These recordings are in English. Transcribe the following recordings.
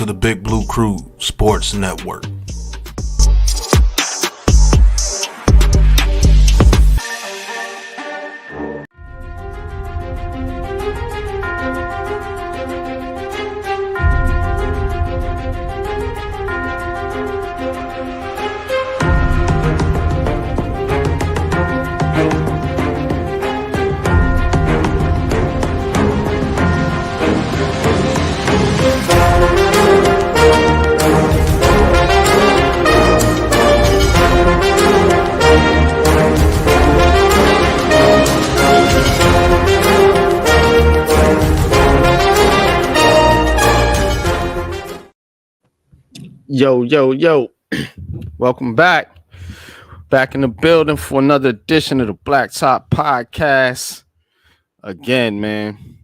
to the Big Blue Crew Sports Network. Yo. Welcome back. Back in the building for another edition of the BLACKTOP PODCAST. Again, man,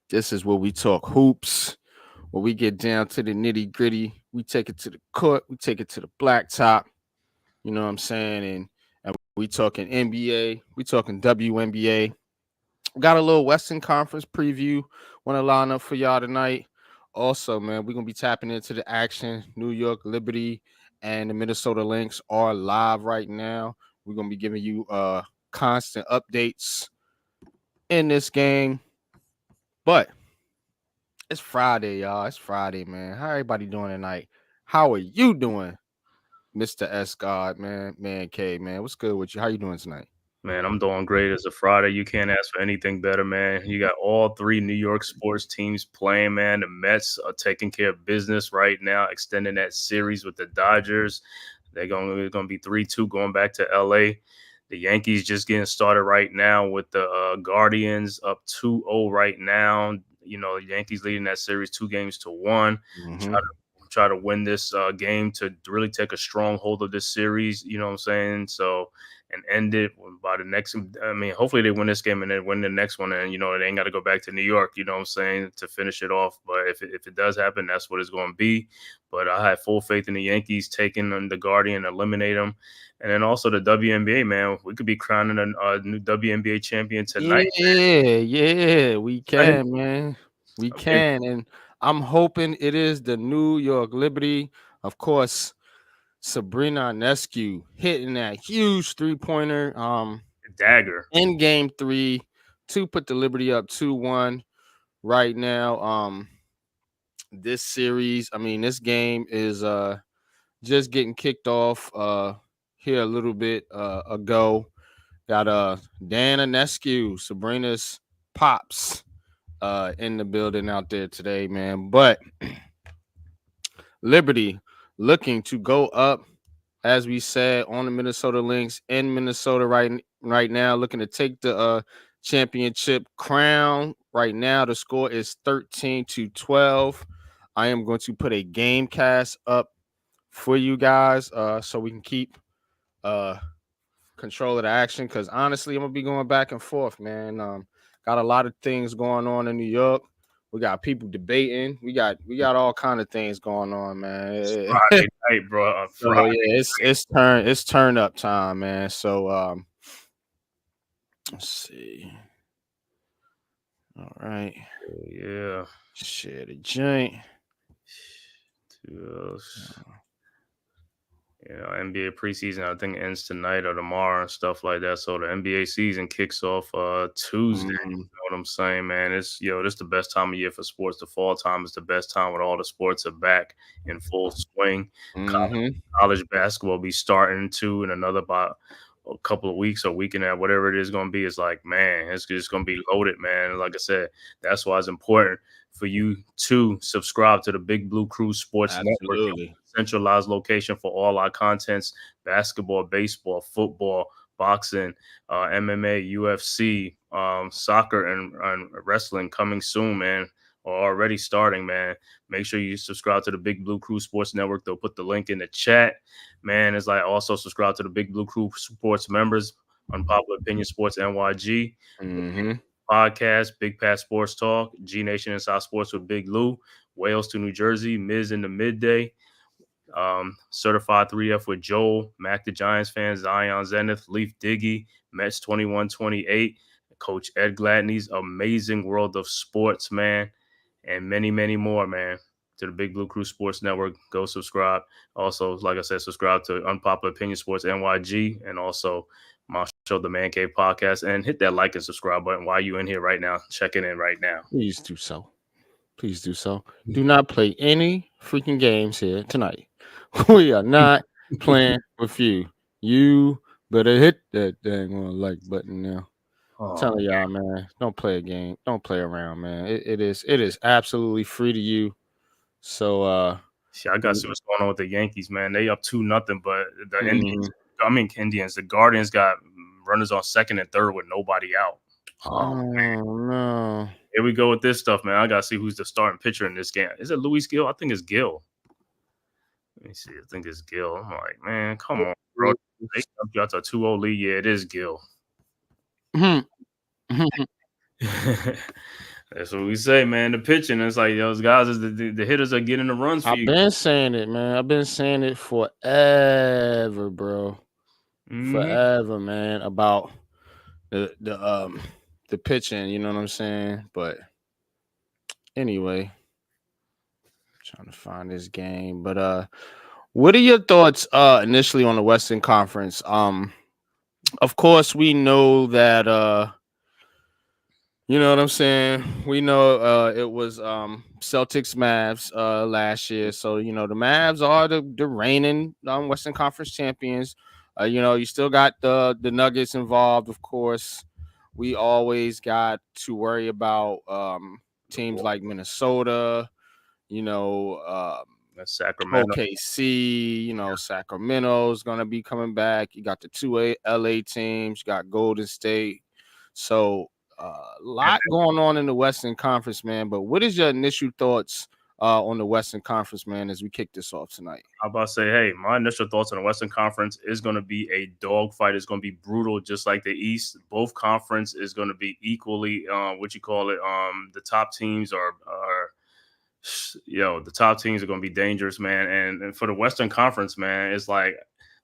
this is where we talk hoops, where we get down to the nitty gritty. We take it to the court. We take it to the blacktop. You know what I'm saying? And we talking NBA. We talking WNBA. Got a little Western Conference preview. Want to line up for y'all tonight. Also, man, we're going to be tapping into the action. New York Liberty and the Minnesota Lynx are live right now. We're going to be giving you constant updates in this game. But it's Friday, y'all. It's Friday, man. How everybody doing tonight? How are you doing, Mr. S. God, man? Man K, man. What's good with you? How you doing tonight? Man, I'm doing great. It's a Friday. You can't ask for anything better, man. You got all three New York sports teams playing, man. The Mets are taking care of business right now, extending that series with the Dodgers. They're going to be 3-2 going back to L.A. The Yankees just getting started right now with the Guardians up 2-0 right now. You know, the Yankees leading that series 2-1. Mm-hmm. Try to win this game to really take a strong hold of this series. You know what I'm saying? So, and end it by the next. I mean, hopefully they win this game and then win the next one, and they ain't got to go back to New York. You know what I'm saying, to finish it off. But if it does happen, that's what it's going to be. But I have full faith in the Yankees taking on the Guardian, eliminate them, and then also the WNBA, man. We could be crowning a new WNBA champion tonight. Yeah, we can, man. We can, and I'm hoping it is the New York Liberty, of course. Sabrina Ionescu hitting that huge three-pointer dagger in game 3 to put the Liberty up 2-1 right now. This series, I mean, this game is just getting kicked off here a little bit ago. Got Dan Ionescu, Sabrina's pops in the building out there today, man. But Liberty looking to go up, as we said, on the Minnesota Lynx in Minnesota right now, looking to take the championship crown. Right now, the score is 13-12. I am going to put a game cast up for you guys so we can keep control of the action, because honestly, I'm going to be going back and forth, man. Got a lot of things going on in New York. We got people debating. We got all kind of things going on, man. It's Friday night, bro. Friday. Yeah, it's turn up time, man. So let's see. All right. Yeah. Share the joint. NBA preseason, I think, ends tonight or tomorrow and stuff like that. So the NBA season kicks off Tuesday. Mm-hmm. You know what I'm saying, man? This is the best time of year for sports. The fall time is the best time when all the sports are back in full swing. Mm-hmm. College basketball will be starting too in another about a couple of weeks or week and that, whatever it is going to be. It's like, man, it's just going to be loaded, man. Like I said, that's why it's important for you to subscribe to the Big Blue Crew Sports Network, centralized location for all our contents: basketball, baseball, football, boxing, MMA, UFC, soccer, and wrestling coming soon, man, or already starting, man. Make sure you subscribe to the Big Blue Crew Sports Network. They'll put the link in the chat, man. It's like also subscribe to the Big Blue Crew Sports members, Unpopular Opinion Sports NYG. Mm-hmm. Podcast, Big Pat Sports Talk, G Nation Inside Sports with Big Lou, Wales to New Jersey, Miz in the midday, Certified 3F with Joel, Mac the Giants fans, Zion Zenith, Leaf Diggy, Mets 2128, Coach Ed Gladney's Amazing World of Sports, man, and many, many more, man. to the Big Blue Crew Sports Network. Go subscribe. Also, like I said, subscribe to Unpopular Opinion Sports NYG, and also my show, the Man Cave Podcast, and hit that like and subscribe button while you in here right now, checking in right now. Please do so. Please do so. Do not play any freaking games here tonight. We are not playing with you. You better hit that dang on like button now. Telling y'all, man, don't play a game. Don't play around, man. It is absolutely free to you. So I got to see what's going on with the Yankees, man. They up 2-0, but the Indians, the Guardians got runners on second and third with nobody out. Oh no. Here we go with this stuff, man. I got to see who's the starting pitcher in this game. Is it Luis Gil? I think it's Gil. Let me see. I think it's Gil. I'm like, man, come on, bro. They got a 2-0 lead. Yeah, it is Gil. That's what we say, man. The pitching, it's like those guys, the hitters are getting the runs for you. I've been saying it, man. I've been saying it forever, bro. Forever, man. About the pitching, you know what I'm saying? But anyway, trying to find this game. But what are your thoughts initially on the Western Conference? Of course, we know that you know what I'm saying? We know it was Celtics Mavs last year. So, you know, the Mavs are the reigning Western Conference champions. You know, you still got the Nuggets involved, of course. We always got to worry about teams like Minnesota, you know, Sacramento, OKC, you know, Sacramento's gonna be coming back. You got the two LA teams, you got Golden State. So a lot going on in the Western Conference, man. But what is your initial thoughts on the Western Conference, man, as we kick this off tonight? I'm about to say, hey, my initial thoughts on the Western Conference is going to be a dogfight. It's going to be brutal, just like the East. Both conference is going to be equally, the top teams are the top teams are going to be dangerous, man. And for the Western Conference, man, it's like,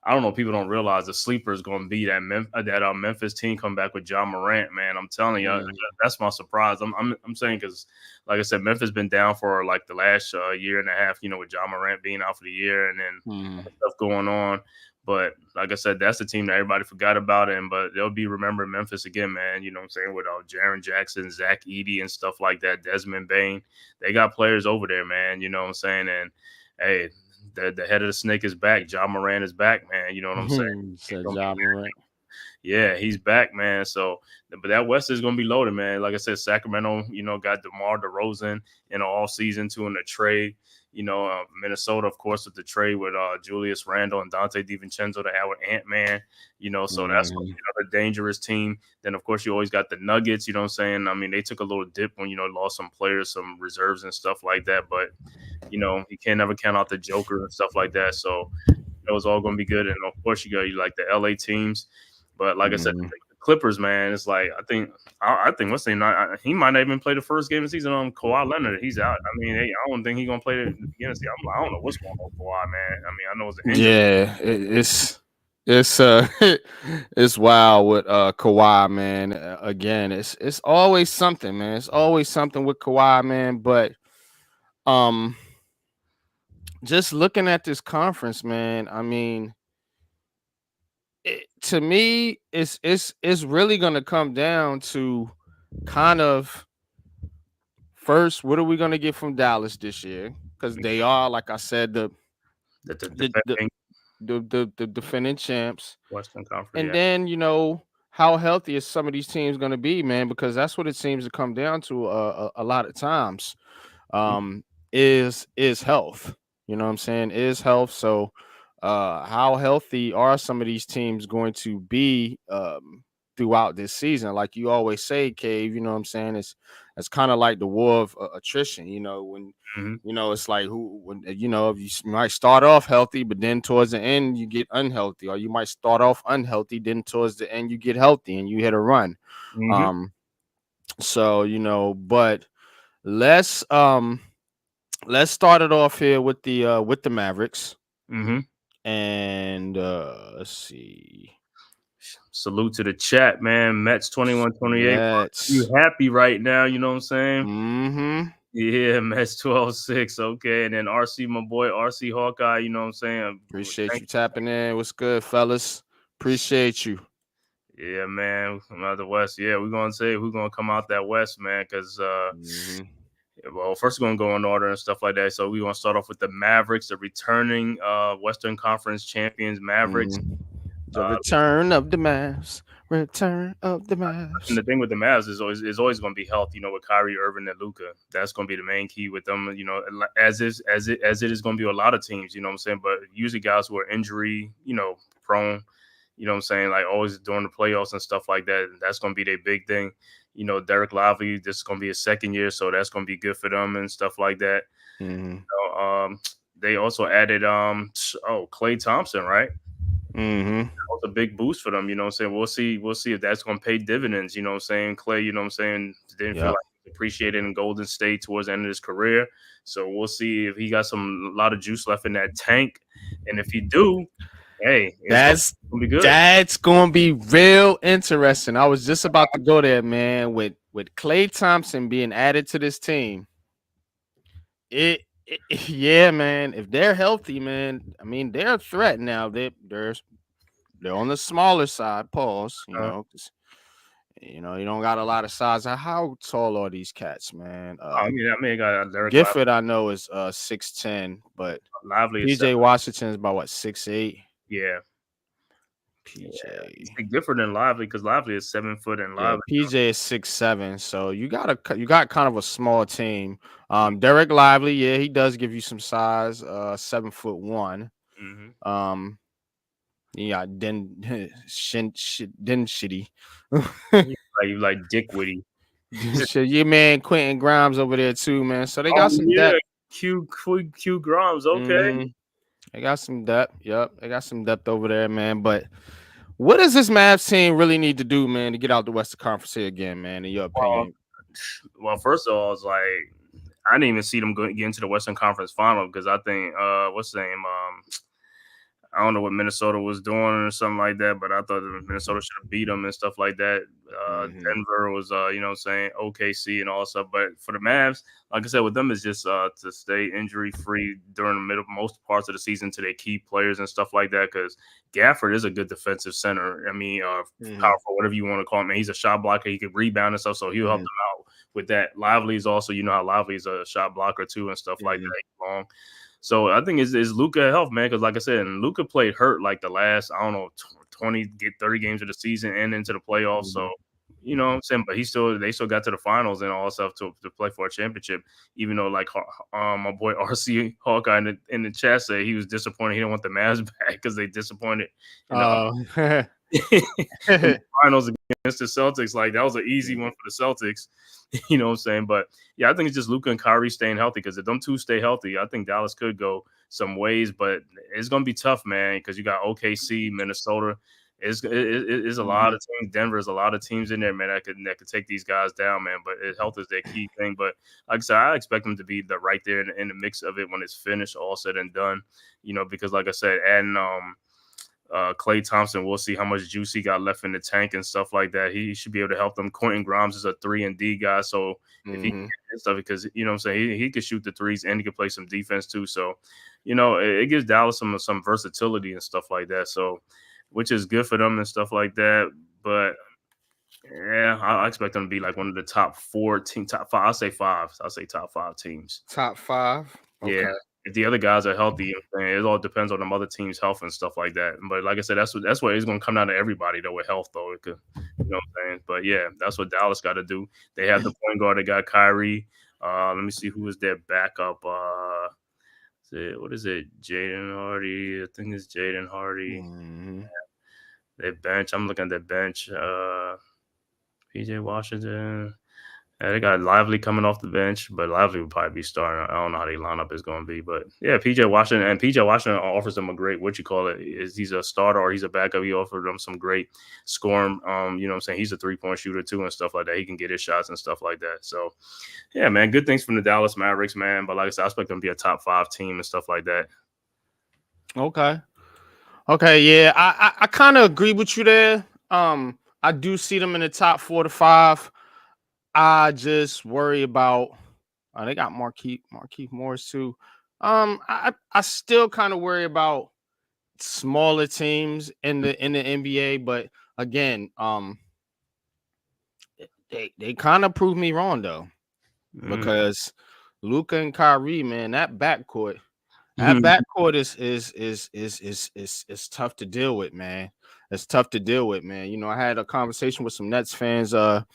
I don't know, people don't realize the sleeper is going to be that Memphis team come back with Ja Morant, man. I'm telling you, that's my surprise. I'm saying, because, like I said, Memphis been down for like the last year and a half, you know, with Ja Morant being out for the year and then stuff going on. But like I said, that's the team that everybody forgot about, but they'll be remembering Memphis again, man. You know what I'm saying? With Jaren Jackson, Zach Edey, and stuff like that, Desmond Bane. They got players over there, man. You know what I'm saying? And hey, the head of the snake is back. Ja Morant is back, man. You know what I'm saying? Ja Morant. Yeah, he's back, man. So, but that West is going to be loaded, man. Like I said, Sacramento, you know, got DeMar DeRozan in all season too in the trade. You know, Minnesota, of course, with the trade with Julius Randle and Dante DiVincenzo to have with Ant-Man, you know, so that's another dangerous team. Then, of course, you always got the Nuggets, you know what I'm saying? I mean, they took a little dip when, you know, lost some players, some reserves and stuff like that. But, you know, you can't never count out the Joker and stuff like that. So, it was all going to be good. And, of course, you like the LA teams. But, like I said, the Clippers, man, it's like, I think what's the name? He might not even play the first game of the season on Kawhi Leonard. He's out. I mean, I don't think he's gonna play the beginning of the season. I don't know what's going on with Kawhi, man. I mean, I know it's an injury. Yeah, it's wild with Kawhi, man. Again, it's always something, man. It's always something with Kawhi, man. But just looking at this conference, man, I mean, to me, it's really gonna come down to kind of first, what are we gonna get from Dallas this year? Because they are, like I said, the defending champs, Western Conference, and then, you know, how healthy is some of these teams gonna be, man? Because that's what it seems to come down to a lot of times. Is health. You know what I'm saying? Is health. So how healthy are some of these teams going to be throughout this season? Like you always say, Cave, you know what I'm saying? It's kind of like the war of attrition, you know, when you know, it's like you know, if you might start off healthy, but then towards the end you get unhealthy, or you might start off unhealthy, then towards the end you get healthy and you hit a run. So, you know, but let's start it off here with the Mavericks. And let's see. Salute to the chat, man. Mets 21-28. Mets. You happy right now? You know what I'm saying? Yeah, Mets 12-6. Okay. And then RC, my boy, RC Hawkeye, you know what I'm saying? Appreciate you tapping in. What's good, fellas? Appreciate you. Yeah, man. From out the West. Yeah, we're going to say who's going to come out that West, man, because, well, first we're going to go in order and stuff like that. So we're going to start off with the Mavericks, the returning Western Conference champions, Mavericks. The return of the Mavs. Return of the Mavs. And the thing with the Mavs is always going to be health. You know, with Kyrie Irving and Luka, that's going to be the main key with them. You know, as it is going to be with a lot of teams. You know what I'm saying? But usually guys who are injury, prone. You know what I'm saying? Like always during the playoffs and stuff like that. That's going to be their big thing. You know, Derek Lively, this is going to be his second year, so that's going to be good for them and stuff like that. They also added Klay Thompson, right? That was a big boost for them, you know what I'm saying? We'll see if that's going to pay dividends, you know what I'm saying? Klay, you know what I'm saying, didn't feel like he was appreciated in Golden State towards the end of his career. So we'll see if he got a lot of juice left in that tank. And if he do, hey, that's gonna be good. That's gonna be real interesting. I was just about to go there, man. With Klay Thompson being added to this team, yeah, man. If they're healthy, man, I mean they're a threat now. They're on the smaller side. Pause. You know, 'cause, you don't got a lot of size. How tall are these cats, man? I got Derek Gifford, I know is 6'10", but Lively PJ Washington is about what 6'8". Yeah. PJ. Yeah, he's different than Lively because Lively is 7 foot and Lively. PJ is 6'7", so you got kind of a small team. Derek Lively, yeah, he does give you some size. 7'1". Yeah, shitty. You like Dick Witty. Your man Quentin Grimes over there too, man. So they got some depth. Q Grimes, okay. They got some depth. Yep, they got some depth over there, man. But what does this Mavs team really need to do, man, to get out the Western Conference here again, man? In your opinion? Well, first of all, it's like I didn't even see them get into the Western Conference Final because I think what's the name? I don't know what Minnesota was doing or something like that, but I thought Minnesota should have beat them and stuff like that. Denver was, saying OKC and all that stuff. But for the Mavs, like I said, with them is just to stay injury free during most parts of the season to their key players and stuff like that. Because Gafford is a good defensive center. I mean, powerful, whatever you want to call him. He's a shot blocker. He can rebound and stuff, so he'll help them out with that. Lively is also, how Lively is a shot blocker too and stuff like that. Long. So I think it's Luka health, man, because like I said, and Luka played hurt like the last, 30 games of the season and into the playoffs. So, you know what I'm saying? But they still got to the finals and all that stuff to play for a championship, even though like my boy RC Hawkeye in the chat said he was disappointed. He didn't want the Mavs back because they disappointed. In the finals against the Celtics. Like that was an easy one for the Celtics. You know what I'm saying? But yeah, I think it's just Luka and Kyrie staying healthy because if them two stay healthy, I think Dallas could go some ways, but it's gonna be tough, man, because you got OKC, Minnesota. It's a lot of teams. Denver is a lot of teams in there, man, that could take these guys down, man. But health is their key thing. But like I said, I expect them to be right there in the mix of it when it's finished, all said and done. Because like I said, adding Klay Thompson, we'll see how much juice he got left in the tank and stuff like that. He should be able to help them. Quentin Grimes is a 3-and-D guy, so if he can get stuff, because what I'm saying, he could shoot the threes and he can play some defense too. So, it gives Dallas some versatility and stuff like that. So, which is good for them and stuff like that. But yeah, I expect them to be like one of the top 4 teams, top 5. I'll say 5. I'll say top 5 teams. Top 5. Okay. Yeah. If the other guys are healthy, it all depends on the other team's health and stuff like that. But like I said, that's what it's going to come down to everybody though with health though. It could, you know what I'm saying? But yeah, that's what Dallas got to do. They have the point guard. They got Kyrie. Let me see who was their backup. What is it? Jaden Hardy. I think it's Jaden Hardy. Their bench. I'm looking at their bench. PJ Washington. Yeah, they got Lively coming off the bench, but Lively would probably be starting. I don't know how their lineup is going to be, but yeah, PJ Washington offers them a great, he's a starter or he's a backup. He offered them some great scoring. You know what I'm saying? He's a 3-point shooter too and stuff like that. He can get his shots and stuff like that. So yeah, man, good things from the Dallas Mavericks, man. But like I said, I expect them to be a top 5 team and stuff like that. Okay, yeah, I kind of agree with you there. I do see them in the top 4 to 5. I just worry about They got Marquise Morris too. I still kind of worry about smaller teams in the NBA, but again, they kind of proved me wrong though, because Luka and Kyrie, man, that backcourt is tough to deal with, man. It's tough to deal with, man. You know, I had a conversation with some Nets fans the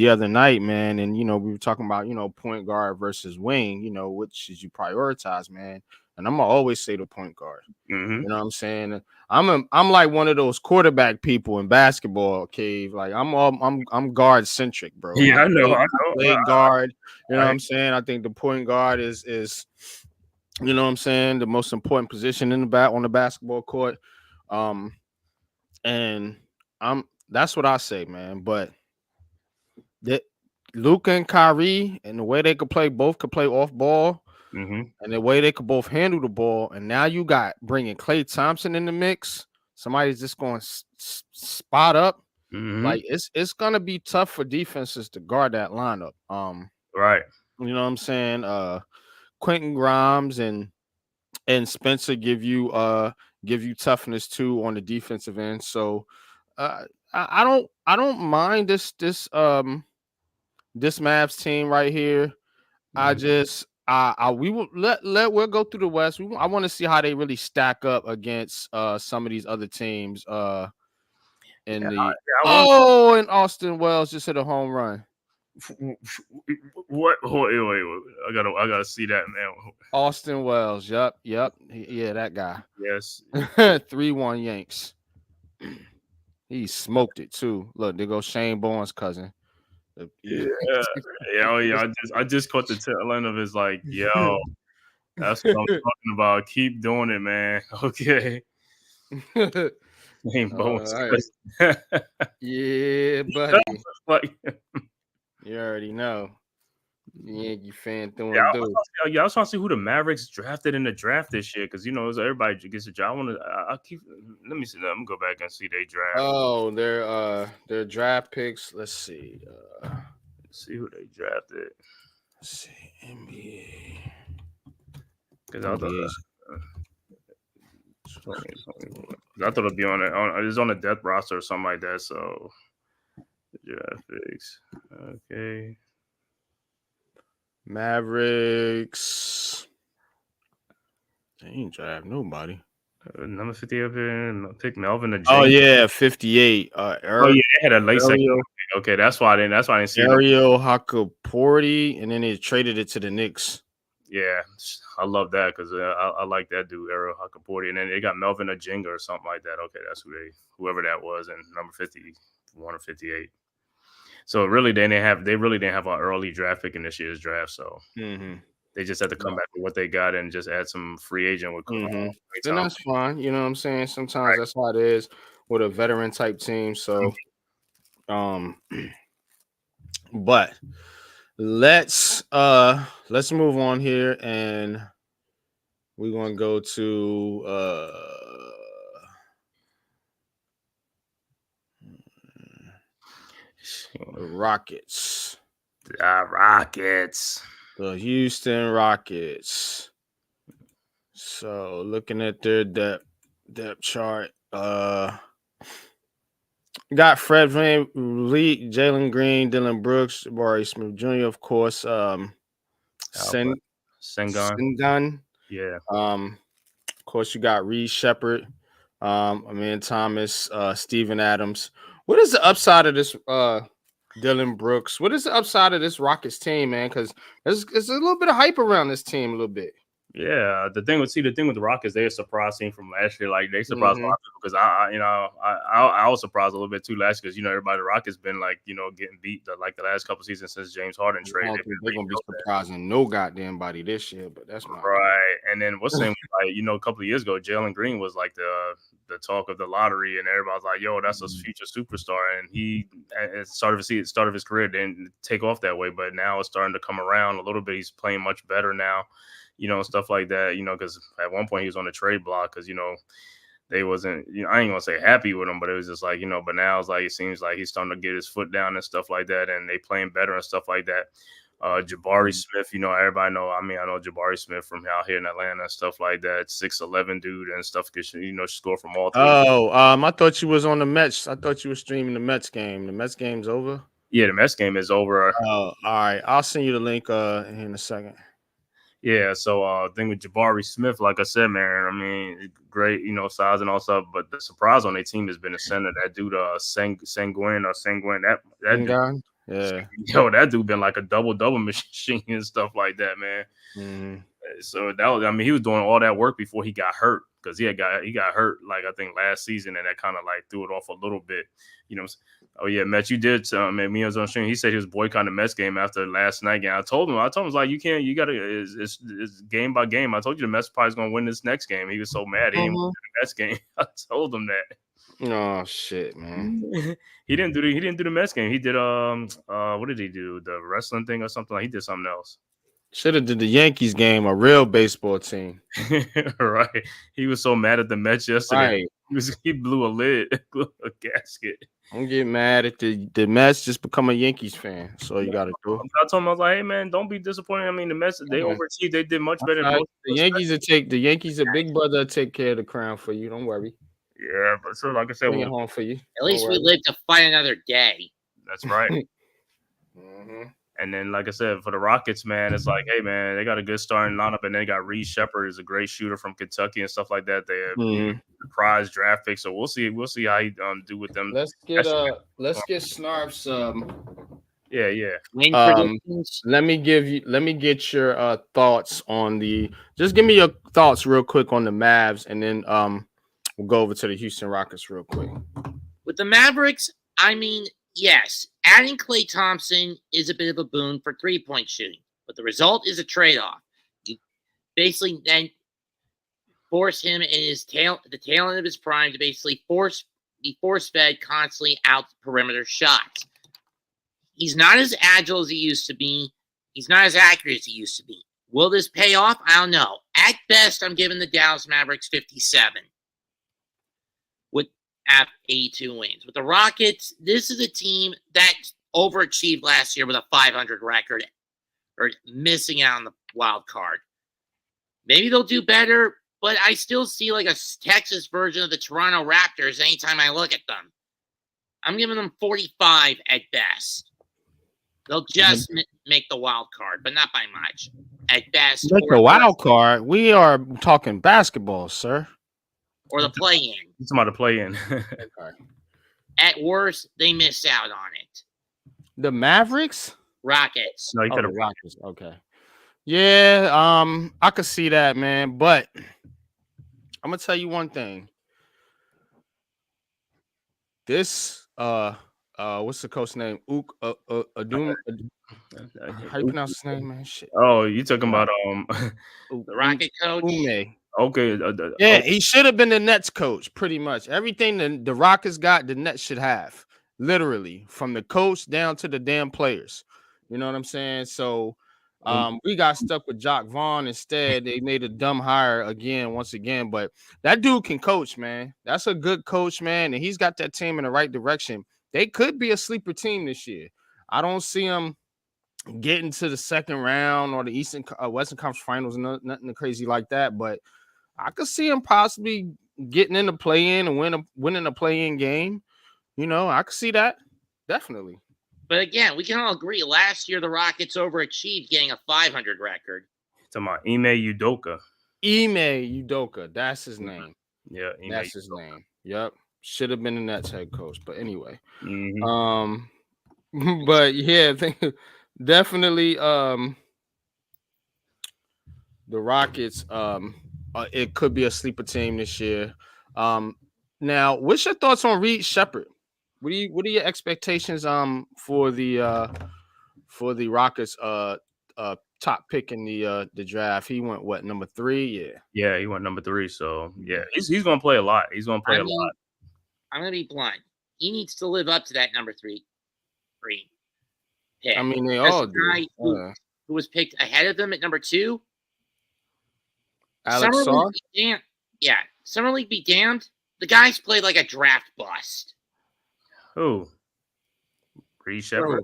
other night, man, and you know, we were talking about, you know, point guard versus wing, you know, which should you prioritize, man. And I'm gonna always say the point guard. You know what I'm saying? I'm like one of those quarterback people in basketball, Cave. Like I'm guard centric, bro. Yeah, I know. I play guard. You know what Right. I'm saying? I think the point guard is you know what I'm saying, the most important position in the on the basketball court. And that's what I say, man. But that Luka and Kyrie and the way they could play, both could play off ball. And the way they could both handle the ball, and now you got bringing Klay Thompson in the mix. Somebody's just going to spot up. Like it's gonna be tough for defenses to guard that lineup. Right. You know what I'm saying? Quentin Grimes and Spencer give you toughness too on the defensive end. So I don't mind this Mavs team right here. I just we will we'll go through the West. I want to see how they really stack up against some of these other teams. And Austin Wells just hit a home run. What? Wait. I gotta see that, man. Austin Wells. Yep. Yeah, that guy. Yes. 3-1 Yanks. He smoked it too. Look, there goes Shane Bourne's cousin. Yeah. I just caught the tail end of his like, yo, that's what I'm talking about. Keep doing it, man. Okay. Shane Bourne's cousin. Yeah, buddy. You already know. Yankee fan throwing I was trying to see who the Mavericks drafted in the draft this year, because you know everybody gets a job. Let me see. Let me go back and see their draft. Oh, their draft picks. Let's see. Let's see who they drafted. Let's see, NBA. Because I thought it'd be on it. It's on the depth roster or something like that. So draft picks. Okay. Mavericks. They ain't draft nobody. Number 50 up here. Pick Melvin the James. Oh yeah, 58. They had a late second. Okay, that's why I didn't see Ariel Hakaporti, and then they traded it to the Knicks. Yeah, I love that because I like that dude, Ariel Hakaporti, and then they got Melvin Ajinga or something like that. Okay, that's whoever that was, and number 51 or 58. So really, they really didn't have an early draft pick in this year's draft. So they just had to come back with what they got and just add some free agent with. And that's fine. You know what I'm saying? Sometimes that's how it is with a veteran type team. So, but let's move on here, and we're gonna go to the Rockets. The Houston Rockets. So looking at their depth chart, got Fred VanVleet, Jalen Green, Dylan Brooks, Jabari Smith Jr., of course, Sengun. Yeah. Of course, you got Reed Shepard, Amin Thomas, Steven Adams. What is the upside of this Dylan Brooks? What is the upside of this Rockets team, man? Because there's a little bit of hype around this team, a little bit. Yeah, the thing with the Rockets, they're a surprise team from last year. Like they surprised a lot of people because I was surprised a little bit too last year because everybody the Rockets been like getting beat the last couple seasons since James Harden traded. They're gonna be surprising no goddamn body this year, but that's my right. And then what's the name? Like a couple of years ago, Jalen Green was like the talk of the lottery, and everybody was like, "Yo, that's a future superstar." And he start of his career didn't take off that way, but now it's starting to come around a little bit. He's playing much better now. Stuff like that, because at one point he was on the trade block because, they wasn't, I ain't gonna say happy with him, but it was just like, but now it's like, it seems like he's starting to get his foot down and stuff like that. And they playing better and stuff like that. Jabari Smith, everybody know. I mean, I know Jabari Smith from out here in Atlanta and stuff like that. 6'11" dude and stuff. Score from all three. Oh, I thought you was on the Mets. I thought you were streaming the Mets game. The Mets game's over. Yeah, the Mets game is over. Oh, all right. I'll send you the link in a second. Yeah, so thing with Jabari Smith, like I said, man, I mean, great, size and all stuff, but the surprise on their team has been the center. That dude, Sanguin, that guy, yeah, that dude been like a double machine and stuff like that, man. Mm-hmm. So he was doing all that work before he got hurt, because he got hurt like I think last season, and that kind of like threw it off a little bit, Oh yeah, Mets, you did. Me was on stream. He said he was boycotting the Mets game after last night game. I told him, like, you can't. You gotta. It's game by game. I told you the Mets probably gonna win this next game. He was so mad he didn't win the Mets game. I told him that. Oh shit, man. He didn't do the Mets game. He did what did he do? The wrestling thing or something? Like he did something else. Should have did the Yankees game, a real baseball team. Right. He was so mad at the Mets yesterday. Right. He blew a gasket. I'm getting mad at the Mets. Just become a Yankees fan. That's all you got to do. I told him, I was like, hey man, don't be disappointed. I mean, the Mets, they overachieved. They did much better. Right. The Yankees, a big brother, take care of the crown for you. Don't worry. Yeah, but so like I said, bring it home for you. At least we live to fight another day. That's right. Mm-hmm. And then, like I said, for the Rockets, man, it's like, hey, man, they got a good starting lineup, and they got Reed Shepard, is a great shooter from Kentucky and stuff like that. They have prize draft pick, so we'll see how he do with them. Let's get Snarf's let me get your thoughts on just give me your thoughts real quick on the Mavs, and then we'll go over to the Houston Rockets real quick. With the Mavericks, I mean, yes, adding Klay Thompson is a bit of a boon for three-point shooting, but the result is a trade-off. You basically then force him in the talent of his prime to basically be force-fed constantly out perimeter shots. He's not as agile as he used to be. He's not as accurate as he used to be. Will this pay off? I don't know. At best, I'm giving the Dallas Mavericks 57. At 82 wins. With the Rockets, this is a team that overachieved last year with a 500 record, or missing out on the wild card. Maybe they'll do better, but I still see like a Texas version of the Toronto Raptors anytime I look at them. I'm giving them 45 at best. They'll just make the wild card, but not by much. At best. Make the wild card? We are talking basketball, sir. Or the play-in. It's about to play in. At worst, they miss out on it. The Mavericks? Rockets. No, you could have Rockets. Okay. Yeah, I could see that, man. But I'm gonna tell you one thing. This what's the coach's name? Adum. How you pronounce his name, man? Shit. Oh, you talking about the Rocket coach? Ume. Okay. Yeah, he should have been the Nets coach, pretty much. Everything the Rockets got, the Nets should have. Literally, from the coach down to the damn players. You know what I'm saying? So we got stuck with Jock Vaughn instead. They made a dumb hire once again. But that dude can coach, man. That's a good coach, man. And he's got that team in the right direction. They could be a sleeper team this year. I don't see them getting to the second round or the Western Conference Finals, nothing crazy like that. But I could see him possibly getting in the play-in and winning a play-in game. You know, I could see that. Definitely. But again, we can all agree last year the Rockets overachieved getting a 500 record. Talking about Ime Udoka. Ime Udoka. That's his name. Yeah. That's his name. Yep. Should have been the Nets head coach. But anyway. Mm-hmm. But yeah, definitely the Rockets it could be a sleeper team this year. Now, what's your thoughts on Reed Shepard? What are your expectations for the Rockets top pick in the draft? He went what, number 3? Yeah, he went number 3. So yeah, he's gonna play a lot. He's gonna play a lot. I'm gonna be blunt. He needs to live up to that number 3 pick. I mean, they all do. Who was picked ahead of them at number 2? Alex Saw? Yeah, Summer League be damned. The guys played like a draft bust. Who? Reed Shepard.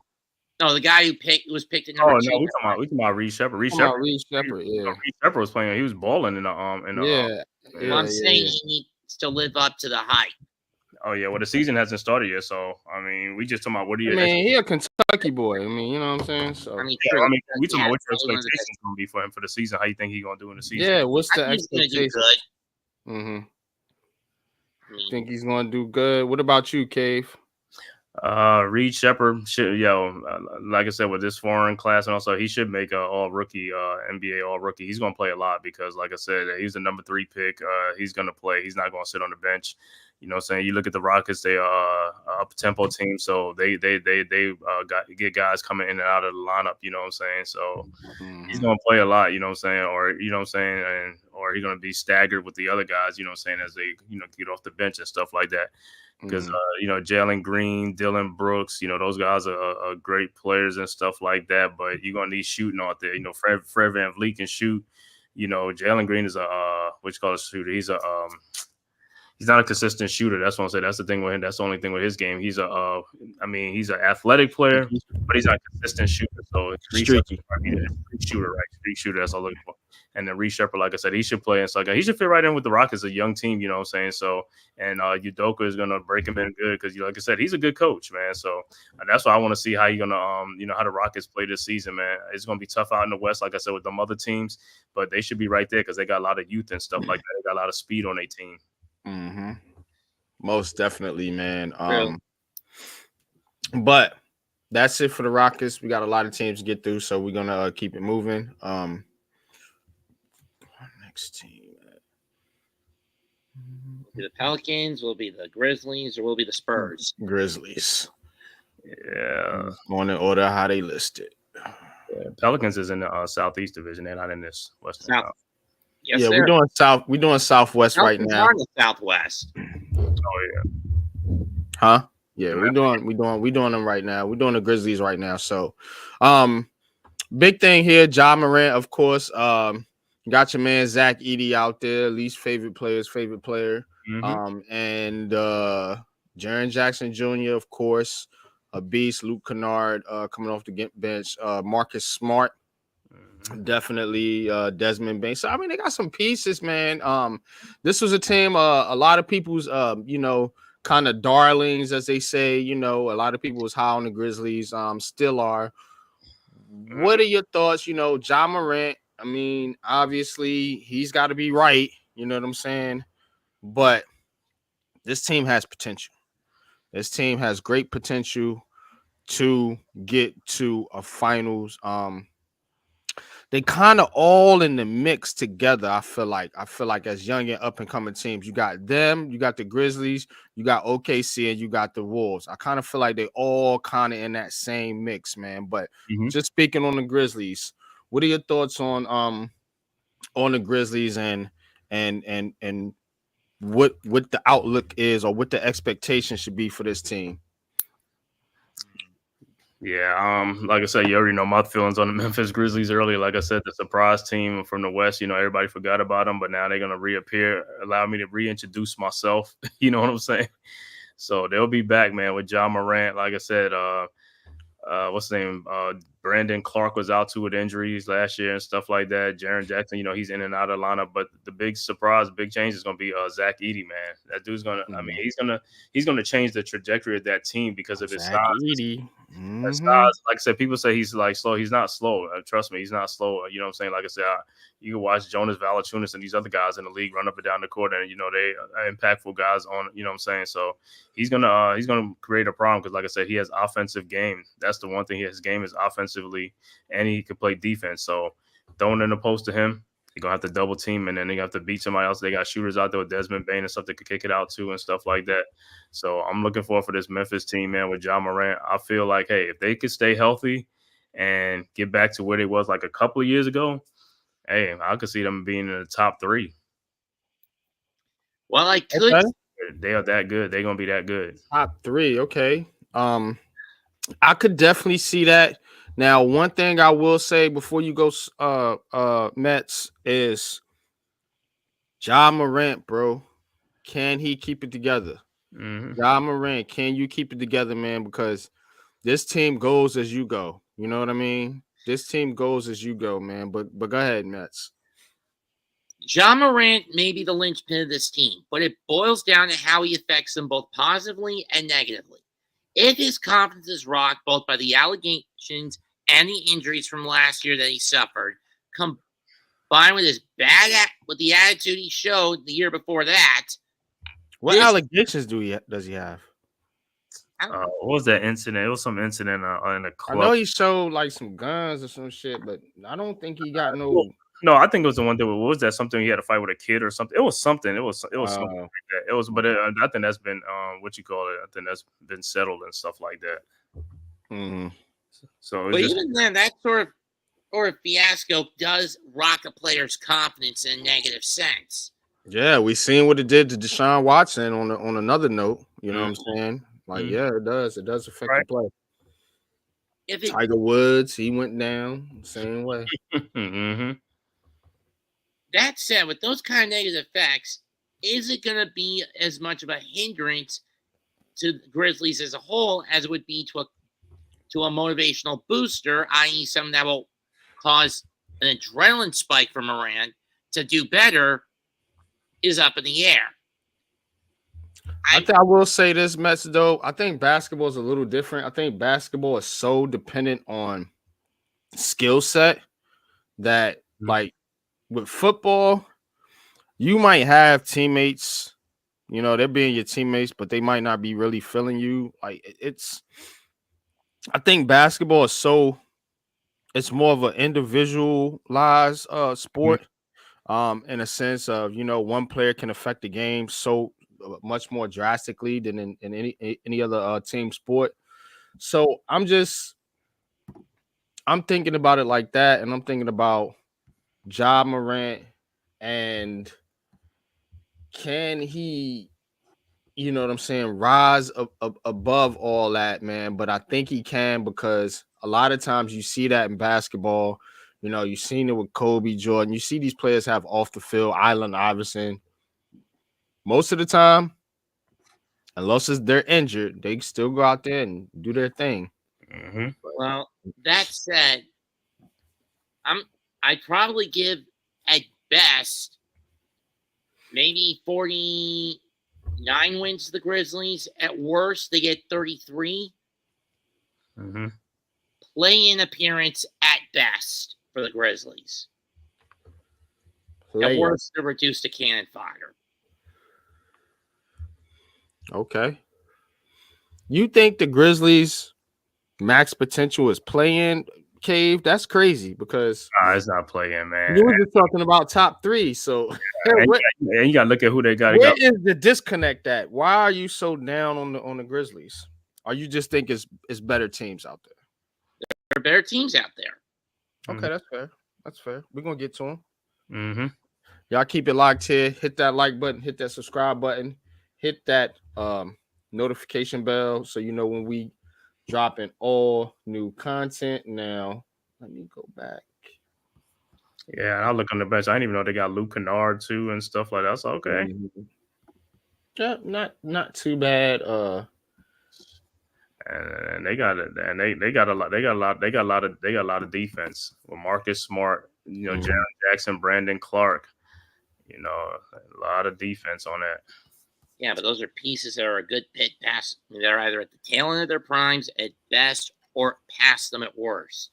No, the guy who was picked at Oh number no, two. we talking about Reed Shepard. Reed Come on, Shepard. Reed Shepard, yeah. Reed Shepard was playing. He was balling in the Yeah. Well, I'm saying he needs to live up to the hype. Oh yeah, well the season hasn't started yet, so I mean we just talking about what do you? I mean, he a Kentucky boy. I mean, you know what I'm saying. So I mean, Yeah, true. I mean we talking Yeah, about what your probably one of the best. expectations gonna be for him for the season. How you think he gonna do in the season? yeah, what's the I think he's gonna do expectation? good. Mm-hmm. I mean, Think he's gonna do good. What about you, Cave? Reed Shepard should, like I said, with this foreign class, and also he should make a all rookie, NBA all rookie. He's gonna play a lot because, like I said, he's the number 3 pick. He's gonna play. He's not gonna sit on the bench. You know what I'm saying? You look at the Rockets, they are a up tempo team, so they get guys coming in and out of the lineup, you know what I'm saying? So he's gonna play a lot, you know what I'm saying, or you know what I'm saying, or he's gonna be staggered with the other guys, you know what I'm saying, as they get off the bench and stuff like that. Because Jalen Green, Dylan Brooks, those guys are great players and stuff like that. But you're gonna need shooting out there. Fred Van Vliet can shoot. Jalen Green is a shooter. He's not a consistent shooter. That's what I'm saying. That's the thing with him. That's the only thing with his game. He's he's an athletic player, but he's not a consistent shooter. So streaky shooter, right? Streak shooter. That's all I'm looking for. And then Reed Shepard, like I said, he should play. And so he should fit right in with the Rockets, a young team. You know what I'm saying? So, and Udoka is gonna break him in good because, like I said, he's a good coach, man. So that's why I want to see how you're gonna, how the Rockets play this season, man. It's gonna be tough out in the West, like I said, with them other teams, but they should be right there because they got a lot of youth and stuff like that. They got a lot of speed on their team. Mm-hmm. Most definitely, man. But that's it for the Rockets. We got a lot of teams to get through, so we're gonna keep it moving. Next team. The Pelicans, will be the Grizzlies, or will be the Spurs? Grizzlies. Yeah. Going in order how they listed. Yeah. Pelicans is in the Southeast Division. They're not in this Western. South. Yes, yeah, we're doing South. We're doing Southwest right now. Are in the Southwest. Oh yeah. Huh? Yeah, we're doing them right now. We're doing the Grizzlies right now. So, big thing here, Ja Morant, of course. Got your man Zach Edey out there, least favorite player's favorite player. Mm-hmm. And Jaren Jackson Jr., of course, a beast. Luke Kennard coming off the bench. Marcus Smart. Definitely Desmond Bain. So I mean, they got some pieces, man. This was a team, a lot of people's kind of darlings, as they say. A lot of people was high on the Grizzlies, still are. What are your thoughts? Ja Morant, I mean, obviously he's got to be right, you know what I'm saying? But this team has potential. This team has great potential to get to a finals. They kind of all in the mix together. I feel like as young and up and coming teams, you got them, you got the Grizzlies, you got OKC, and you got the Wolves. I kind of feel like they all kind of in that same mix, man. But just speaking on the Grizzlies, what are your thoughts on the Grizzlies and what the outlook is or what the expectation should be for this team? Yeah, like I said, you already know my feelings on the Memphis Grizzlies earlier. Like I said, the surprise team from the West, everybody forgot about them, but now they're going to reappear, allow me to reintroduce myself. You know what I'm saying? So they'll be back, man, with Ja Morant. Like I said, what's his name? Brandon Clark was out too with injuries last year and stuff like that. Jaren Jackson, he's in and out of the lineup. But the big surprise, big change is going to be Zach Edey, man. That dude's going to, I mean, he's going to change the trajectory of that team because of his Zach size. Edey. His size, like I said, people say he's like slow. He's not slow. Trust me, he's not slow. You know what I'm saying? Like I said, you can watch Jonas Valanciunas and these other guys in the league run up and down the court, and they are impactful guys on. You know what I'm saying? So he's gonna create a problem because, like I said, he has offensive game. That's the one thing. His game is offensively, and he can play defense. So throwing in the post to him, they're gonna have to double team, and then they have to beat somebody else. They got shooters out there with Desmond Bain and stuff that could kick it out too and stuff like that. So I'm looking forward for this Memphis team, man, with Ja Morant. I feel like, hey, if they could stay healthy and get back to where they was like a couple of years ago, hey, I could see them being in the top 3. Well, I could. Okay. They are that good. They're gonna be that good. Top 3, okay. I could definitely see that. Now, one thing I will say before you go, Mets, is Ja Morant, bro. Can he keep it together? Ja Morant, can you keep it together, man? Because this team goes as you go. You know what I mean? This team goes as you go, man. But go ahead, Mets. Ja Morant may be the linchpin of this team, but it boils down to how he affects them both positively and negatively. If his confidence is rocked both by the allegations and the injuries from last year that he suffered, combined with with the attitude he showed the year before that, What allegations does he have? What was that incident? It was some incident in a club. I know he showed like some guns or some shit, but I don't think he got no. No, I think it was the one that was that something he had to fight with a kid or something. It was something. It was something like that. It was, but I think that's been what you call it. I think that's been settled and stuff like that. Mm-hmm. So, but even then, that sort of fiasco does rock a player's confidence in a negative sense. Yeah, we seen what it did to Deshaun Watson on another note. You know what I'm saying? Like, yeah, it does. It does affect the play. Tiger Woods, he went down the same way. That said, with those kind of negative effects, is it going to be as much of a hindrance to the Grizzlies as a whole as it would be to a motivational booster, i.e. something that will cause an adrenaline spike for Morant to do better, is up in the air. I think I will say this, Mets, though. I think basketball is a little different. I think basketball is so dependent on skill set that, like, with football, you might have teammates, you know, they're being your teammates, but they might not be really feeling you. Like, I think basketball is it's more of an individualized sport, in a sense of, you know, one player can affect the game so much more drastically than in any other team sport. So I'm thinking about it like that, and I'm thinking about Ja Morant, and can he, you know what I'm saying, rise above all that, man? But I think he can, because a lot of times you see that in basketball. You know, you've seen it with Kobe, Jordan. You see these players have off the field, Allen Iverson. Most of the time, unless they're injured, they still go out there and do their thing. Well, that said, I'd probably give at best maybe 49 wins to the Grizzlies. At worst, they get 33. Play-in appearance at best for the Grizzlies. At worst, they're reduced to cannon fodder. Okay. You think the Grizzlies' max potential is play-in, Cave? That's crazy, because it's not play-in, man. You were just talking about top three, so and you got to look at who they got. Where is the disconnect at? Why are you so down on the Grizzlies? Or you just think it's better teams out there? There are better teams out there. Okay, that's fair. That's fair. We're gonna get to them. Y'all keep it locked here. Hit that like button. Hit that subscribe button. Hit that notification bell so you know when we dropping all new content. Now, let me go back. Yeah, I look on the bench. I didn't even know they got Luke Kennard too and stuff like that. So okay. Yeah, not too bad. And they got it, and they got a lot of defense with Marcus Smart, you know, Jaren Jackson, Brandon Clark, you know, a lot of defense on that. Yeah, but those are pieces that are a good pit pass. They're either at the tail end of their primes at best or past them at worst.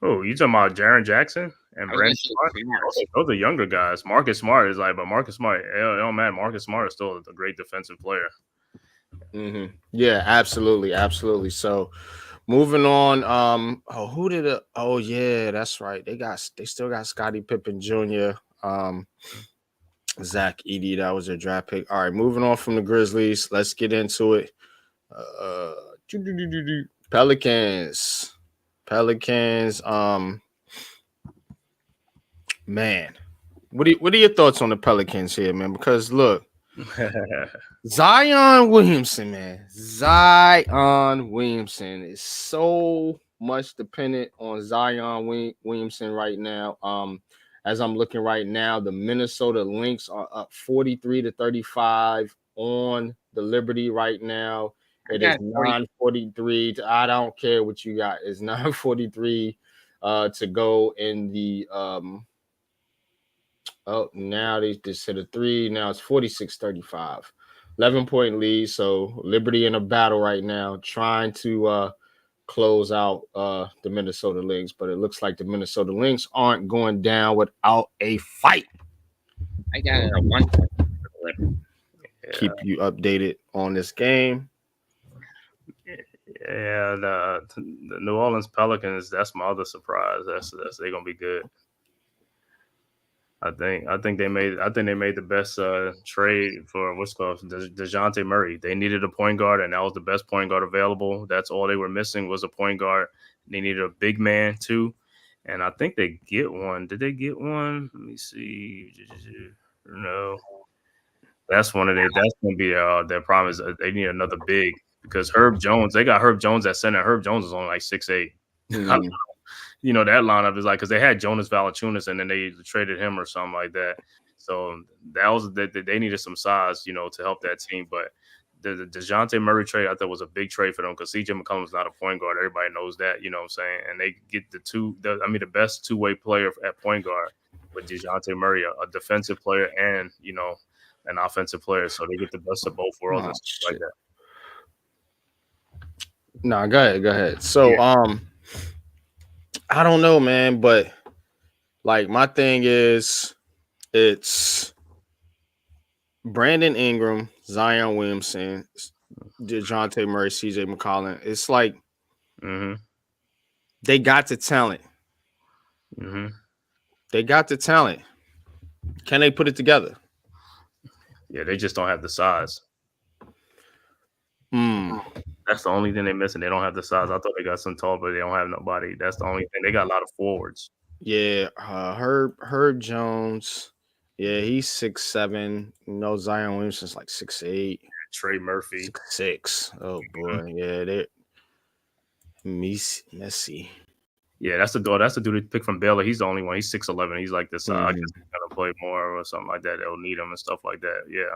Oh, you talking about Jaren Jackson and Brandon Smart? Those are younger guys. Marcus Smart is like, but Marcus Smart, oh man, Marcus Smart is still a great defensive player. Yeah, absolutely. So, moving on. Yeah, that's right. They still got Scottie Pippen Jr. Zach Edey, that was their draft pick. All right, moving on from the Grizzlies. Let's get into it. Pelicans. Man, what are your thoughts on the Pelicans here, man? Because look, Zion Williamson, man. Zion Williamson is so much dependent on Zion Williamson right now. As I'm looking right now, the Minnesota Lynx are up 43-35 on the Liberty right now. It is 9:43. I don't care what you got. It's 9:43 to go in the now they just hit a 3. Now it's 46-35. 11-point lead. So Liberty in a battle right now, trying to close out the Minnesota Lynx, but it looks like the Minnesota Lynx aren't going down without a fight. I got it at 1 point. Keep you updated on this game. Yeah, the New Orleans Pelicans. That's my other surprise. That's they're gonna be good. I think they made the best trade for what's called DeJounte Murray. They needed a point guard, and that was the best point guard available. That's all they were missing was a point guard. They needed a big man too, and I think they get one. Did they get one? Let me see. No, that's one of their. That's gonna be their problem. Is they need another big because Herb Jones. They got Herb Jones at center. Herb Jones is only like 6'8". You know, that lineup is like because they had Jonas Valanciunas and then they traded him or something like that. So that was they needed some size, you know, to help that team. But the DeJounte Murray trade I thought was a big trade for them because CJ McCollum's not a point guard. Everybody knows that, you know what I'm saying? And they get the best two-way player at point guard with DeJounte Murray, a defensive player and, you know, an offensive player. So they get the best of both worlds and stuff like that. No, go ahead. So I don't know, man, but like my thing is it's Brandon Ingram, Zion Williamson, DeJounte Murray, CJ McCollum. It's like they got the talent. They got the talent. Can they put it together? Yeah, they just don't have the size. That's the only thing they're missing. They don't have the size. I thought they got some tall, but they don't have nobody. That's the only thing. They got a lot of forwards. Yeah, Herb Jones. Yeah, he's 6'7". You know, Zion Williamson's like 6'8". Trey Murphy 6'6". Oh boy, yeah, they're messy. Yeah, that's the dude they picked from Baylor. He's the only one. He's 6'11". He's like this. I guess he's gonna play more or something like that. They'll need him and stuff like that. Yeah,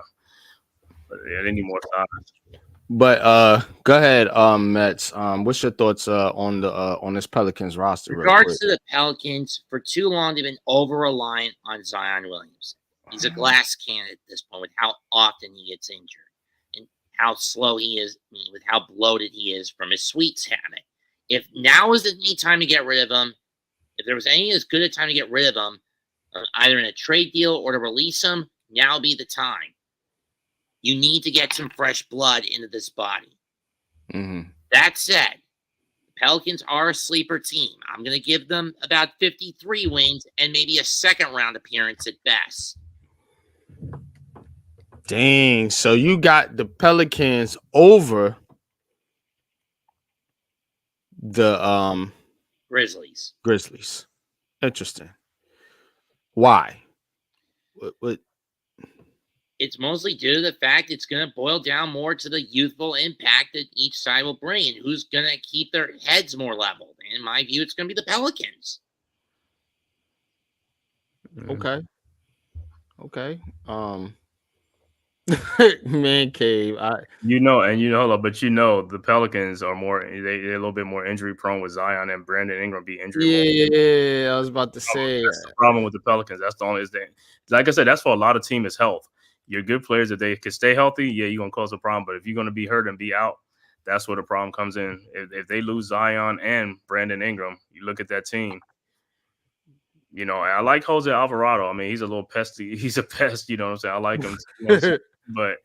but yeah, they need more size. But go ahead, Mets. What's your thoughts on this Pelicans roster? In regards to the Pelicans, for too long they've been over-reliant on Zion Williamson. He's a glass cannon at this point with how often he gets injured and how slow he is, with how bloated he is from his sweets habit. If now is the time to get rid of him, if there was any as good a time to get rid of him, either in a trade deal or to release him, now be the time. You need to get some fresh blood into this body. That said, the Pelicans are a sleeper team. I'm going to give them about 53 wins and maybe a second-round appearance at best. Dang. So you got the Pelicans over the Grizzlies. Interesting. Why? What? It's mostly due to the fact it's going to boil down more to the youthful impact that each side will bring and who's going to keep their heads more leveled. And in my view, it's going to be the Pelicans. Okay. Man cave. But the Pelicans are they're a little bit more injury prone with Zion and Brandon Ingram be injury. Yeah, I was about to say that's the problem with the Pelicans. That's the only thing. Like I said, that's for a lot of team is health. Your good players, if they can stay healthy, yeah, you're gonna cause a problem. But if you're gonna be hurt and be out, that's where the problem comes in. If they lose Zion and Brandon Ingram, you look at that team. You know, I like Jose Alvarado. I mean, he's a little pesty. He's a pest. You know what I'm saying? I like him. But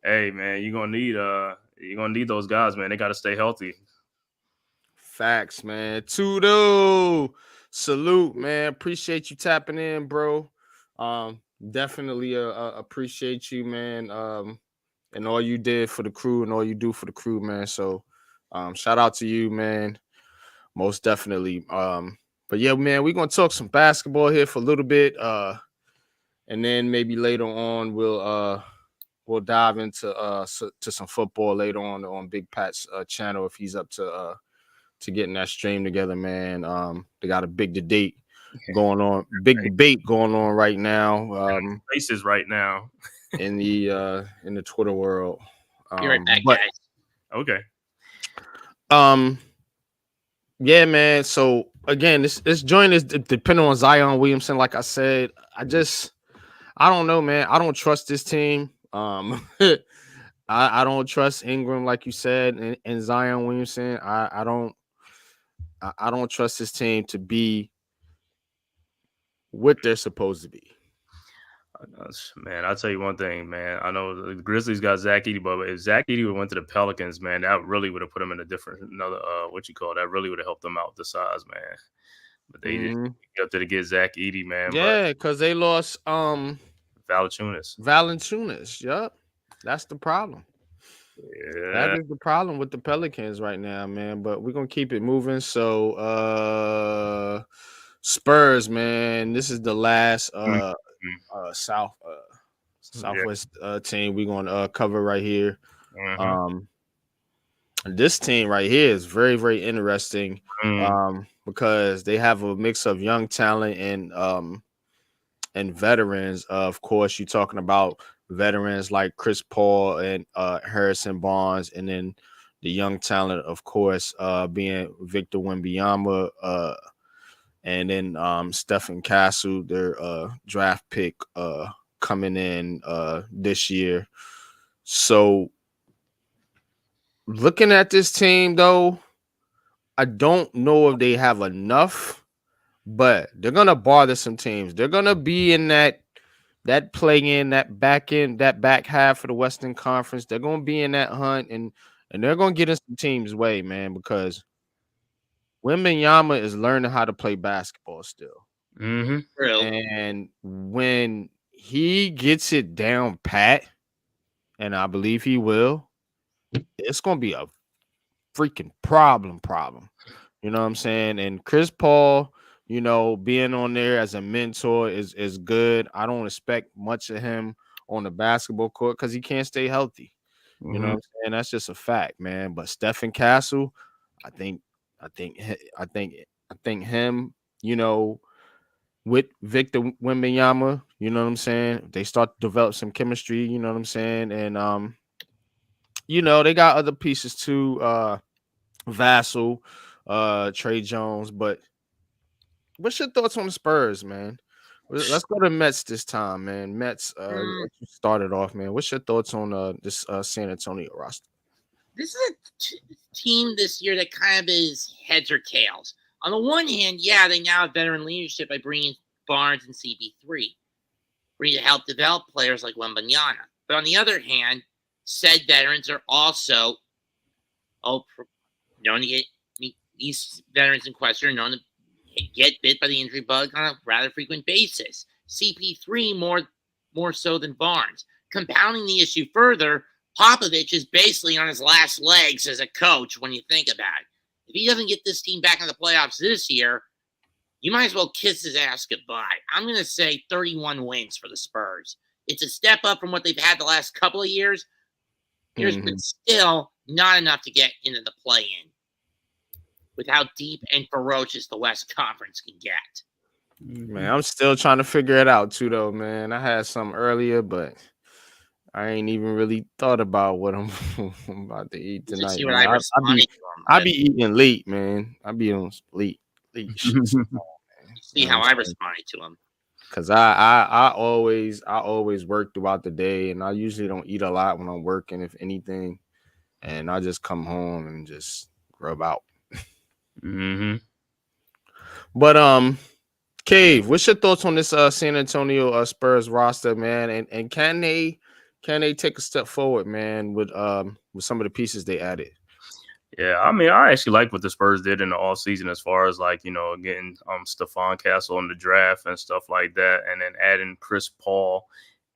hey, man, you're gonna need those guys, man. They got to stay healthy. Facts, man. Tudo, salute, man. Appreciate you tapping in, bro. Definitely appreciate you, man. And all you did for the crew and all you do for the crew, man. So, shout out to you, man. Most definitely. But yeah, man, we're gonna talk some basketball here for a little bit. And then maybe later on we'll dive into to some football later on Big Pat's channel if he's up to getting that stream together, man. They got a big debate going on right now. Faces right now in the Twitter world. Be right back, guys. Okay. Yeah, man. So again, this joint is depending on Zion Williamson. Like I said, I don't know, man. I don't trust this team. I don't trust Ingram, like you said, and Zion Williamson. I don't trust this team to be what they're supposed to be. Man, I'll tell you one thing, man. I know the Grizzlies got Zach Edey, but if Zach Edey went to the Pelicans, man, that really would have put him in that really would have helped them out the size, man. But they just up to get Zach Edey, man. Yeah, because they lost Valanciunas. Yep. That's the problem. Yeah. That is the problem with the Pelicans right now, man. But we're gonna keep it moving. So Spurs, man. This is the last Southwest team we're gonna cover right here. This team right here is very, very interesting because they have a mix of young talent and veterans. Of course, you're talking about veterans like Chris Paul and Harrison Barnes, and then the young talent, of course, being Victor Wembanyama, and then Stephen Castle, their draft pick coming in this year. So looking at this team, though, I don't know if they have enough, but they're gonna bother some teams. They're gonna be in that play-in, that back half of the Western Conference. They're gonna be in that hunt, and they're gonna get in some teams' way, man, because Wembanyama is learning how to play basketball still. And when he gets it down pat, and I believe he will, it's gonna be a freaking problem. You know what I'm saying? And Chris Paul, you know, being on there as a mentor is good. I don't expect much of him on the basketball court because he can't stay healthy. You know what I'm saying? That's just a fact, man. But Stephen Castle, I think him, you know, with Victor Wembanyama, you know what I'm saying? They start to develop some chemistry, you know what I'm saying? And you know, they got other pieces too, Vassell, Trey Jones, but what's your thoughts on the Spurs, man? Let's go to Mets this time, man. Mets, you started off, man. What's your thoughts on this San Antonio roster? This is a team this year that kind of is heads or tails. On the one hand, yeah, they now have veteran leadership by bringing Barnes and CP3, bringing to help develop players like Wembanyama. But on the other hand, said veterans are also known to get these veterans in question are known to get bit by the injury bug on a rather frequent basis. CP3 more so than Barnes. Compounding the issue further, Popovich is basically on his last legs as a coach when you think about it. If he doesn't get this team back in the playoffs this year, you might as well kiss his ass goodbye. I'm going to say 31 wins for the Spurs. It's a step up from what they've had the last couple of years. But still not enough to get into the play-in with how deep and ferocious the West Conference can get. Man, I'm still trying to figure it out too, though, man. I had some earlier, but I ain't even really thought about what I'm about to eat tonight. See what I be eating late, man. I be on late shit. See how I responded to him. Cause I always work throughout the day, and I usually don't eat a lot when I'm working, if anything, and I just come home and just grub out. But Cave, what's your thoughts on this San Antonio Spurs roster, man? And can they take a step forward, man, with some of the pieces they added? Yeah, I mean, I actually like what the Spurs did in the offseason as far as, like, you know, getting Stephon Castle in the draft and stuff like that, and then adding Chris Paul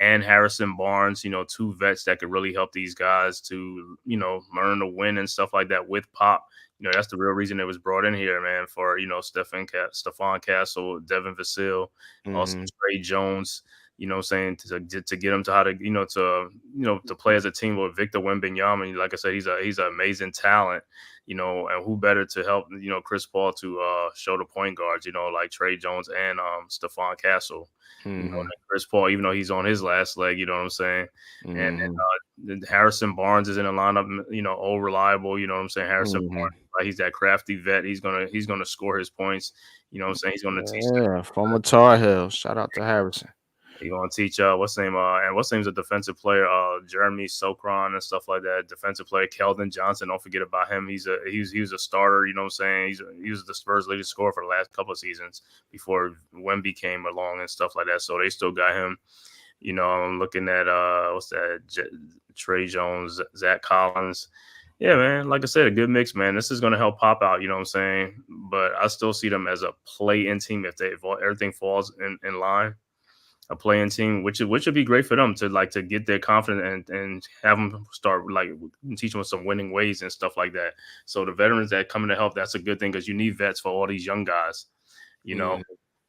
and Harrison Barnes, you know, two vets that could really help these guys to, you know, learn to win and stuff like that with Pop. You know, that's the real reason it was brought in here, man, for, you know, Stephon Castle, Devin Vassell, also Trey Jones. You know what I'm saying, to get him to how to to play as a team with Victor Wembanyama. Like I said, he's an amazing talent. And who better to help Chris Paul to show the point guards, like Trey Jones and Stephon Castle. Mm-hmm. Chris Paul, even though he's on his last leg, you know what I'm saying? Mm-hmm. And Harrison Barnes is in the lineup, old reliable, you know what I'm saying? Harrison Mm-hmm. Barnes, he's that crafty vet. He's gonna score his points, you know what I'm saying? He's gonna teach them. Former Tar Heel. Shout out to Harrison. He's gonna teach what's name's a defensive player, Jeremy Socron and stuff like that. Defensive player Keldon Johnson. Don't forget about him. He was a starter, you know what I'm saying? He was the Spurs leading scorer for the last couple of seasons before Wemby came along and stuff like that. So they still got him. I'm looking at what's that? Trey Jones, Zach Collins. Yeah, man. Like I said, a good mix, man. This is going to help Pop out, you know what I'm saying? But I still see them as a play-in team if everything falls in line. A play-in team, which would be great for them to get their confidence and have them start teach them some winning ways and stuff like that. So the veterans that come in to help, that's a good thing because you need vets for all these young guys.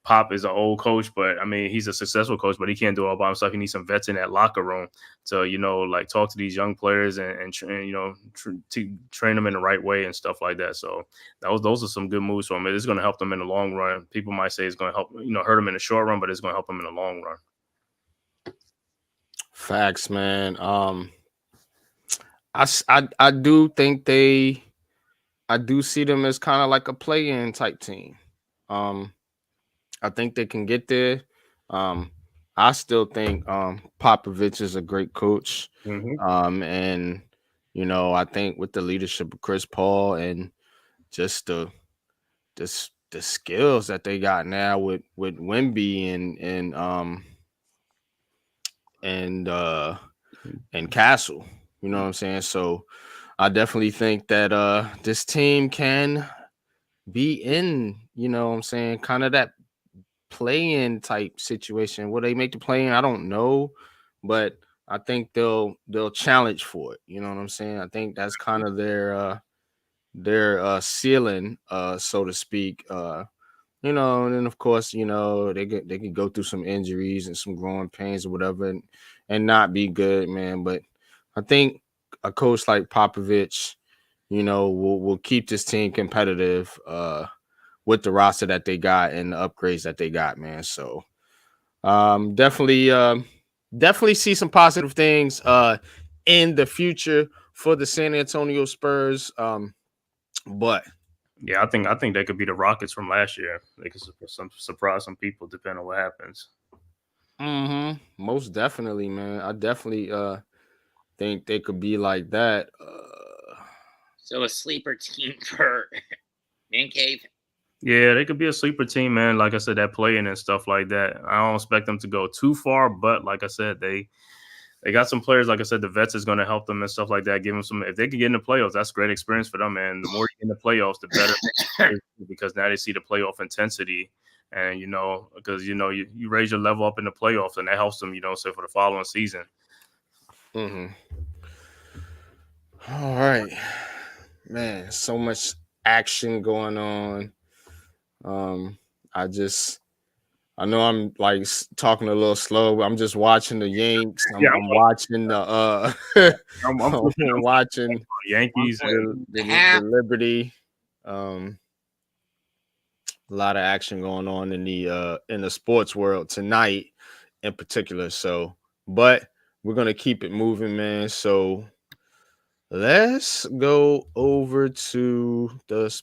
Pop is an old coach, but I mean, he's a successful coach, but he can't do it all by himself. He needs some vets in that locker room to, talk to these young players and train them in the right way and stuff like that. So those are some good moves for him. It's going to help them in the long run. People might say it's going to help, hurt them in the short run, but it's going to help them in the long run. Facts, man. I do think I do see them as kind of like a play-in type team. I think they can get there. I still think Popovich is a great coach. Mm-hmm. And I think with the leadership of Chris Paul and just the skills that they got now with Wemby and Castle, you know what I'm saying? So I definitely think that this team can be in, you know what I'm saying, kind of that play-in type situation. Will they make the play-in? I don't know, but I think they'll challenge for it. You know what I'm saying? I think that's kind of their ceiling, so to speak. And then of course, they can go through some injuries and some growing pains or whatever, and not be good, man. But I think a coach like Popovich, will keep this team competitive. With the roster that they got and the upgrades that they got, man. So definitely see some positive things in the future for the San Antonio Spurs. But yeah, I think they could be the Rockets from last year. They could surprise some people depending on what happens. Most definitely, man. I definitely think they could be like that. So a sleeper team for Man Cave. Yeah, they could be a sleeper team, man. Like I said, that playing and stuff like that. I don't expect them to go too far, but like I said, they got some players. Like I said, the vets is going to help them and stuff like that. Give them some. If they can get in the playoffs, that's great experience for them, man. The more you get in the playoffs, the better, because now they see the playoff intensity, and because you raise your level up in the playoffs, and that helps them, say for the following season. All right, man. So much action going on. I know I'm like talking a little slow, but I'm just watching the Yanks. I'm watching the I'm watching Yankees, the Liberty. A lot of action going on in the sports world tonight in particular. So, but we're gonna keep it moving, man. So let's go over to the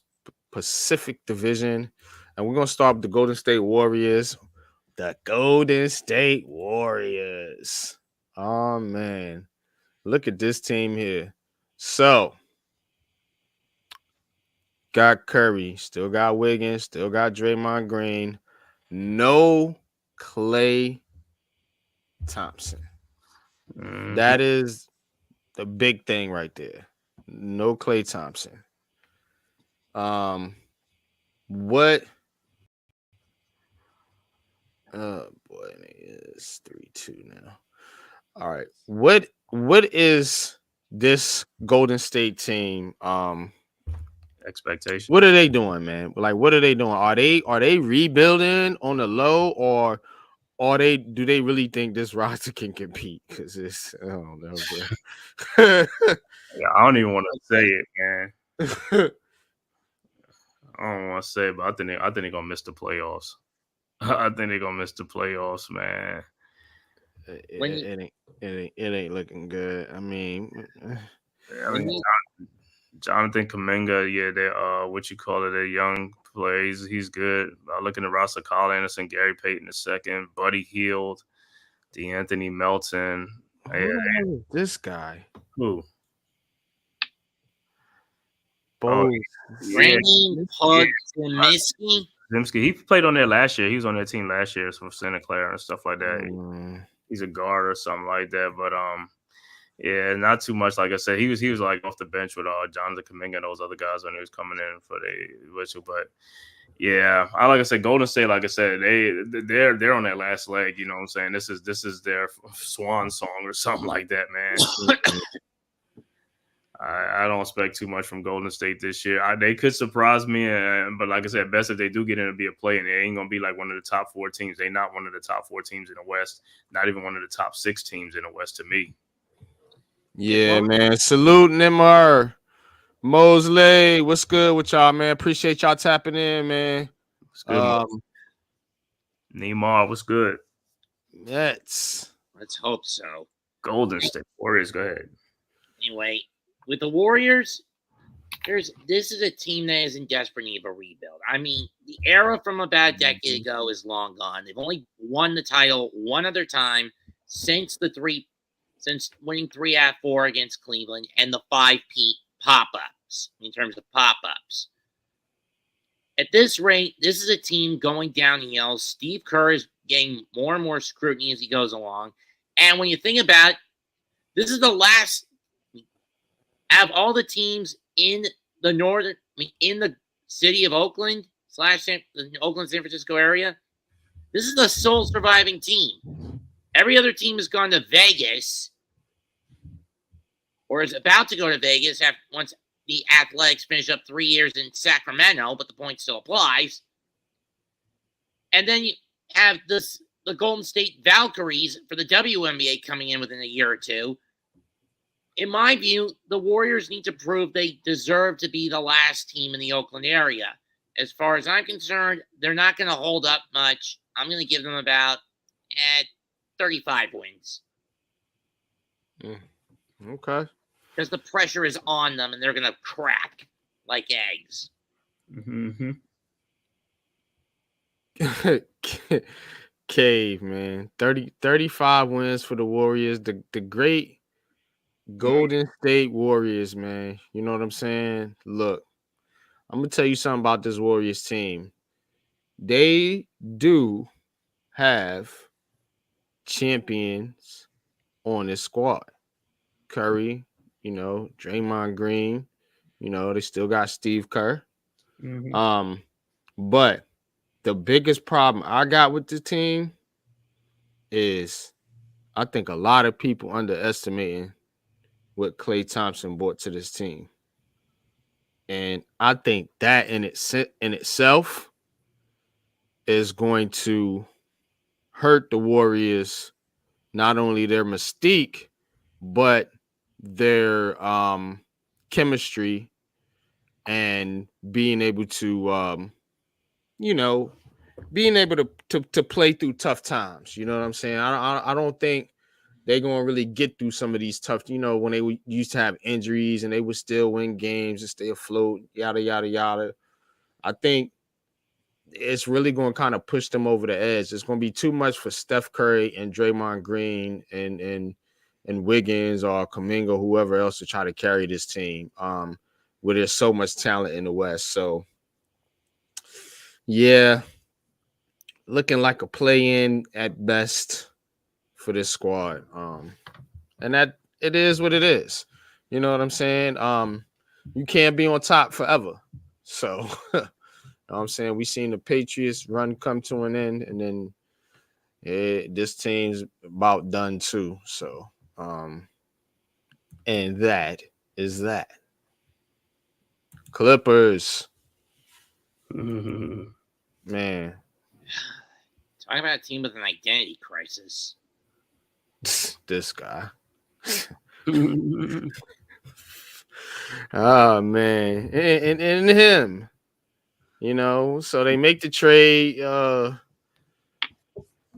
Pacific Division. And we're going to start with the Golden State Warriors. The Golden State Warriors. Oh, man. Look at this team here. So, got Curry. Still got Wiggins. Still got Draymond Green. No Klay Thompson. Mm-hmm. That is the big thing right there. No Klay Thompson. What? Oh boy, it's 3-2 now. All right. What is this Golden State team? Expectation. What are they doing, man? Like, what are they doing? Are they rebuilding on the low, or or do they really think this roster can compete? Because it's, I don't know, bro. Yeah, I don't even want to say it, man. I don't want to say it, but I think they're gonna miss the playoffs. I think they're gonna miss the playoffs, man. It ain't looking good. I mean, I mean, Jonathan Kuminga, yeah, they what you call it, a young plays. He's good. Looking at Ross Carl Anderson, Gary Payton II, Buddy Hield, DeAnthony Melton. who the hell is this guy? Who? Bo. Brandon Podziemski. He played on there last year. He was on their team last year from Santa Clara and stuff like that. He's a guard or something like that. But yeah, not too much. Like I said, he was like off the bench with Jonathan Kuminga and those other guys when he was coming in for the whistle. But yeah, like I said, Golden State, like I said, they're on that last leg. You know what I'm saying? This is their swan song or something like that, man. I don't expect too much from Golden State this year. They could surprise me, but like I said, best if they do get in to be a play, and they ain't gonna be like one of the top 4 teams. They're not one of the top 4 teams in the West. Not even one of the top 6 teams in the West to me. Yeah, man. Salute Neymar. Mosley, what's good with y'all, man? Appreciate y'all tapping in, man. What's good, Neymar, what's good? Let's hope so. Golden State Warriors, go ahead. Anyway, with the Warriors, this is a team that is in desperate need of a rebuild. I mean, the era from about a decade ago is long gone. They've only won the title one other time since winning 3 out of 4 against Cleveland and the 5 pop-ups in terms of pop-ups. At this rate, this is a team going downhill. Steve Kerr is getting more and more scrutiny as he goes along. And when you think about it, this is the last out of all the teams in the in the city of Oakland / the Oakland, San Francisco area. This is the sole surviving team. Every other team has gone to Vegas or is about to go to Vegas once the Athletics finish up 3 years in Sacramento, but the point still applies. And then you have the Golden State Valkyries for the WNBA coming in within a year or two. In my view, the Warriors need to prove they deserve to be the last team in the Oakland area. As far as I'm concerned, they're not going to hold up much. I'm going to give them about 35 wins. Okay. Because the pressure is on them and they're going to crack like eggs. Mm-hmm. Cave, man. 35 wins for the Warriors. The great Golden State Warriors, man. You know what I'm saying? Look, I'm going to tell you something about this Warriors team. They do have champions on this squad. Curry, Draymond Green, they still got Steve Kerr. Mm-hmm. But the biggest problem I got with the team is I think a lot of people underestimating what Klay Thompson brought to this team. And I think that in itself is going to hurt the Warriors, not only their mystique, but their chemistry and being able to being able to play through tough times. You know what I'm saying? I don't think they're going to really get through some of these tough, when they used to have injuries and they would still win games and stay afloat, yada, yada, yada. I think it's really going to kind of push them over the edge. It's going to be too much for Steph Curry and Draymond Green and Wiggins or Kuminga, whoever else to try to carry this team, where there's so much talent in the West. So, yeah, looking like a play-in at best for this squad. And that it is what it is. You know what I'm saying? You can't be on top forever. So, you know what I'm saying? We seen the Patriots run come to an end, and then this team's about done too. So, and that is that. Clippers. Man. Talking about a team with an identity crisis. This guy. Oh man, and him, so they make the trade to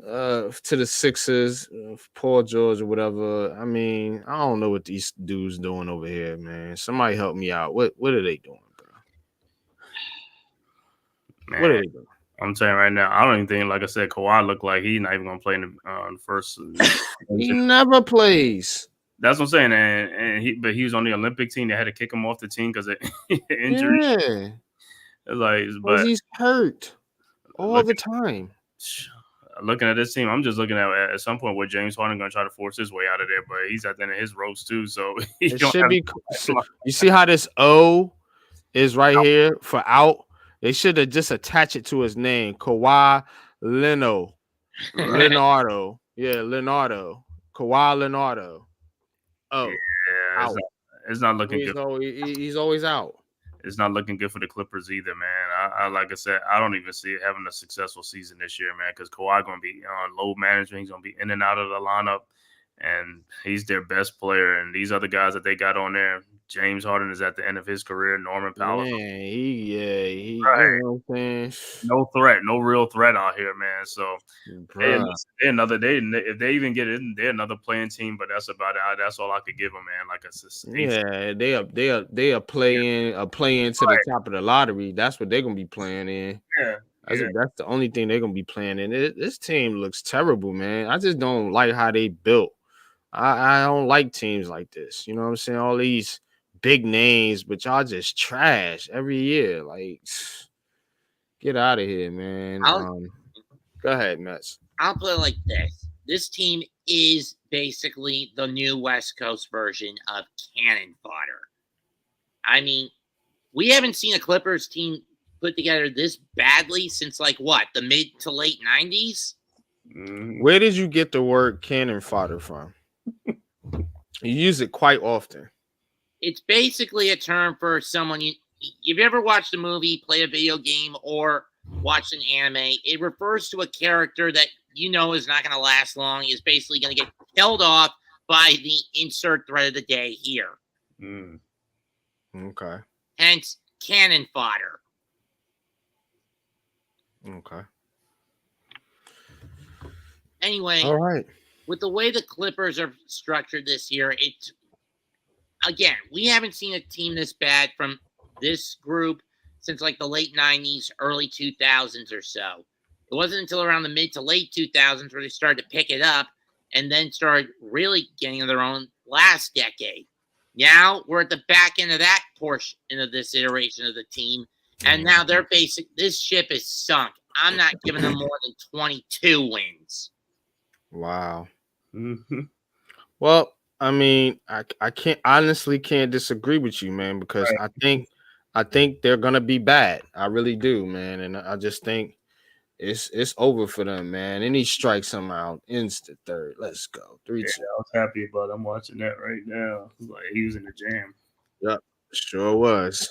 the Sixers, Paul George or whatever. I mean, I don't know what these dudes doing over here, man. Somebody help me out. What are they doing, bro? Man, what are they doing? I'm saying right now, I don't even think, like I said, Kawhi looked like he's not even gonna play in the first. He never plays. That's what I'm saying, but he was on the Olympic team. They had to kick him off the team because of injury. Yeah, It's like, but he's hurt all the looking, time. looking at this team, I'm just looking at some point where James Harden going to try to force his way out of there, but he's at the end of his ropes too. So it should be. You see how this O is right here for out? They should have just attached it to his name, Kawhi Leonardo. Yeah, Leonardo. Kawhi Leonardo. Oh, yeah, it's not looking good. He's always out. It's not looking good for the Clippers either, man. I like I said, I don't even see it having a successful season this year, man, because Kawhi going to be on load management. He's going to be in and out of the lineup, and he's their best player. And these other guys that they got on there, James Harden is at the end of his career. Norman Powell. Man, he right. You know what I'm saying? No threat, no real threat out here, man. So they're another day. If they even get in, they're another playing team. But that's about it. That's all I could give them, man. Like they are playing to the top of the lottery. That's what they're gonna be playing in. Yeah. That's the only thing they're gonna be playing in. This team looks terrible, man. I just don't like how they built. I don't like teams like this. You know what I'm saying? All these big names, but y'all just trash every year. Like, get out of here, man. Go ahead, Mets. I'll put it like this. This team is basically the new West Coast version of cannon fodder. I mean, we haven't seen a Clippers team put together this badly since, like, what, the mid to late 90s? Where did you get the word cannon fodder from? You use it quite often. It's basically a term for someone you've ever watched a movie, played a video game, or watched an anime. It refers to a character that you know is not going to last long, is basically going to get killed off by the insert threat of the day here. Okay. Hence, cannon fodder. Okay. Anyway, all right. With the way the Clippers are structured this year, again, we haven't seen a team this bad from this group since like the late 90s, early 2000s or so. It wasn't until around the mid to late 2000s where they started to pick it up and then started really getting their own last decade. Now we're at the back end of that portion of this iteration of the team, and now this ship is sunk. I'm not giving them more than 22 wins. Wow. Well, I mean, I honestly can't disagree with you, man, because right. I think they're gonna be bad. I really do, man, and I just think it's over for them, man. And he strikes him out, instant third. Let's go. 3-2. I was happy about it. I'm watching that right now. Like he was in the jam. Yep, sure was.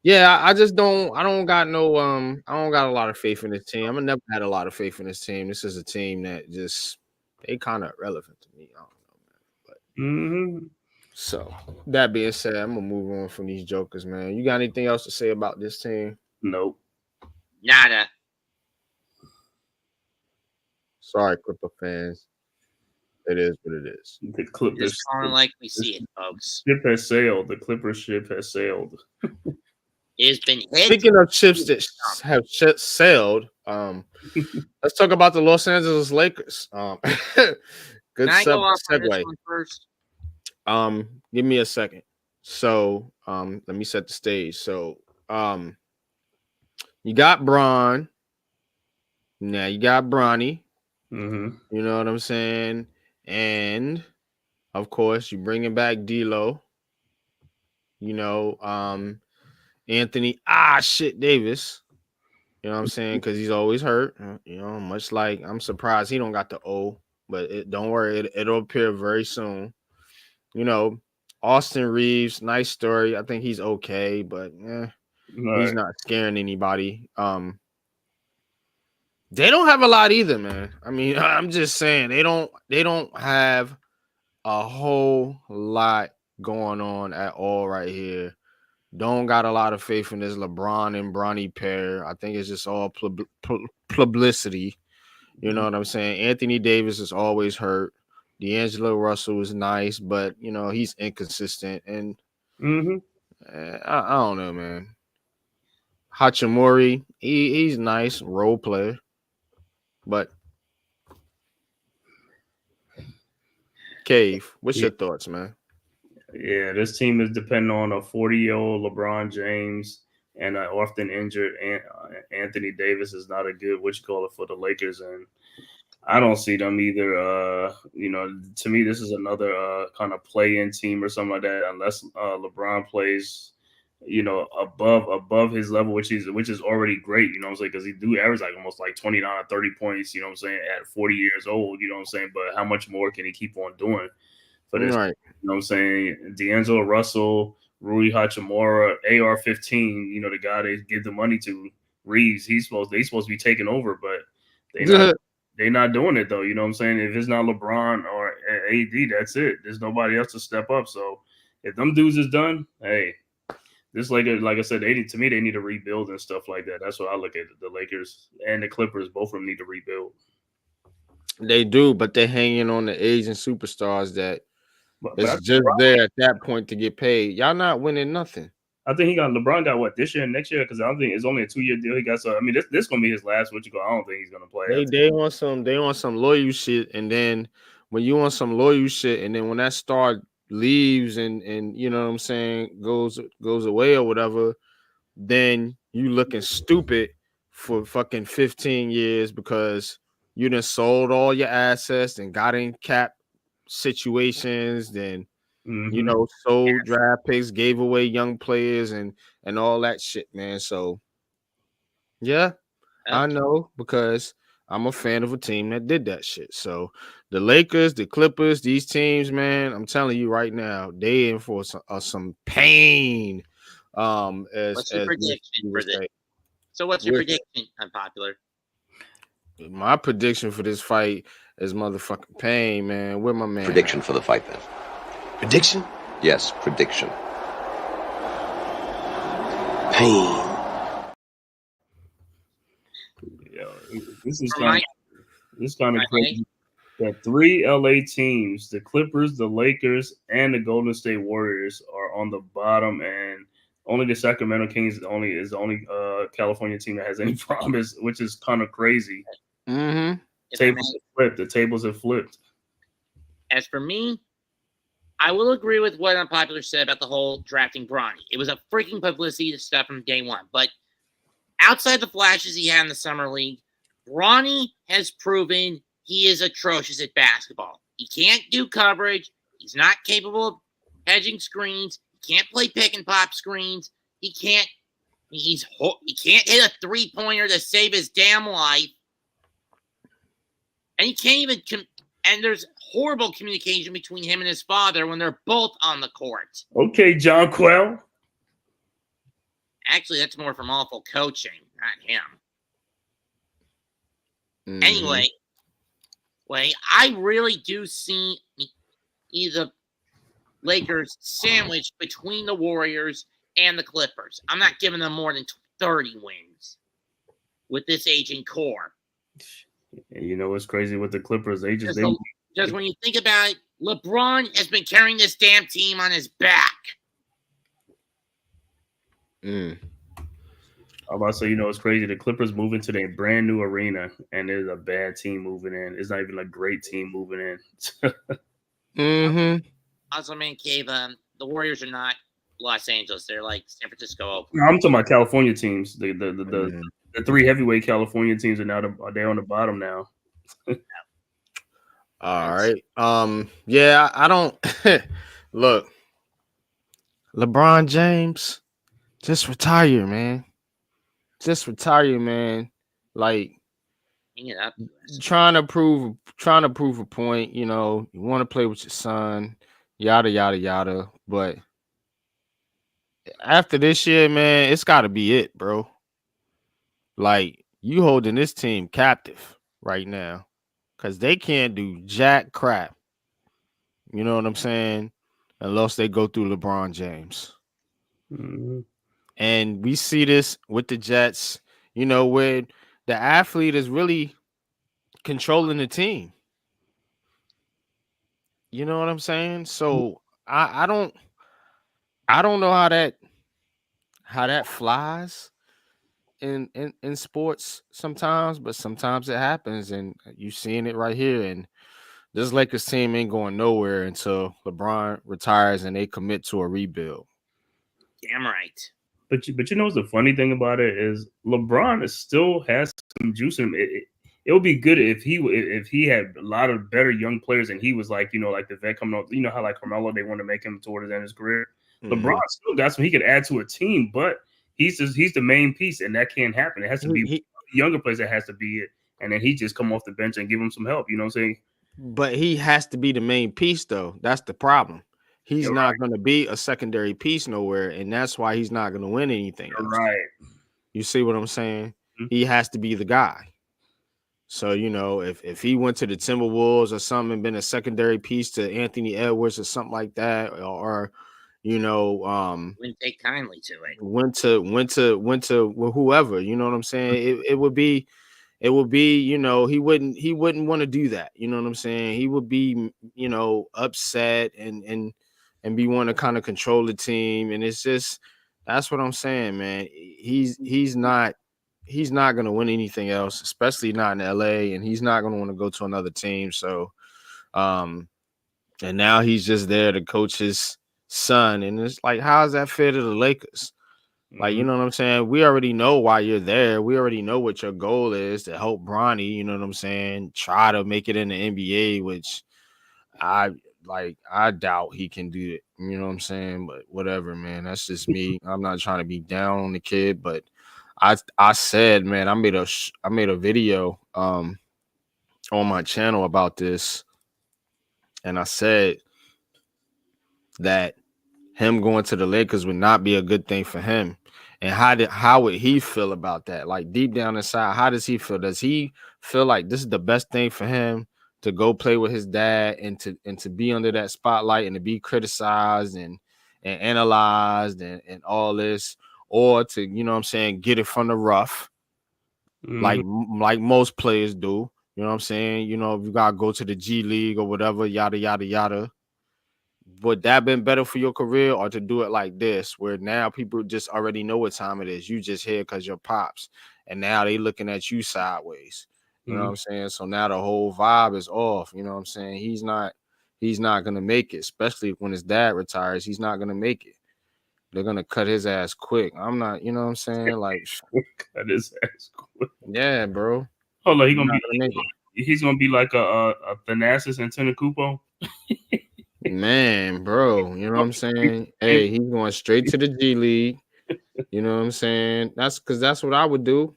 Yeah, I don't got a lot of faith in this team. I've never had a lot of faith in this team. This is a team that they kind of irrelevant to me. I don't know, man. But so that being said, I'm gonna move on from these jokers, man. You got anything else to say about this team? Nope. Nada. Sorry, Clipper fans. It is what it is. The Clippers just calling like we see it, folks. Ship has sailed. The Clippers ship has sailed. It's been hit. Speaking of ships that have sailed, let's talk about the Los Angeles Lakers. Good segue. First? Give me a second. So, let me set the stage. So, you got Bron. Now you got Bronny. You know what I'm saying? And of course, you're bringing back D'Lo. You know, Anthony Davis. You know what I'm saying? Because he's always hurt. You know, much like I'm surprised he don't got the O, but don't worry, it'll appear very soon. You know, Austin Reeves, nice story. I think he's okay, but he's not scaring anybody. They don't have a lot either, man. I mean, I'm just saying they don't have a whole lot going on at all right here. Don't got a lot of faith in this LeBron and Bronny pair. I think it's just all publicity. You know what I'm saying? Anthony Davis is always hurt. D'Angelo Russell is nice, but he's inconsistent. And I don't know, man. Hachimura, he's nice role player, but Cave, what's your thoughts, man? Yeah, this team is depending on a 40-year-old LeBron James and an often injured Anthony Davis is not a good for the Lakers, and I don't see them either. To me, this is another kind of play-in team or something like that, unless LeBron plays, above his level, which is already great. You know what I'm saying? Because he do average like almost like 29 or 30 points. You know what I'm saying? At 40 years old, you know what I'm saying? But how much more can he keep on doing for this? Right. You know what I'm saying? D'Angelo Russell, Rui Hachimura, AR-15. The guy they give the money to, Reeves. They supposed to be taking over, but they're not doing it though. You know what I'm saying? If it's not LeBron or AD, that's it. There's nobody else to step up. So if them dudes is done, hey, this like I said, they need to rebuild and stuff like that. That's what I look at. The Lakers and the Clippers, both of them need to rebuild. They do, but they're hanging on the Asian superstars that it's just there at that point to get paid. Y'all not winning nothing. I think LeBron got what this year and next year, because I don't think it's only a 2-year deal. He got this gonna be his last. I don't think he's gonna play. They on some loyal shit, and then when you on some loyal shit, and then when that star leaves and you know what I'm saying goes away or whatever, then you looking stupid for fucking 15 years because you done sold all your assets and got in cap situations, then sold draft picks, gave away young players and all that shit, man. So yeah, I know, because I'm a fan of a team that did that shit. So the Lakers, the Clippers, these teams, man, I'm telling you right now, they in for some pain. What's your prediction for this? So what's your prediction, Unpopular? My prediction for this fight is motherfucking pain, man. Where my man? Prediction for the fight, then. Prediction? Yes, prediction. Pain. This is kind of crazy. The 3 LA teams, the Clippers, the Lakers, and the Golden State Warriors, are on the bottom, and only the Sacramento Kings is the only California team that has any promise, which is kind of crazy. Mm-hmm. The tables have flipped. As for me, I will agree with what Unpopular said about the whole drafting Bronny. It was a freaking publicity stuff from day one. But outside the flashes he had in the summer league, Bronny has proven he is atrocious at basketball. He can't do coverage. He's not capable of hedging screens. He can't play pick and pop screens. He can't hit a 3-pointer to save his damn life. And he can't even and there's horrible communication between him and his father when they're both on the court. Okay, John Quell. Actually, that's more from awful coaching, not him. Mm-hmm. Anyway, I really do see either Lakers sandwiched between the Warriors and the Clippers. I'm not giving them more than 30 wins with this aging core. You know what's crazy with the Clippers? Just when you think about it, LeBron has been carrying this damn team on his back. I'm about to say, it's crazy. The Clippers moving to their brand new arena, and there's a bad team moving in. It's not even a great team moving in. Mm-hmm. Also, man, Cave, the Warriors are not Los Angeles. They're like San Francisco Oakland. No, I'm talking about California teams. The 3 heavyweight California teams are they're on the bottom now. All right. Yeah, I don't look. LeBron James, just retire, man. Just retire, man. Like, trying to prove a point. You want to play with your son, yada yada yada. But after this year, man, it's got to be it, bro. Like, you holding this team captive right now because they can't do jack crap. You know what I'm saying? Unless they go through LeBron James. Mm-hmm. And we see this with the Jets, you know, where the athlete is really controlling the team. You know what I'm saying? So I don't know how that flies in sports sometimes, but sometimes it happens, and you seeing it right here. And this Lakers team ain't going nowhere until LeBron retires and they commit to a rebuild. Damn right. But you know what's the funny thing about it is LeBron still has some juice in him. It would be good if he had a lot of better young players and he was like, you know, like the vet coming up. You know how like Carmelo, they want to make him toward the end of his career. LeBron still got some he could add to a team, but he's the main piece, and that can't happen. It has to be younger players that has to be it, and then he just come off the bench and give him some help. You know what I'm saying? But he has to be the main piece, though. That's the problem. He's You're not right. going to be a secondary piece nowhere, and that's why he's not going to win anything You're else. right. You see what I'm saying? Mm-hmm. He has to be the guy. So, you know, if he went to the Timberwolves or something and been a secondary piece to Anthony Edwards or something like that, or you know, Wouldn't take kindly to it. went to whoever, you know what I'm saying? It would be, you know, he wouldn't want to do that. You know what I'm saying? He would be, you know, upset and be wanting to kind of control the team. And it's just, that's what I'm saying, man. He's not going to win anything else, especially not in LA, and he's not going to want to go to another team. So, and now he's just there to coach his son. And it's like, how is that fair to the Lakers? Like, you know what I'm saying? We already know why you're there. We already know what your goal is to help Bronny, you know what I'm saying? Try to make it in the NBA, which I doubt he can do it. You know what I'm saying? But whatever, man. That's just me. I'm not trying to be down on the kid, but I said, man, I made a video on my channel about this, and I said that him going to the Lakers would not be a good thing for him. And how would he feel about that? Like deep down inside, how does he feel? Does he feel like this is the best thing for him to go play with his dad and to be under that spotlight and to be criticized and analyzed and all this, or to, you know what I'm saying, get it from the rough, like most players do. You know what I'm saying? You know, if you gotta go to the G League or whatever, yada yada yada. Would that been better for your career, or to do it like this, where now people just already know what time it is? You just here because you're pops, and now they looking at you sideways. You know what I'm saying? So now the whole vibe is off. You know what I'm saying? He's not gonna make it, especially when his dad retires. He's not gonna make it. They're gonna cut his ass quick. I'm not, you know what I'm saying? Like, cut his ass quick. Yeah, bro. Hold on, he's gonna be like a Thanasis and Tenacupo. Man, bro, you know what I'm saying? Hey, he's going straight to the G League. You know what I'm saying? That's what I would do.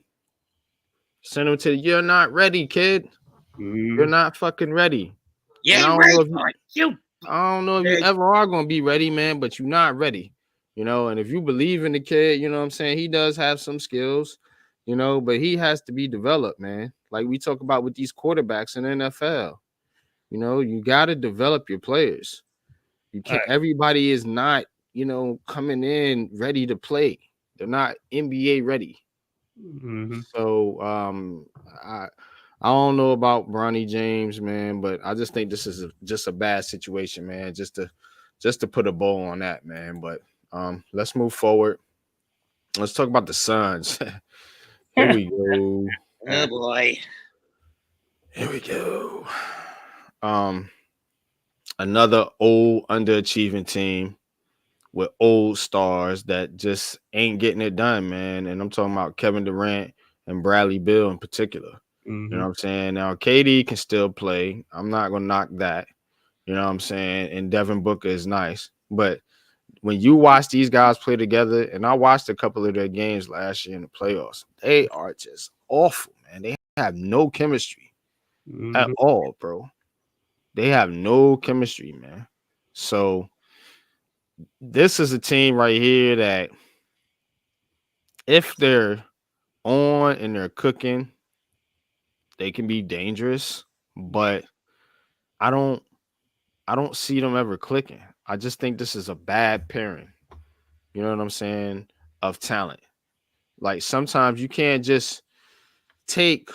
Send him to you're not ready, kid. You're not fucking ready. Yeah, I right. I don't know if you ever are gonna be ready, man, but you're not ready. You know, and if you believe in the kid, you know what I'm saying, he does have some skills, you know, but he has to be developed, man. Like we talk about with these quarterbacks in the NFL. You know, you got to develop your players. You can't. Everybody is not, you know, coming in ready to play. They're not NBA ready. So, I don't know about Bronny James, man, but I just think this is just a bad situation, man. Just to put a bow on that, man. But let's move forward. Let's talk about the Suns. Here we go. Oh boy. Here we go. Another old underachieving team with old stars that just ain't getting it done, man. And I'm talking about Kevin Durant and Bradley Beal in particular. You know what I'm saying? Now, KD can still play. I'm not going to knock that. You know what I'm saying? And Devin Booker is nice. But when you watch these guys play together, and I watched a couple of their games last year in the playoffs, they are just awful, man. They have no chemistry at all, bro. They have no chemistry, man. So this is a team right here that if they're on and they're cooking, they can be dangerous, but I don't see them ever clicking. I just think this is a bad pairing. You know what I'm saying? Of talent. Like sometimes you can't just take,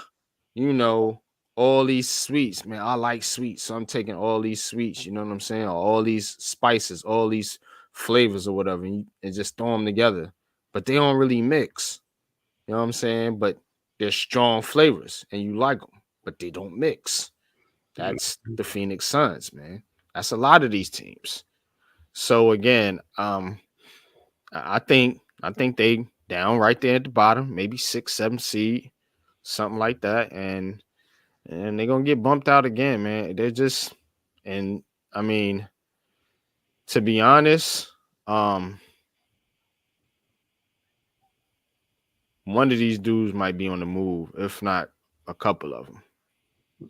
all these sweets. Man, I like sweets, so I'm taking all these sweets. You know what I'm saying? Or all these spices, all these flavors or whatever, and just throw them together. But they don't really mix. You know what I'm saying? But they're strong flavors, and you like them, but they don't mix. That's the Phoenix Suns, man. That's a lot of these teams. So again, I think they down right there at the bottom, maybe 6, 7 seed, something like that, and they're gonna get bumped out again, man. They're just, and I mean, to be honest, one of these dudes might be on the move, if not a couple of them.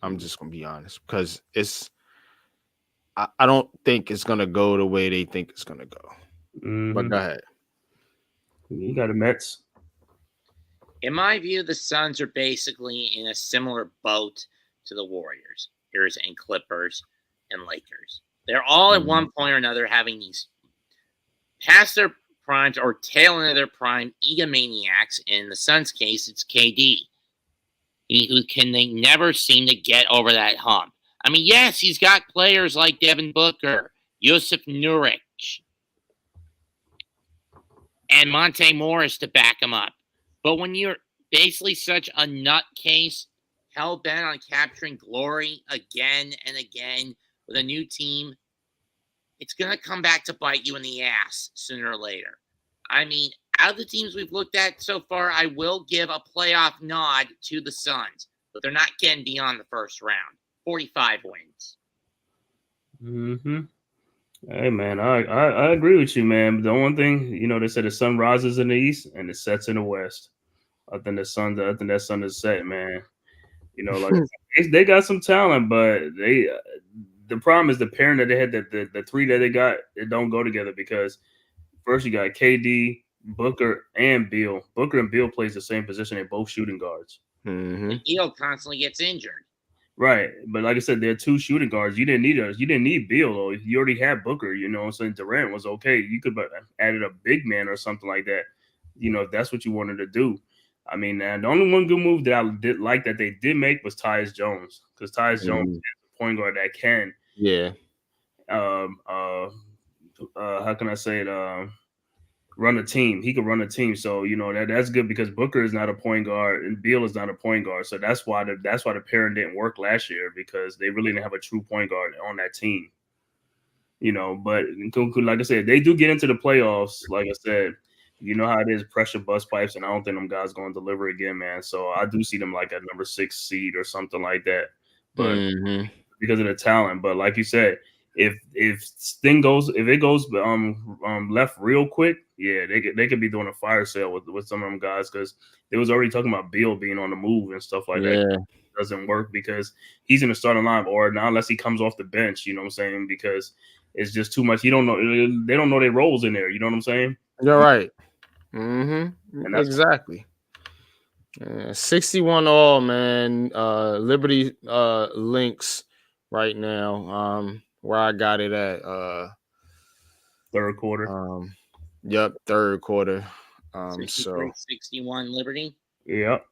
I'm just gonna be honest because I don't think it's gonna go the way they think it's gonna go. But go ahead. You got the Mets. In my view, the Suns are basically in a similar boat to the Warriors, and Clippers and Lakers. They're all at one point or another having these past their primes or tail end of their prime egomaniacs. In the Suns' case, it's KD, who they never seem to get over that hump. I mean, yes, he's got players like Devin Booker, Yusuf Nurkic, and Monte Morris to back him up. But when you're basically such a nutcase, hell-bent on capturing glory again and again with a new team, it's going to come back to bite you in the ass sooner or later. I mean, out of the teams we've looked at so far, I will give a playoff nod to the Suns, but they're not getting beyond the first round. 45 wins. Hey, man, I agree with you, man. The one thing, they said the sun rises in the east and it sets in the west. I think that sun is set, man. Like they got some talent, but the problem is the pairing that they had, the three that they got, it don't go together because first you got KD, Booker, and Beal. Booker and Beal plays the same position. They're both shooting guards. Beal constantly gets injured. Right, but like I said, they're two shooting guards. You didn't need Beal though. You already had Booker. So Durant was okay. You could have added a big man or something like that. If that's what you wanted to do. I mean, the only one good move that I did like that they did make was Tyus Jones, because Tyus Jones is a point guard that can. Yeah. How can I say it? Run a team. He could run a team. So that's good because Booker is not a point guard and Beal is not a point guard. So that's why the pairing didn't work last year, because they really didn't have a true point guard on that team. But like I said, they do get into the playoffs. Like I said, you know how it is, pressure bust pipes, and I don't think them guys going to deliver again, man. So I do see them like a number 6 seed or something like that. But because of the talent, but like you said, if it goes left real quick, yeah, they could be doing a fire sale with some of them guys, because they was already talking about Beal being on the move and stuff like that. It doesn't work because he's in the starting line, or not unless he comes off the bench. You know what I'm saying? Because it's just too much. They don't know their roles in there. You know what I'm saying? You're right. Exactly. 61 all, man. Liberty links right now. Where I got it at third quarter. Yep, third quarter. 61 Liberty. Yep.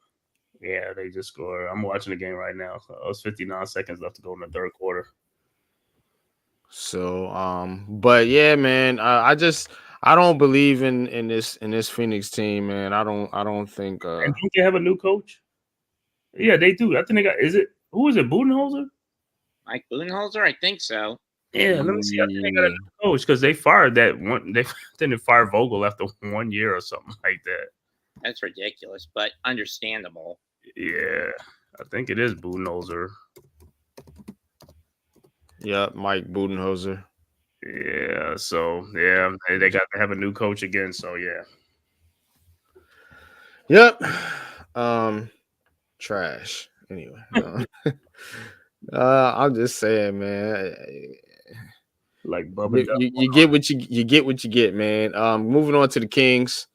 Yeah, they just scored. I'm watching the game right now. So it was 59 seconds left to go in the third quarter. So but yeah, man, I don't believe in this Phoenix team, man. I don't think and don't they have a new coach? Yeah, they do. I think they got, who is it, Budenholzer? Mike Budenholzer? I think so. Yeah, let me see. I think they got a new coach, because they fired that one. They didn't fire Vogel after 1 year or something like that. That's ridiculous, but understandable. Yeah, I think it is Budenholzer. Yeah, Mike Budenholzer. Yeah, so yeah, they got to have a new coach again. So yeah. Yep. Trash. Anyway. I'm just saying, man. Like Bubba, you get what you get, man. Moving on to the Kings.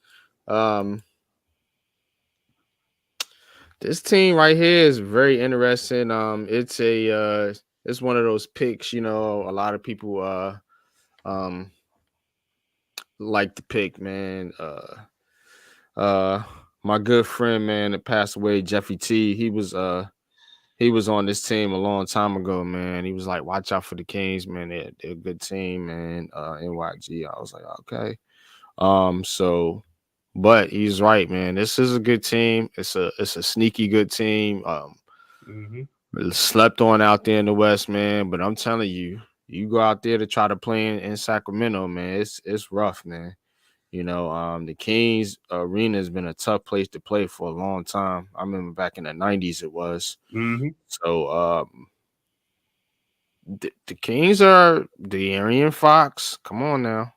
This team right here is very interesting. It's it's one of those picks, a lot of people like to pick, man. My good friend, man, that passed away, Jeffy T. He was on this team a long time ago, man. He was like, watch out for the Kings, man. They're a good team, man. NYG. I was like, okay. But he's right, man. This is a good team. It's a sneaky good team. Slept on out there in the West, man. But I'm telling you, you go out there to try to play in Sacramento, man. It's rough, man. The Kings arena has been a tough place to play for a long time. I remember back in the 90s it was. So the Kings are the Arian Fox. Come on now.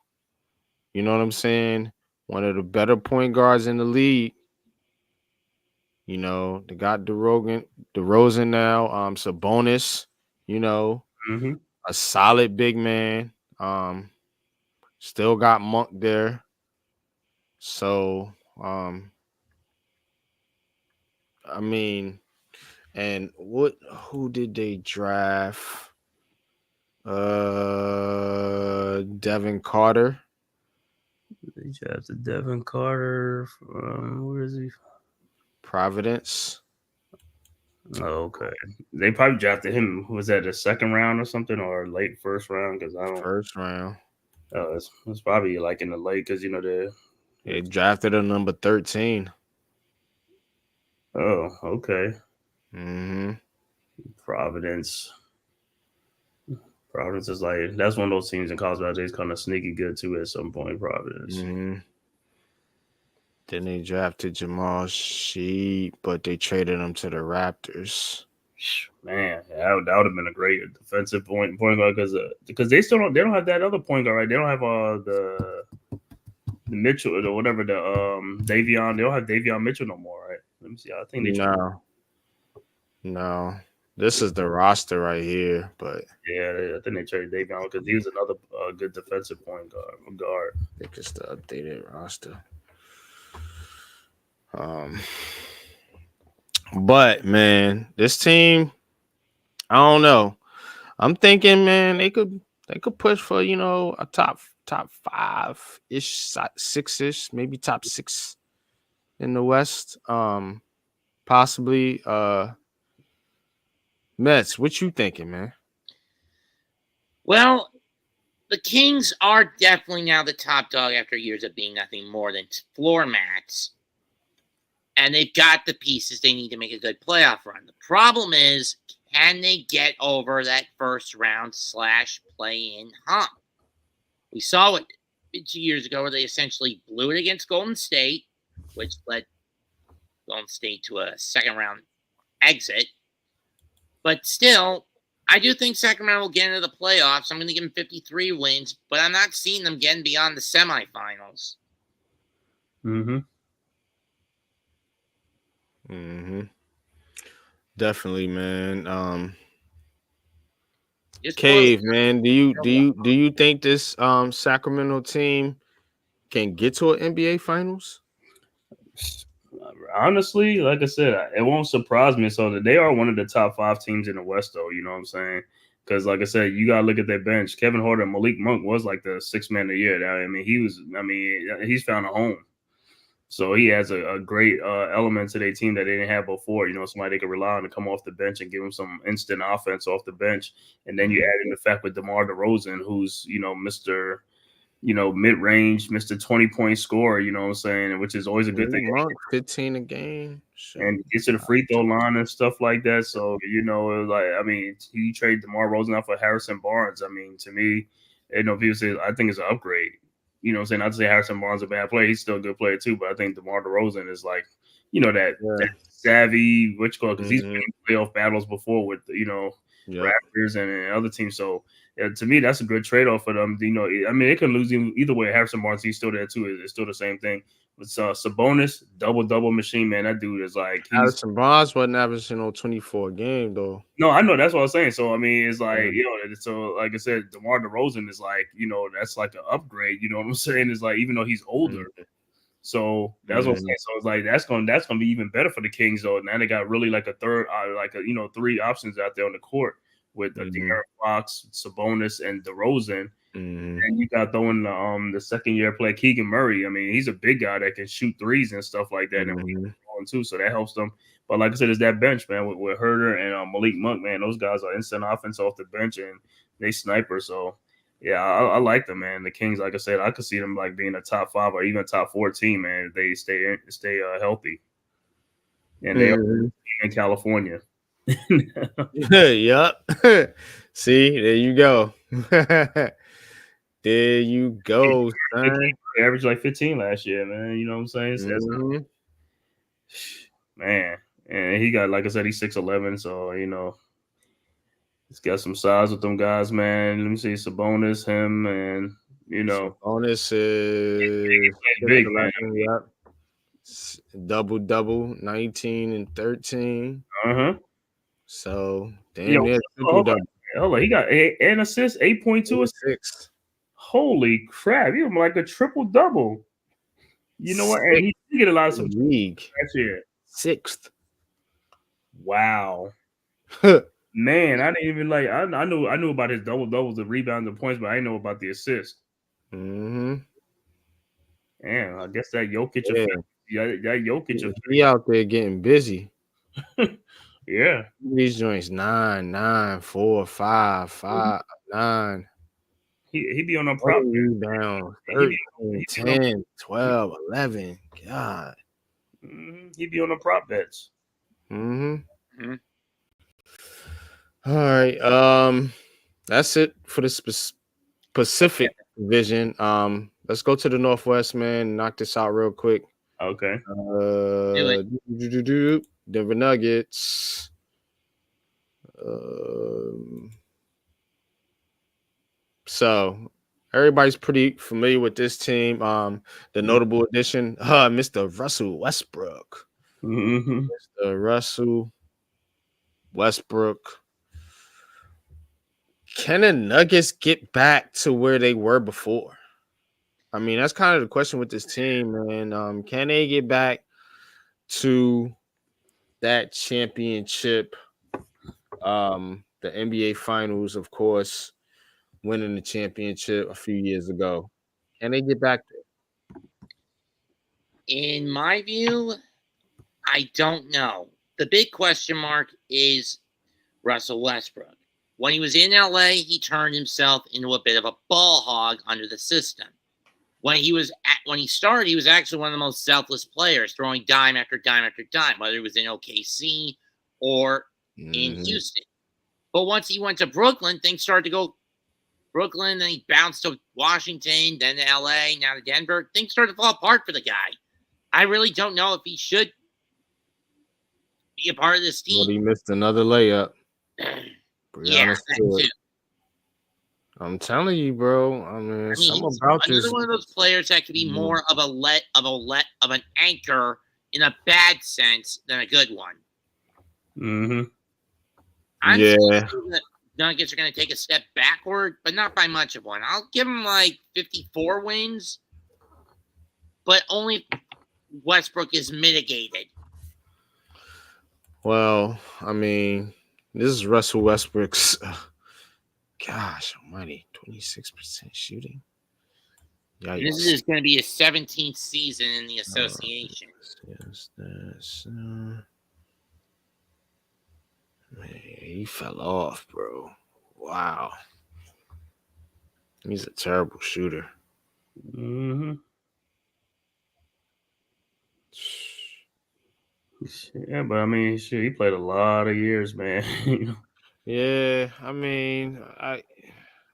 You know what I'm saying? One of the better point guards in the league. They got DeRozan now. Sabonis, a solid big man. Still got Monk there. So, I mean, and who did they draft? Devin Carter. They drafted Devin Carter from, where is he? Providence. Oh, okay. They probably drafted him. Was that the second round or something, or late first round? Because I don't. First round. Oh, it's probably like in the late, because they drafted a number 13. Oh, okay. Providence is like, that's one of those teams in college basketball kind of sneaky good too at some point. Providence. Then they drafted Jamal Sheed, but they traded him to the Raptors. Man, that would have been a great defensive point guard, because they don't have that other point guard, right? They don't have the Mitchell or whatever, the Davion. They don't have Davion Mitchell no more, right? Let me see. I think they No. This is the roster right here, but yeah, I think they traded Davion because he was another good defensive point guard. I think it's the updated roster. But man, this team, I don't know. I'm thinking, man, they could push for a top 5-ish, 6-ish, maybe top 6 in the West. Possibly. Mets, what you thinking, man? Well, the Kings are definitely now the top dog after years of being nothing more than floor mats. And they've got the pieces they need to make a good playoff run. The problem is, can they get over that first round / play-in hump? We saw it 2 years ago where they essentially blew it against Golden State, which led Golden State to a second round exit. But still, I do think Sacramento will get into the playoffs. I'm going to give them 53 wins, but I'm not seeing them getting beyond the semifinals. Definitely, man. Cave, man. Do you think this Sacramento team can get to an NBA Finals? Honestly, like I said, it won't surprise me. So that they are one of the top 5 teams in the West, though. You know what I'm saying? Because, like I said, you gotta look at their bench. Kevin Huerter and Malik Monk was like the 6th man of the year. I mean, he's found a home. So he has a great element to their team that they didn't have before. Somebody they could rely on to come off the bench and give them some instant offense off the bench. And then you add in the fact with DeMar DeRozan, who's Mr. Mid-range, Mr. 20-point scorer, you know what I'm saying, which is always a good thing. 15 a game. Sure. And gets to the free throw line and stuff like that. So, he traded DeMar DeRozan out for Harrison Barnes. I mean, to me, people say, I think it's an upgrade. You know what I'm saying? Not to say Harrison Barnes is a bad player. He's still a good player too, but I think DeMar DeRozan is like, that savvy, because he's been in playoff battles before with, Raptors and other teams. So, to me, that's a good trade-off for them. It can lose either way. Harrison Barnes, he's still there too. It's still the same thing. With Sabonis, double machine, man. That dude is like Harrison Barnes wasn't averaging on 24 a game though. No, I know, that's what I was saying. So it's like so like I said, DeMar DeRozan is like that's like an upgrade. You know what I'm saying? It's like even though he's older, So that's what I'm saying. So it's like that's gonna be even better for the Kings though. Now they got really like a third, three options out there on the court with De'Aaron Fox, Sabonis, and DeRozan. And you got throwing the second year play Keegan Murray. I mean, he's a big guy that can shoot threes and stuff like that, and too. So that helps them. But like I said, it's that bench, man, with Herter and Malik Monk, man. Those guys are instant offense off the bench and they sniper. So yeah, I like them, man. The Kings, like I said, I could see them like being a top 5 or even a top 4 team, man. If they stay healthy, and they are in California. Yup. See, there you go. There you go, son. They averaged like 15 last year, man. You know what I'm saying? Man, and he got, like I said, he's 6'11", so he's got some size with them guys, man. Let me see, Sabonis, him, and Sabonis is big, man. Yep. Double, 19 and 13. So damn near triple double. Hold on, he got an assist, 8.2 assists. Holy crap! He was like a triple double. You know what? And he get a lot of some league last year. 6th. Wow. Man, I didn't even I knew about his double doubles, the rebounds, and points, but I didn't know about the assist. Damn, I guess that Jokic effect. Yeah, that Jokic effect. He out there getting busy. Yeah. These joints 9, 4, 5, 9. He be on a prop rebound, 13, 10, 12, 11. God. He be on the prop bets. All right. That's it for the Pacific division. Let's go to the Northwest, man. Knock this out real quick. Okay. Denver Nuggets. So everybody's pretty familiar with this team. The notable addition, Mr. Russell Westbrook. Mr. Russell Westbrook. Can the Nuggets get back to where they were before? I mean, that's kind of the question with this team, man. Can they get back to that championship? The NBA Finals, of course, winning the championship a few years ago. Can they get back there? In my view, I don't know. The big question mark is Russell Westbrook. When he was in LA, he turned himself into a bit of a ball hog under the system. When he started, he was actually one of the most selfless players, throwing dime after dime after dime, whether it was in OKC or in Houston. But once he went to Brooklyn, things started to go Brooklyn, then he bounced to Washington, then to LA, now to Denver. Things started to fall apart for the guy. I really don't know if he should be a part of this team. Well, he missed another layup. Yeah, that too. I'm telling you, bro. I mean something about another this. One of those players that could be more of an anchor in a bad sense than a good one. I'm thinking that Nuggets are going to take a step backward, but not by much of one. I'll give them like 54 wins, but only if Westbrook is mitigated. Well, I mean, this is Russell Westbrook's. Gosh almighty, 26% shooting. Yikes. This is going to be his 17th season in the association. Yes, that's. Man, he fell off, bro. Wow. He's a terrible shooter. Yeah, but I mean, shit, he played a lot of years, man. Yeah, I mean,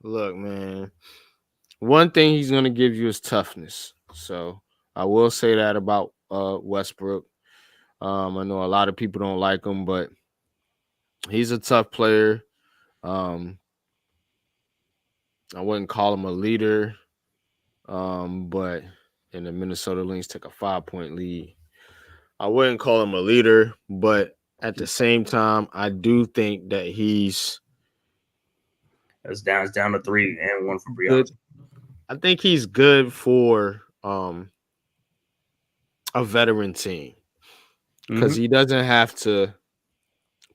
look, man. One thing he's gonna give you is toughness. So I will say that about Westbrook. I know a lot of people don't like him, but he's a tough player. I wouldn't call him a leader, but in the Minnesota Lynx took a 5-point lead. I wouldn't call him a leader, but at the same time, I do think that he's it's down to 3 and 1 for Brianna. I think he's good for a veteran team because Mhm. he doesn't have to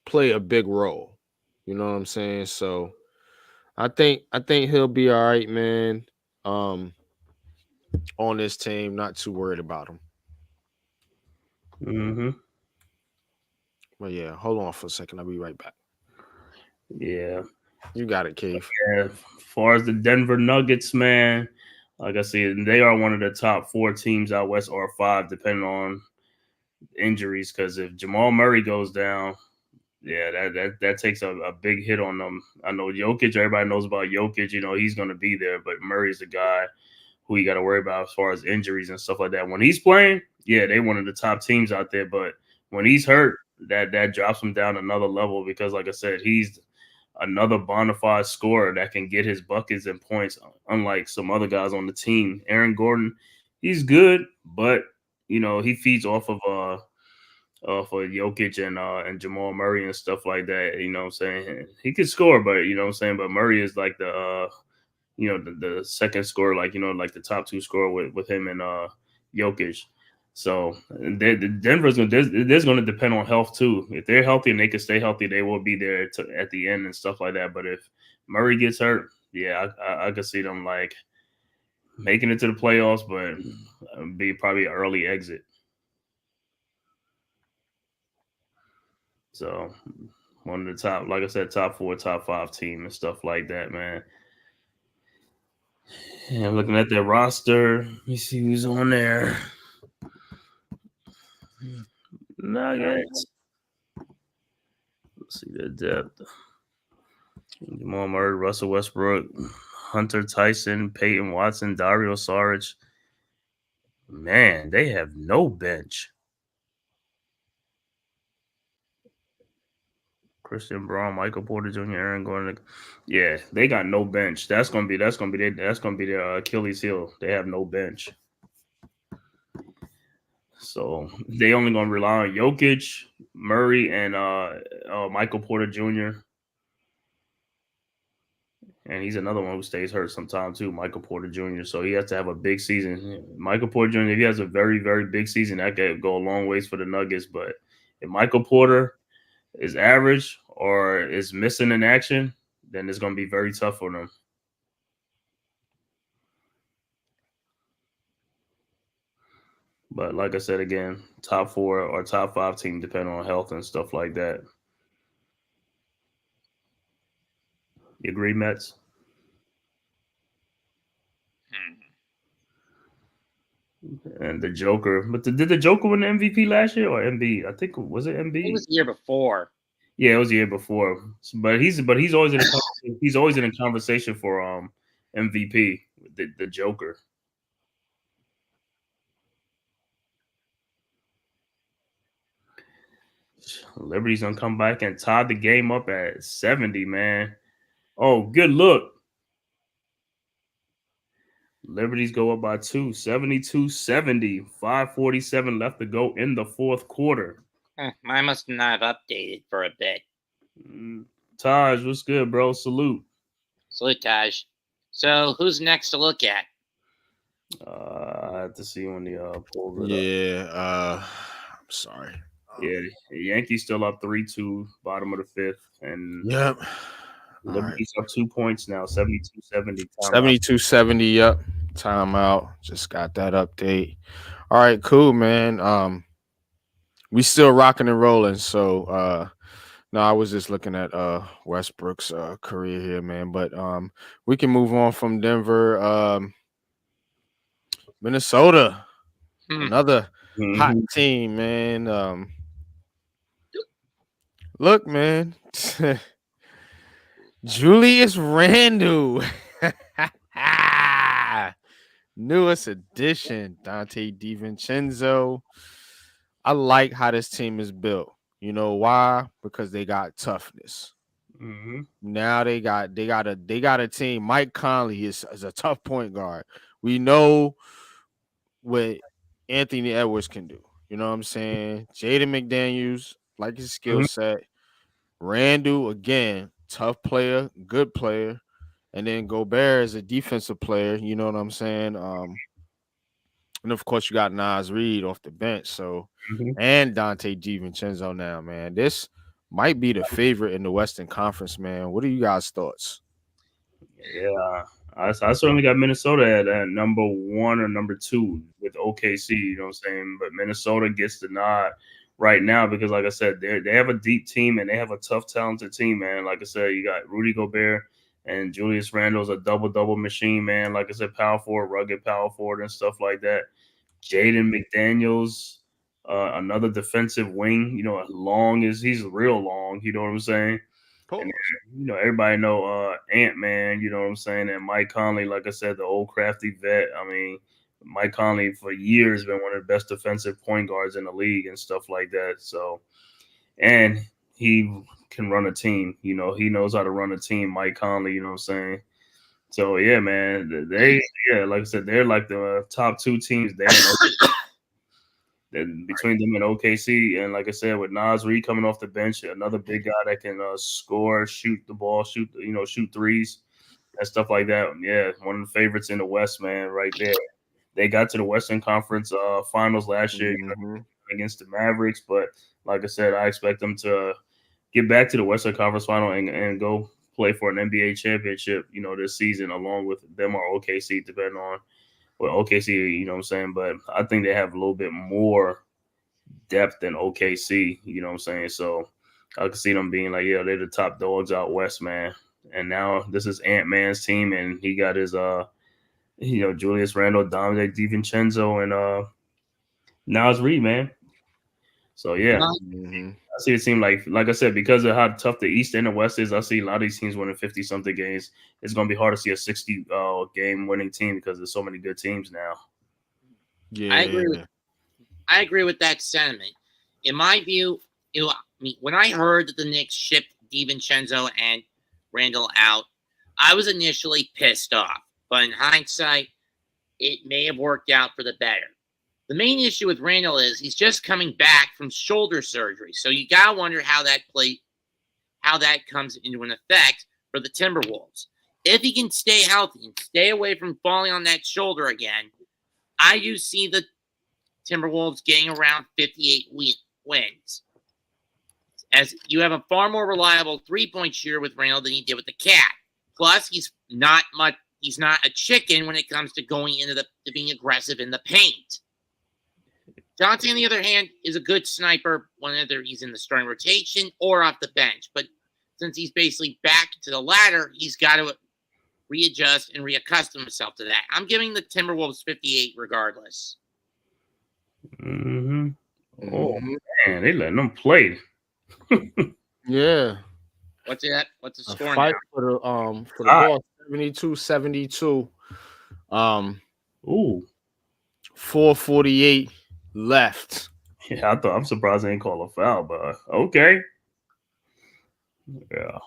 play a big role. You know what I'm saying? So I think he'll be all right, man. Um, on this team, not too worried about him. Mhm. But yeah, hold on for a second. I'll be right back. Yeah. You got it, Keith. Yeah. As far as the Denver Nuggets, man, like I said, they are one of the top 4 teams out west, or 5, depending on injuries. Because if Jamal Murray goes down, yeah, that takes a big hit on them. I know Jokic. Everybody knows about Jokic. You know he's going to be there, but Murray's the guy who you got to worry about as far as injuries and stuff like that. When he's playing, yeah, they one of the top teams out there. But when he's hurt, that drops him down another level because, like I said, he's another bona fide scorer that can get his buckets and points, unlike some other guys on the team. Aaron Gordon, he's good, but he feeds off of Jokic and Jamal Murray and stuff like that. You know what I'm saying? He can score, but you know what I'm saying? But Murray is like the second scorer, like the top 2 scorer with him and Jokic. So Denver's there's going to depend on health too. If they're healthy and they can stay healthy, they will be there at the end and stuff like that. But if Murray gets hurt, yeah, I could see them like making it to the playoffs, but be probably an early exit. So one of the top, like I said, top 4, top 5 team and stuff like that, man. Yeah, I'm looking at their roster. Let me see who's on there. Nuggets. Let's see the depth. Jamal Murray, Russell Westbrook, Hunter Tyson, Peyton Watson, Dario Saric. Man, they have no bench. Christian Braun, Michael Porter Jr., Aaron Gordon. Yeah, they got no bench. That's gonna be their Achilles heel. They have no bench. So they only gonna rely on Jokic, Murray, and Michael Porter Jr. And he's another one who stays hurt sometimes too, Michael Porter Jr. So he has to have a big season. Michael Porter Jr., if he has a very, very big season, that could go a long ways for the Nuggets. But if Michael Porter is average or is missing in action, then it's going to be very tough for them. But like I said again, top 4 or top 5 team, depending on health and stuff like that. You agree, Mets? And the Joker, but did the Joker win the MVP last year or MB? I think was it MB? It was the year before. Yeah, it was the year before. But he's always in a conversation for MVP. The Joker. Liberty's gonna come back and tie the game up at 70, man. Oh, good look. Liberties go up by 2, 72-70. 5:47 left to go in the fourth quarter. Mine must not have updated for a bit. Taj, what's good, bro? Salute. Salute, Taj. So who's next to look at? I have to see when the polls. Yeah, I'm sorry. Yeah, the Yankees still up 3-2, bottom of the 5th, and Yep. Liberty's up 2 points now, 72-70. 72-70. Yep. Timeout. Just got that update. All right, cool, man. We still rocking and rolling. So no, I was just looking at Westbrook's career here, man. But we can move on from Denver. Minnesota. Another hot team, man. Look, man. Julius Randle. Newest addition, Dante DiVincenzo. I like how this team is built. You know why? Because they got toughness. Now they got a team. Mike Conley is a tough point guard. We know what Anthony Edwards can do. You know what I'm saying? Jaden McDaniels, like his skill set. Randall, again, tough player, good player. And then Gobert is a defensive player. You know what I'm saying? And of course, you got Nas Reed off the bench. So, and Dante DiVincenzo now, man. This might be the favorite in the Western Conference, man. What are you guys' thoughts? Yeah, I certainly got Minnesota at number 1 or number 2 with OKC. You know what I'm saying? But Minnesota gets the nod right now because, like I said, they have a deep team and they have a tough, talented team, man. Like I said, you got Rudy Gobert and Julius Randle's a double machine, man. Like I said, power forward, rugged power forward, and stuff like that. Jaden McDaniels, another defensive wing. You know, as long as he's real long, you know what I'm saying. And everybody know Ant-Man, you know what I'm saying, and Mike Conley, like I said, the old crafty vet. I mean, Mike Conley for years been one of the best defensive point guards in the league and stuff like that. So, and he can run a team. You know, he knows how to run a team. Mike Conley, you know what I'm saying. So yeah, man, like I said, they're like the top 2 teams there. Between them and OKC, and like I said, with Nas Reed coming off the bench, another big guy that can score, shoot the ball, shoot threes and stuff like that. Yeah, one of the favorites in the West, man, right there. They got to the Western Conference Finals last year against the Mavericks, but like I said, I expect them to get back to the Western Conference Final and go play for an NBA championship, this season, along with them or OKC, depending on. Well, OKC, you know what I'm saying? But I think they have a little bit more depth than OKC, you know what I'm saying? So I can see them being like, yeah, they're the top dogs out west, man. And now this is Ant-Man's team, and he got his, Julius Randle, Dominic DiVincenzo, and Nas Reed, man. So, yeah. I see it seem like I said, because of how tough the East and the West is, I see a lot of these teams winning 50-something games. It's going to be hard to see a 60 game winning team because there's so many good teams now. Yeah, I agree with that sentiment. In my view, when I heard that the Knicks shipped DiVincenzo and Randall out, I was initially pissed off. But in hindsight, it may have worked out for the better. The main issue with Randall is he's just coming back from shoulder surgery. So you got to wonder how that comes into an effect for the Timberwolves. If he can stay healthy and stay away from falling on that shoulder again, I do see the Timberwolves getting around 58 wins. As you have a far more reliable three-point shooter with Randall than you did with the Cat. Plus, he's not a chicken when it comes to going into to being aggressive in the paint. Johnson, on the other hand, is a good sniper, whether he's in the starting rotation or off the bench. But since he's basically back to the latter, he's got to readjust and reaccustom himself to that. I'm giving the Timberwolves 58 regardless. Oh, man, they letting them play. Yeah. What's the score fight now? for the ball, 72-72. 4:48 left. Yeah, I'm surprised they didn't call a foul, but okay. Yeah.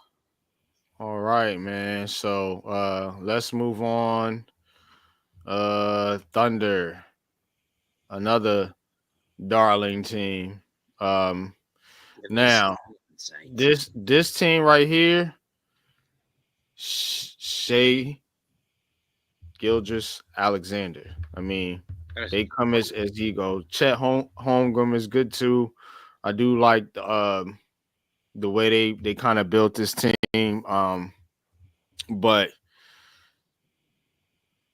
All right, man. So let's move on. Thunder, another darling team. Now this team right here, Shai Gilgeous-Alexander. I mean, they come as he goes. Chet Holmgren is good too. I do like the way they kind of built this team. But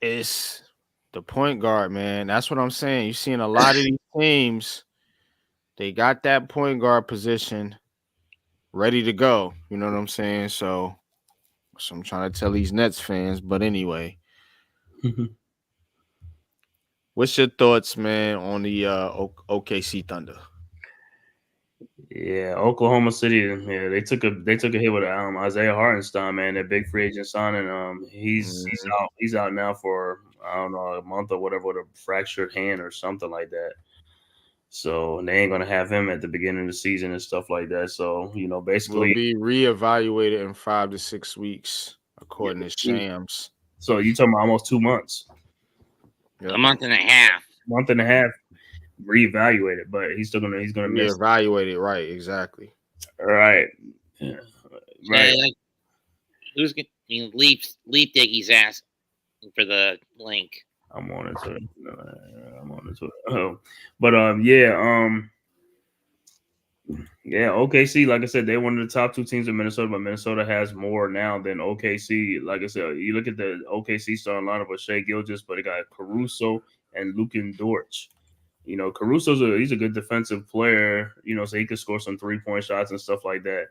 it's the point guard, man. That's what I'm saying. You're seeing a lot of these teams, they got that point guard position ready to go. You know what I'm saying? So I'm trying to tell these Nets fans. But anyway, what's your thoughts, man, on the OKC Thunder? Yeah, Oklahoma City. Yeah, they took a hit with Isaiah Hartenstein, man. That big free agent signing. He's out. He's out now for I don't know, a month or whatever, with a fractured hand or something like that. So they ain't gonna have him at the beginning of the season and stuff like that. So basically, will be reevaluated in 5 to 6 weeks, according to Shams. So you talking about almost 2 months? Yep. A month and a half. Reevaluated, but he's gonna miss. Reevaluated, right? Exactly. All right. Yeah. Right. Yeah, who's gonna leap Diggy's ass for the link? I'm on it. I'm on it. But yeah, OKC, like I said, they're one of the top two teams in Minnesota, but Minnesota has more now than OKC. Like I said, you look at the OKC starting lineup with Shea Gilgeous, but they got Caruso and Luka Dortch. You know, he's a good defensive player, you know, so he could score some 3-point shots and stuff like that.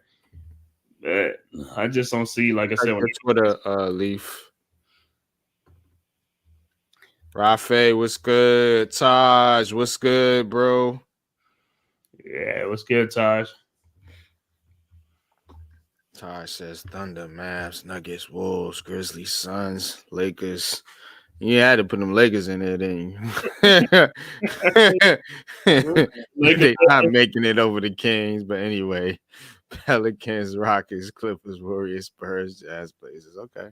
But I just don't see, like I said, when Twitter Leaf. Rafe, what's good? Taj, what's good, bro? yeah, what's good, Taj? Taj says Thunder, Mavs, Nuggets, Wolves, Grizzlies, Suns, Lakers. You had to put them Lakers in there, didn't you? They're not making it over the Kings, but anyway. Pelicans, Rockets, Clippers, Warriors, Spurs, Jazz, Blazers. Okay.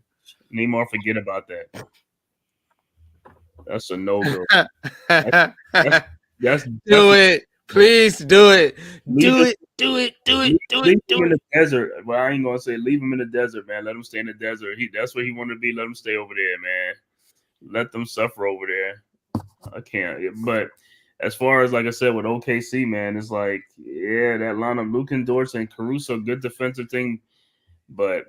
Neymar, forget about that. That's a no-go. That's do it. Please do it. Do it. Leave him in the desert. Well, I ain't gonna say leave him in the desert, man. Let him stay in the desert. That's where he wanted to be. Let him stay over there, man. Let them suffer over there. I can't. But as far as, like I said, with OKC, man, it's like, yeah, that lineup, Luka Dortch and Caruso, good defensive thing. But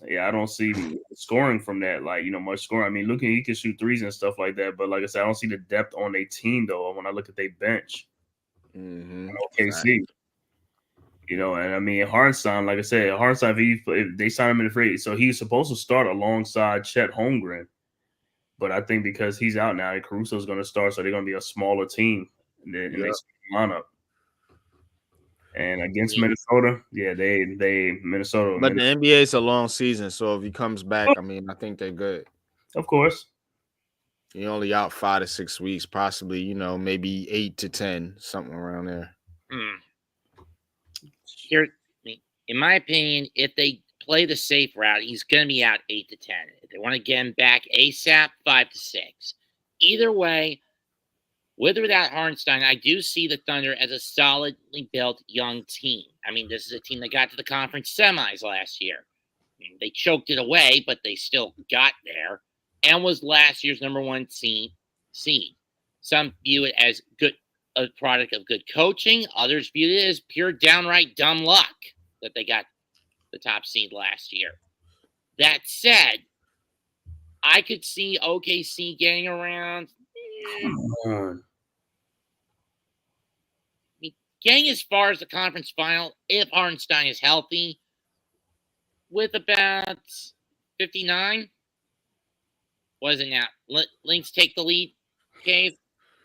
yeah, I don't see scoring from that. Like, you know, much scoring. I mean, he can shoot threes and stuff like that. But like I said, I don't see the depth on their team though. When I look at their bench, OKC. Right. You know, and I mean, Hartenstein, like I said, if they sign him in the free, so he's supposed to start alongside Chet Holmgren. But I think because he's out now, Caruso's going to start, so they're going to be a smaller team in their lineup. And against Minnesota, yeah, Minnesota. But the NBA is a long season, so if he comes back, I mean, I think they're good. Of course. You're only out 5 to 6 weeks, possibly, you know, maybe 8 to 10, something around there. Here, in my opinion, if they play the safe route, he's going to be out 8 to 10. If they want to get him back ASAP, 5 to 6. Either way, with or without Hartenstein, I do see the Thunder as a solidly built young team. I mean, this is a team that got to the conference semis last year. I mean, they choked it away, but they still got there and was last year's number 1 seed. Some view it as a product of good coaching. Others view it as pure downright dumb luck that they got the top seed last year. That said, I could see OKC getting around. Getting as far as the conference final, if Hartenstein is healthy, with about 59. What is it now? Lynx take the lead, Cave?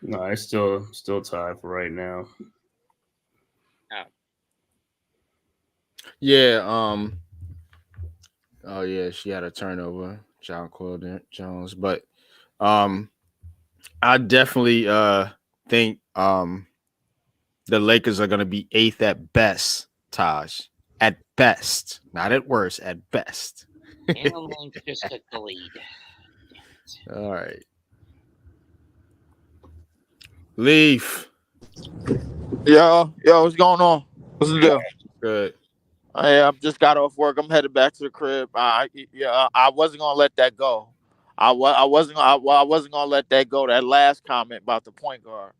No, it's still tied for right now. Oh. Yeah, oh yeah, she had a turnover, John Quill Jones. But I definitely think the Lakers are gonna be 8th at best, Taj. At best. Not at worst, at best. And Lynx just took the lead. All right. Leaf. Yo, what's going on? What's the deal? Good. I just got off work. I'm headed back to the crib. I wasn't gonna let that go. I wasn't gonna let that go. That last comment about the point guard,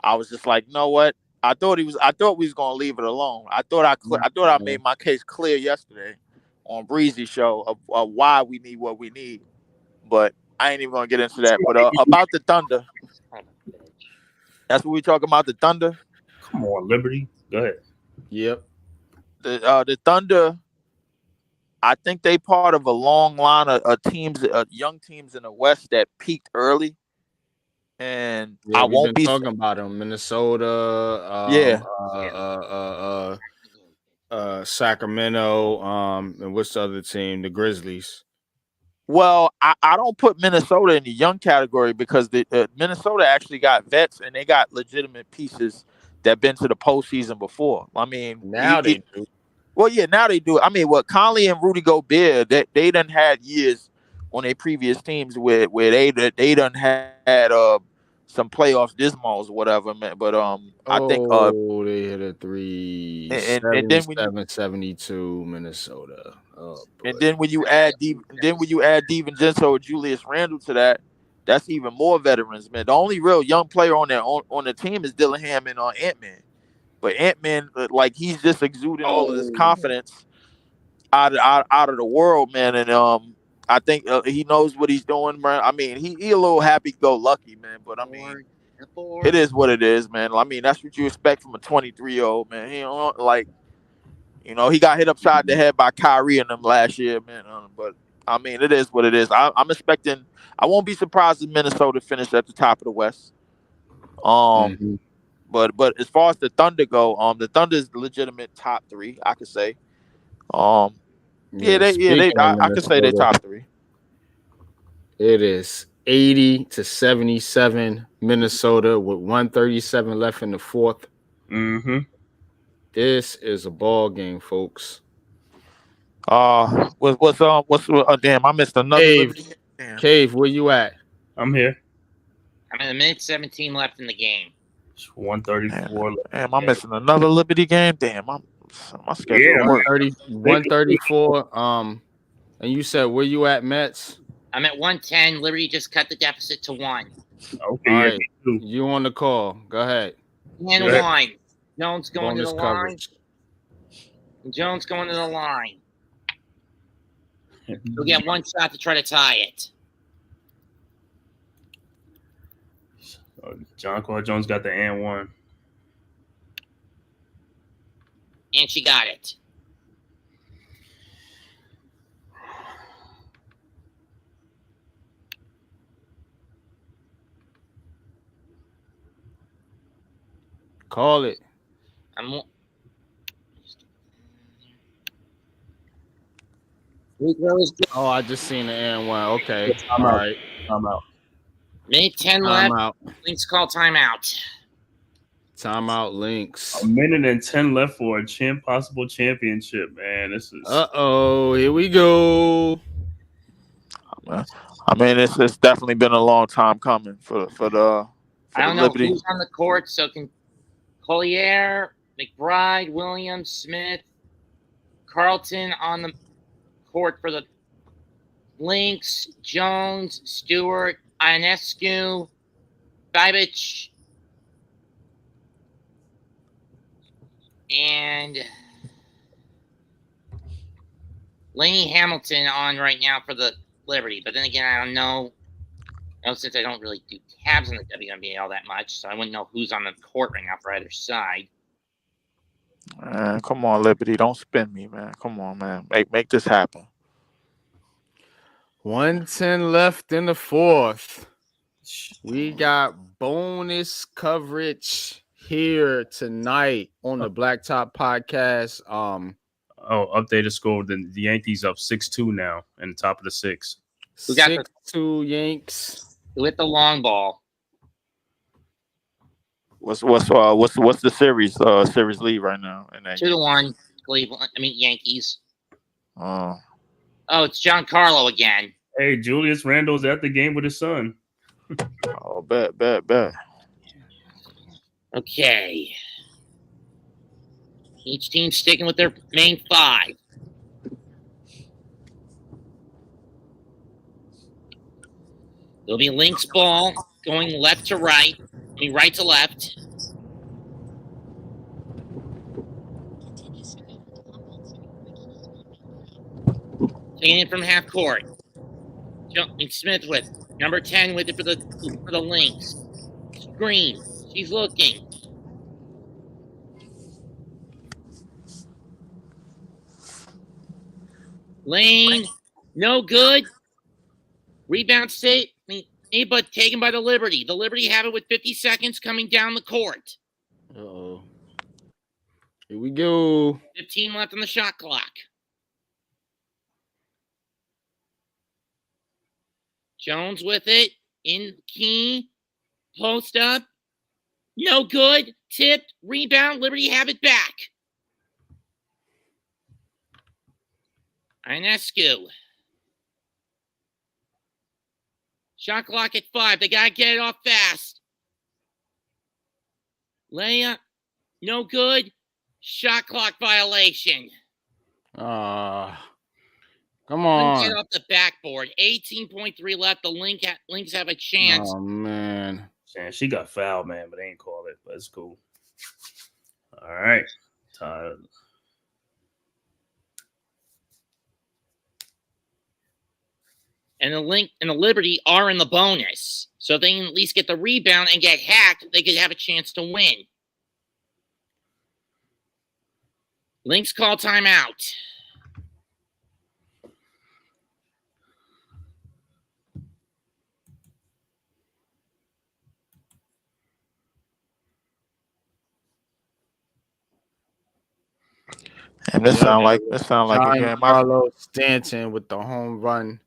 I was just like, you know what? I thought we was gonna leave it alone. I thought I made my case clear yesterday on Breezy's show of why we need what we need, but I ain't even gonna get into that. But about the Thunder, that's what we talking about. The Thunder. Come on, Liberty. Go ahead. Yep. The Thunder, I think they part of a long line of teams, young teams in the West that peaked early, and I won't be talking about them. Minnesota, Sacramento, and what's the other team? The Grizzlies. Well, I don't put Minnesota in the young category because Minnesota actually got vets and they got legitimate pieces that been to the postseason before. I mean, now they do. Well, yeah, now they do. I mean, Conley and Rudy Gobert, they done had years on their previous teams where they done had some playoffs dismals or whatever, man. But I think they hit a 3, and then 72 Minnesota. Oh, boy. And then when you add DiVincenzo or Julius Randle to that, that's even more veterans, man. The only real young player on the team is Dillingham and Ant-Man. But Ant-Man, like, he's just exuding all of this confidence out of the world, man. And I think he knows what he's doing, man. I mean, he a little happy-go-lucky, man. But I mean, it is what it is, man. I mean, that's what you expect from a 23-year-old, man. He don't, like, he got hit upside the head by Kyrie and them last year, man. But I mean, it is what it is. I'm expecting. I won't be surprised if Minnesota finish at the top of the West. Mhm. But as far as the Thunder go, the Thunder is the legitimate top three, I could say. Speaking of I could say they Minnesota, top three. it is 80-77 Minnesota with 137 left in the fourth. Mm-hmm. This is a ball game, folks. Damn, I missed another Liberty. Damn. Cave, where you at? I'm here. I'm in a minute 17 left in the game. It's 134. Damn, I'm missing another Liberty game. Damn, my schedule. Yeah, 134. And you said where you at, Mets? I'm at 110. Liberty just cut the deficit to 1. Okay, All yeah, right. me too. You on the call. Go ahead. And Go ahead. line. Jones going Bonus to the line. coverage. Jones going to the line. We'll get one shot to try to tie it. John Carl Jones got the and one. And she got it. Call it. Oh, I just seen the and one. Okay. All right. I'm out. Minute 10 left. Timeout. Links call timeout. Timeout links. A minute and 10 left for a possible championship, man. This is Here we go. I mean, it's definitely been a long time coming for the I don't know Liberty. who's on the court, so can Collier, McBride, Williams, Smith, Carlton on the court for the Lynx, Jones, Stewart, Ionescu, Bibich, and Laney Hamilton on right now for the Liberty. But then again, I don't know. Since I don't really do tabs on the WNBA all that much, so I wouldn't know who's on the court right now for either side. Come on, Liberty, don't spin me, man. Come on, man, make this happen. 110 left in the fourth. We got bonus coverage here tonight on the Blacktop Podcast. updated score. The Yankees up 6-2 now in the top of the six. We got 6-2 Yanks with the long ball. What's the series lead right now? 2-1 Cleveland. Yankees. Oh, it's Giancarlo again. Hey, Julius Randle's at the game with his son. bet. Okay. Each team sticking with their main five. There'll be Lynx ball going left to right. Right to left. Taking it from half court. Smith with number 10 with it for the Lynx. Screen. She's looking. Lane, no good. Rebound state, but taken by the Liberty. The Liberty have it with 50 seconds coming down the court. Uh-oh. Here we go. 15 left on the shot clock. Jones with it. In key. Post up. No good. Tipped. Rebound. Liberty have it back. Ionescu. Shot clock at 5. They got to get it off fast. Layup. No good. Shot clock violation. Come Couldn't get on. off the backboard. 18.3 left. The Lynx have a chance. Oh, man. Man, she got fouled, man, but they ain't called it. But it's cool. All right. And the Liberty are in the bonus. So if they can at least get the rebound and get hacked, they could have a chance to win. Lynx call timeout. And this sound like a game. Giancarlo Stanton with the home run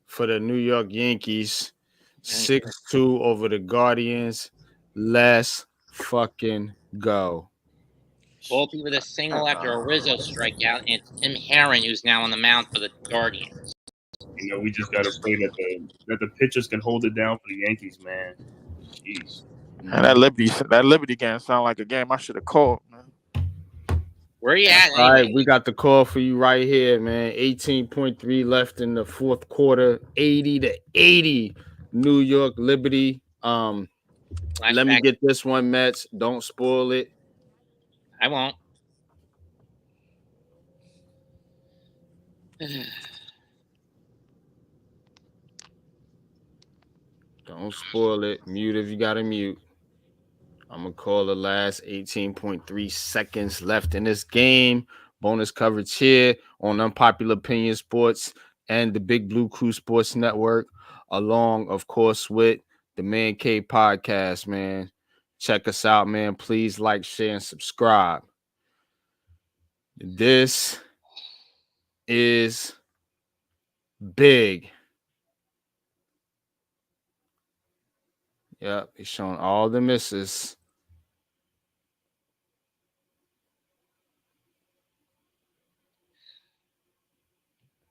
for the New York Yankees. 6-2 over the Guardians. Let's fucking go. Volpe with a single after a Rizzo strikeout, and it's Tim Herron who's now on the mound for the Guardians. You know, we just got to pray that the pitchers can hold it down for the Yankees, man. Jeez. And that Liberty game sound like a game I should have called, man. Where are you at? All right, we got the call for you right here, man. 18.3 left in the fourth quarter. 80-80, New York Liberty. Let me get this one, Mets. Don't spoil it. I won't. Don't spoil it. Mute if you got to mute. I'm going to call the last 18.3 seconds left in this game. Bonus coverage here on Unpopular Opinion Sports and the Big Blue Crew Sports Network, along, of course, with the Man Cave Podcast, man. Check us out, man. Please like, share, and subscribe. This is big. Yep, he's showing all the misses.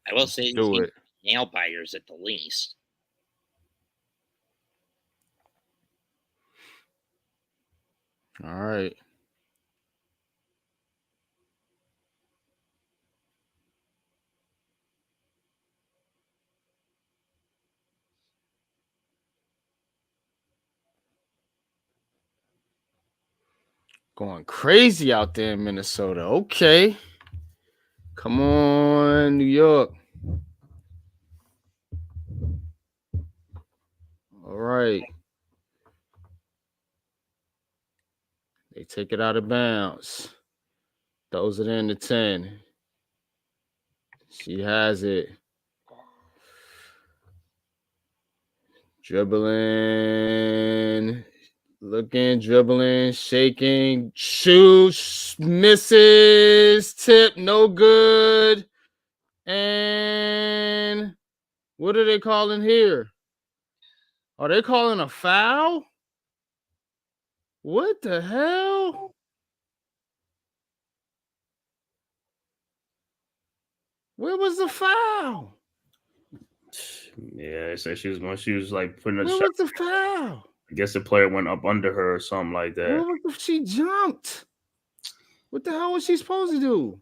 I will say do it. Nail biters at the least. All right. Going crazy out there in Minnesota. Okay. Come on, New York. All right. They take it out of bounds. Throws it in the 10. She has it. Dribbling. Looking, dribbling, shaking, shoots, misses, tip, no good. And what are they calling here? Are they calling a foul? What the hell? Where was the foul? Yeah, so she was like putting a Where shot. was the foul? I guess the player went up under her or something like that. She jumped. What the hell was she supposed to do?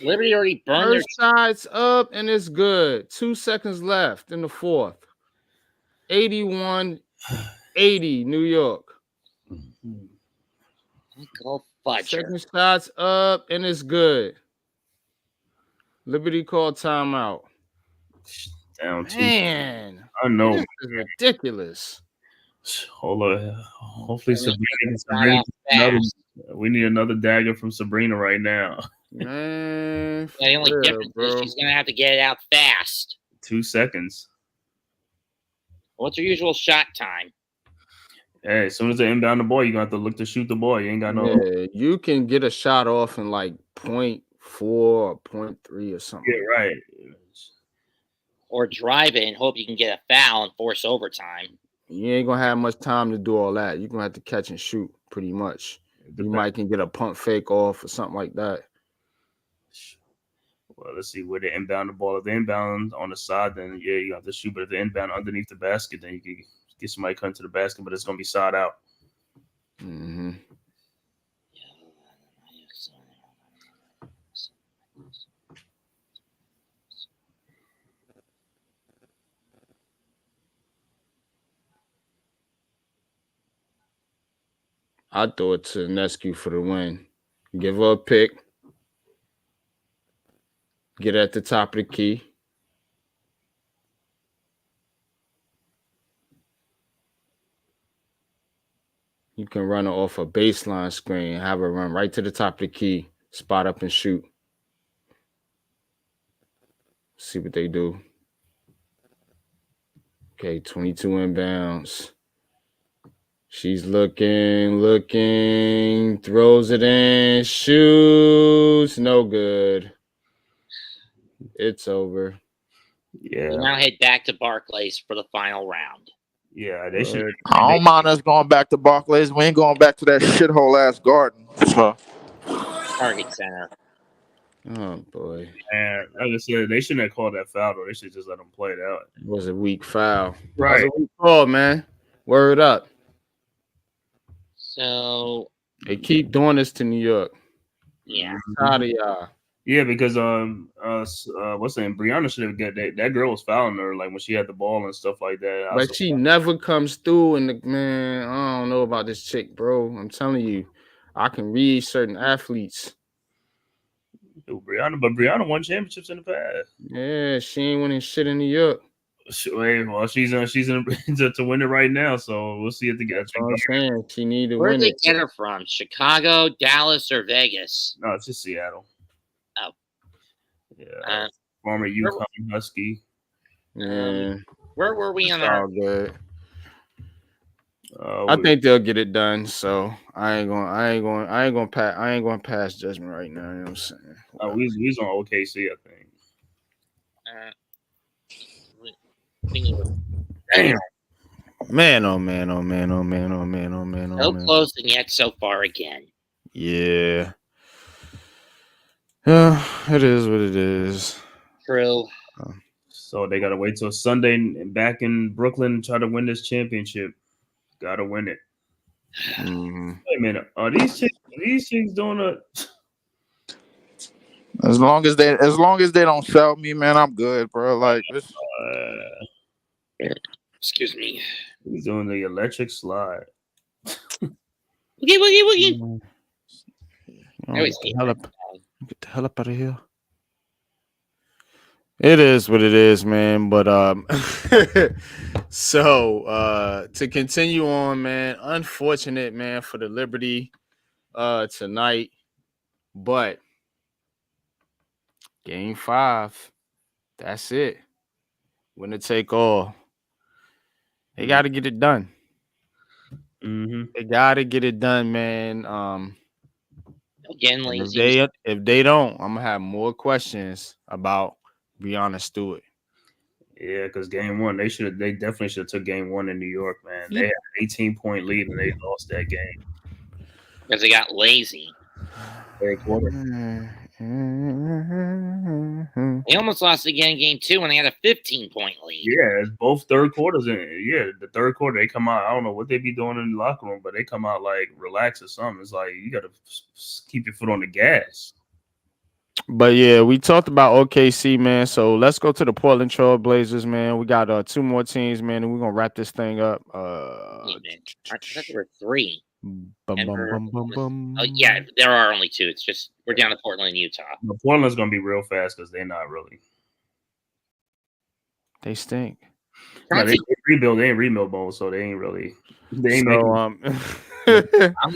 Liberty already burned First side's up and it's good. 2 seconds left in the fourth. 81-80, New York. Go fudger. Second shot's up and it's good. Liberty called timeout. Down two. Man, I know. This is ridiculous. Hold on. Hopefully Sabrina we need another dagger from Sabrina right now. Man, the only difference is she's going to have to get it out fast. 2 seconds. What's her usual shot time? Hey, as soon as they inbound the ball, you're going to have to look to shoot the ball. You ain't got no... Yeah, you can get a shot off in like 0.4 or 0.3 or something. Yeah, right. Or drive it and hope you can get a foul and force overtime. You ain't going to have much time to do all that. You're going to have to catch and shoot pretty much. You might can get a pump fake off or something like that. Well, let's see where they inbound the ball. If they inbound on the side, then yeah, you have to shoot. But if they inbound underneath the basket, then you can get somebody coming to the basket, but it's going to be side out. Mm-hmm. I throw it to Nescu for the win. Give her a pick. Get at the top of the key. You can run her off a baseline screen. Have her run right to the top of the key. Spot up and shoot. See what they do. Okay, 22 inbounds. She's looking, throws it in, shoots, no good. It's over. Yeah. We now head back to Barclays for the final round. Yeah, they should. I don't mind us going back to Barclays. We ain't going back to that shithole ass Garden. So. Target Center. Oh boy. And like I said, they shouldn't have called that foul though. They should just let them play it out. It was a weak foul. Right. It was a weak call, man. Word up. So They keep doing this to New York. yeah. Tired of y'all. Yeah, because what's the name? Brianna should have got that girl was fouling her like when she had the ball and stuff like that. But she never comes through, and man, I don't know about this chick, bro. I'm telling you, I can read certain athletes. Brianna won championships in the past. Yeah, she ain't winning shit in New York. Well, she's in to win it right now, so we'll see it together. That's what I'm saying. She need to Where win did they it. get her from? Chicago, Dallas, or Vegas? No, it's just Seattle. Oh. Yeah. Former UConn Husky. Yeah. Where were we on It's our all good. I think they'll get it done. So I ain't gonna pass judgment right now. You know what I'm saying? We's on OKC, I think. Damn. Man, oh man. So close and yet so far again. Yeah. Yeah, it is what it is. True. So they gotta wait till Sunday and back in Brooklyn and try to win this championship. Gotta win it. Mm-hmm. Wait a minute. Are these chicks doing a As long as they don't sell me, man, I'm good, bro. Like this. Excuse me. He's doing the electric slide. Woogie. Get the hell up out of here. It is what it is, man. But so to continue on, man, unfortunate, man, for the Liberty tonight. But game 5, that's it. Winner take all. They got to get it done. Mm-hmm. They got to get it done, man. Again, if they don't, I'm gonna have more questions about Breonna Stewart. Yeah, because game 1, they definitely should have took game 1 in New York, man. They had an 18-point lead and they lost that game because they got lazy. Third quarter. They almost lost again in game 2 when they had a 15-point lead. Yeah, it's both third quarters. The third quarter, they come out. I don't know what they be doing in the locker room, but they come out like relaxed or something. It's like you got to keep your foot on the gas. But yeah, we talked about OKC, man. So let's go to the Portland Trail Blazers, man. We got 2 more teams, man, and we're gonna wrap this thing up. I thought there were 3. Bum. Oh, yeah, there are only 2. It's just we're down to Portland and Utah. But Portland's gonna be real fast because they're not really. They stink. No, they rebuild. They ain't rebuild mode, so they ain't really. They ain't I'm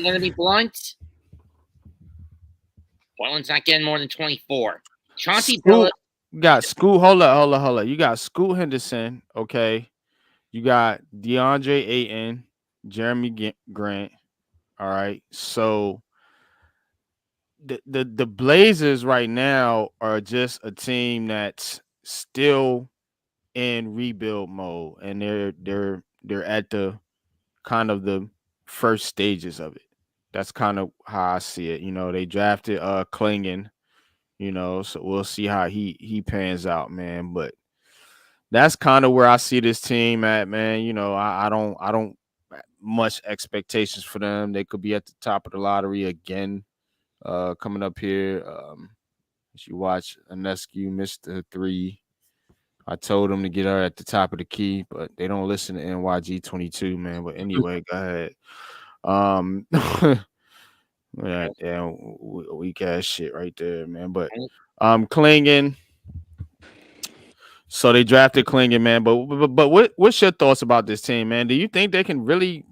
gonna be blunt. Portland's not getting more than 24. Chauncey Billups. You got Scoot. Hold up. You got Scoot Henderson. Okay. You got DeAndre Ayton, Jeremy Grant. All right. So the Blazers right now are just a team that's still in rebuild mode, and they're at the kind of the first stages of it. That's kind of how I see it. You know, they drafted Klingon, you know, so we'll see how he pans out, man. But that's kind of where I see this team at, man. You know, I don't much expectations for them. They could be at the top of the lottery again coming up here. As you watch, Anescu missed the 3. I told them to get her at the top of the key, but they don't listen to NYG 22, man. But anyway, go ahead. Yeah, weak ass shit right there, man. But Klingon. So they drafted Klingon, man. But what's your thoughts about this team, man? Do you think they can really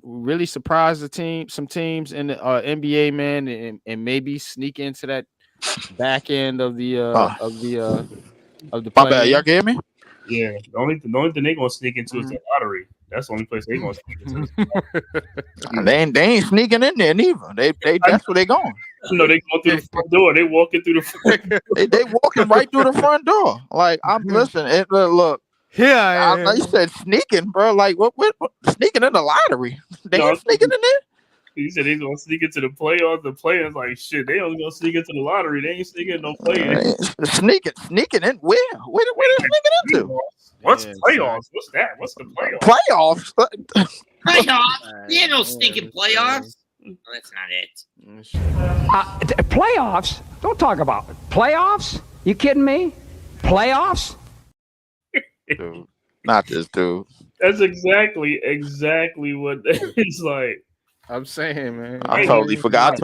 surprise some teams in the NBA, man, and maybe sneak into that back end of the My bad. play-in? Y'all can hear me? Yeah, the only thing they gonna sneak into is the lottery. That's the only place they gonna sneak into. They ain't sneaking in there neither. That's where they going. No, they go through the front door. They walking through the front door. They walking right through the front door. Like I'm listen. Look. Yeah, I you said sneaking, bro. Like what sneaking in the lottery? They ain't sneaking in there. He said he's gonna sneak into the playoffs. The players like shit. They only gonna sneak into the lottery. They ain't sneaking no play. Sneaking in where they sneaking into? What's playoffs? What's that? What's the playoffs? Playoffs? Playoffs? There ain't no stinking playoffs. No, that's not it. Playoffs? Don't talk about it. Playoffs? You kidding me? Playoffs? Dude, not this dude. That's exactly what it's like. I'm saying, man. I totally forgot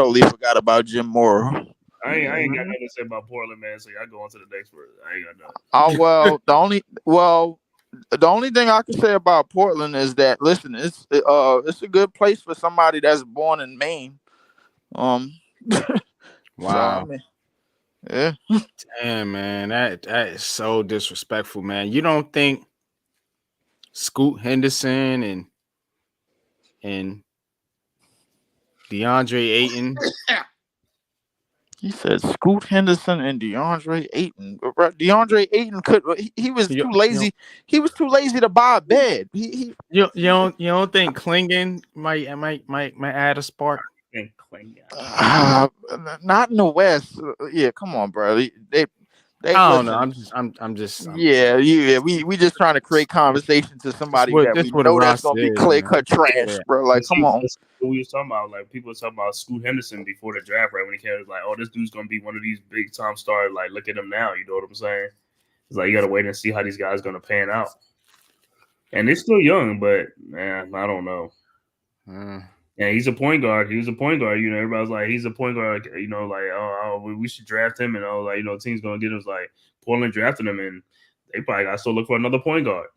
about Jim Moore. I ain't got nothing to say about Portland, man. So I go on to the next word. I ain't got nothing. The only thing I can say about Portland is that listen, it's a good place for somebody that's born in Maine. Wow. So, I mean, yeah. Damn, man, that is so disrespectful, man. You don't think Scoot Henderson and DeAndre Ayton? He said Scoot Henderson and DeAndre Ayton. DeAndre Ayton he was too lazy. He was too lazy to buy a bed. You don't think Klingon might add a spark? Not in the West. Yeah, come on, bro. I don't know. I'm just. Yeah. We just trying to create conversation to somebody that we know that's gonna be clear cut trash, bro. Like, come on. We was talking about, like, people was talking about Scoot Henderson before the draft, right? When he came, it was like, oh, this dude's gonna be one of these big time stars. Like, look at him now. You know what I'm saying? It's like you gotta wait and see how these guys gonna pan out. And they're still young, but man, I don't know. Yeah, he's a point guard. He was a point guard. You know, everybody's like, he's a point guard. You know, like, oh, we should draft him, and like, you know, team's gonna get him. Like, Portland drafted him, and they probably got to still look for another point guard.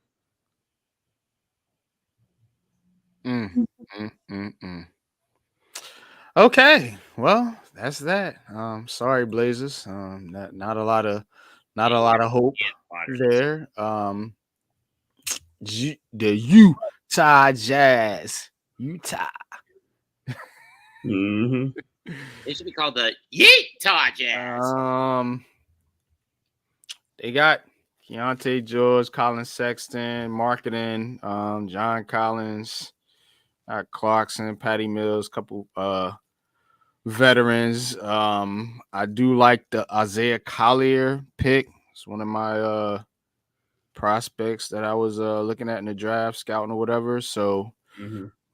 Okay, well, that's that. Sorry, Blazers. Not a lot of hope there. The Utah Jazz. Utah. They should be called the Utah Jazz. They got Keontae George, Colin Sexton, marketing, John Collins, Clarkson, Patty Mills, couple veterans. I do like the Isaiah Collier pick. It's one of my prospects that I was looking at in the draft, scouting or whatever. So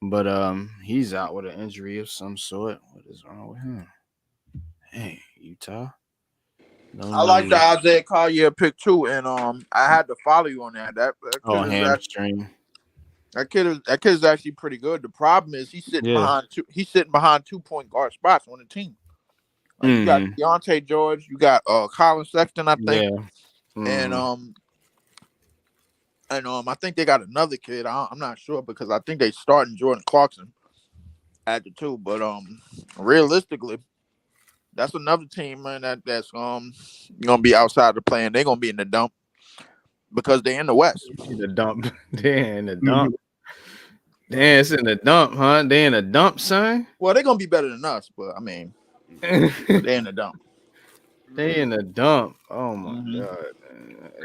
but he's out with an injury of some sort. What is wrong with him? Hey, Utah. I like the Isaiah Collier pick too, and I had to follow you on that. That hamstring. That kid is actually pretty good. The problem is he's sitting behind 2 point guard spots on the team. You got Keontae George, you got Colin Sexton, I think, and I think they got another kid. I'm not sure because I think they starting Jordan Clarkson at the 2. But realistically, that's another team, man. That's gonna be outside the play, and they're gonna be in the dump because they're in the West. The dump. They're in the dump. Damn, it's in the dump, huh? They in the dump, son. Well, they're gonna be better than us, but I mean, they're in the dump. They in the dump. Oh my god.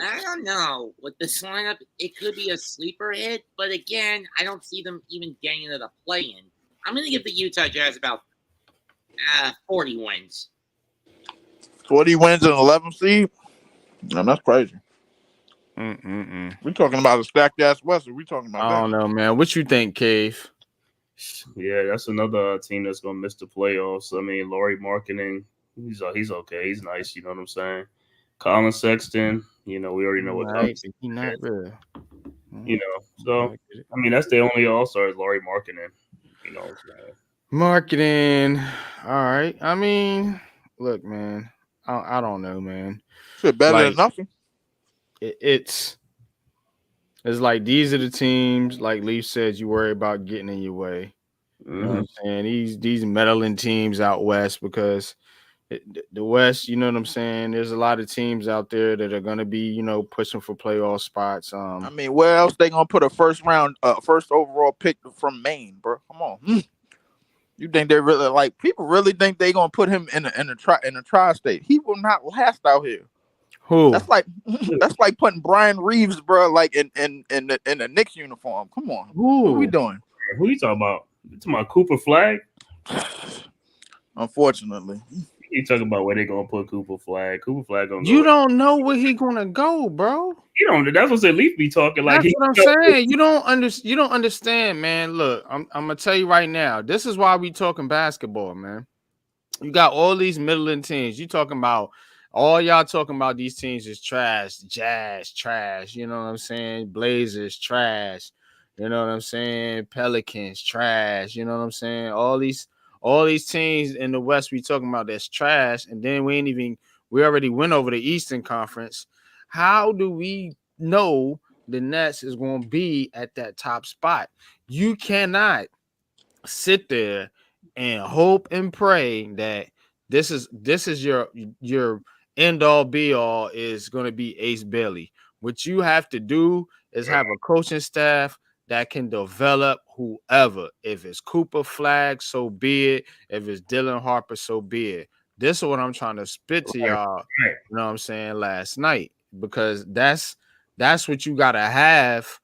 I don't know. With this lineup, it could be a sleeper hit, but again, I don't see them even getting into the play-in. I'm going to give the Utah Jazz about 40 wins. 40 wins and 11 seed? Man, that's crazy. We're talking about a stacked ass West. We talking about I don't know, man. What you think, Cave? Yeah, that's another team that's gonna miss the playoffs. I mean, Laurie Marketing, he's okay. He's nice. You know what I'm saying? Colin Sexton, you know, we already know what comes. He's not real. You know, so I mean, that's the only All-Star is Laurie Marketing. You know, Marketing. All right. I mean, look, man. I don't know, man. Shit, better Like than nothing. it's like these are the teams. Like Leaf said, you worry about getting in your way. You know what I'm saying? These meddling teams out west because the West, you know what I'm saying? There's a lot of teams out there that are going to be, pushing for playoff spots. I mean, where else they gonna put a first overall pick from Maine, bro? Come on. You think they really like people really think they gonna put him in a tri-state? He will not last out here. Who? That's like putting Brian Reeves, bro, like in the Knicks uniform. Come on. Who? What are we doing? Who you talking about? You talking about Cooper Flag? Unfortunately. You talking about where they gonna put Cooper Flag? Cooper Flag gonna You don't know where he gonna go, bro. You don't. That's what said Leaf be talking like. That's what I'm saying. You don't understand, man. Look, I'm gonna tell you right now. This is why we talking basketball, man. You got all these middling teams. You talking about all y'all talking about these teams is trash. Jazz trash. You know what I'm saying? Blazers trash. You know what I'm saying? Pelicans trash. You know what I'm saying? All these teams in the West we talking about that's trash, and then we already went over the Eastern Conference. How do we know the Nets is going to be at that top spot? You cannot sit there and hope and pray that this is your end all be all is going to be Ace Bailey. What you have to do is have a coaching staff that can develop whoever. If it's Cooper Flag, so be it. If it's Dylan Harper, so be it. This is what I'm trying to spit to y'all. You know what I'm saying? Last night, because that's what you gotta have.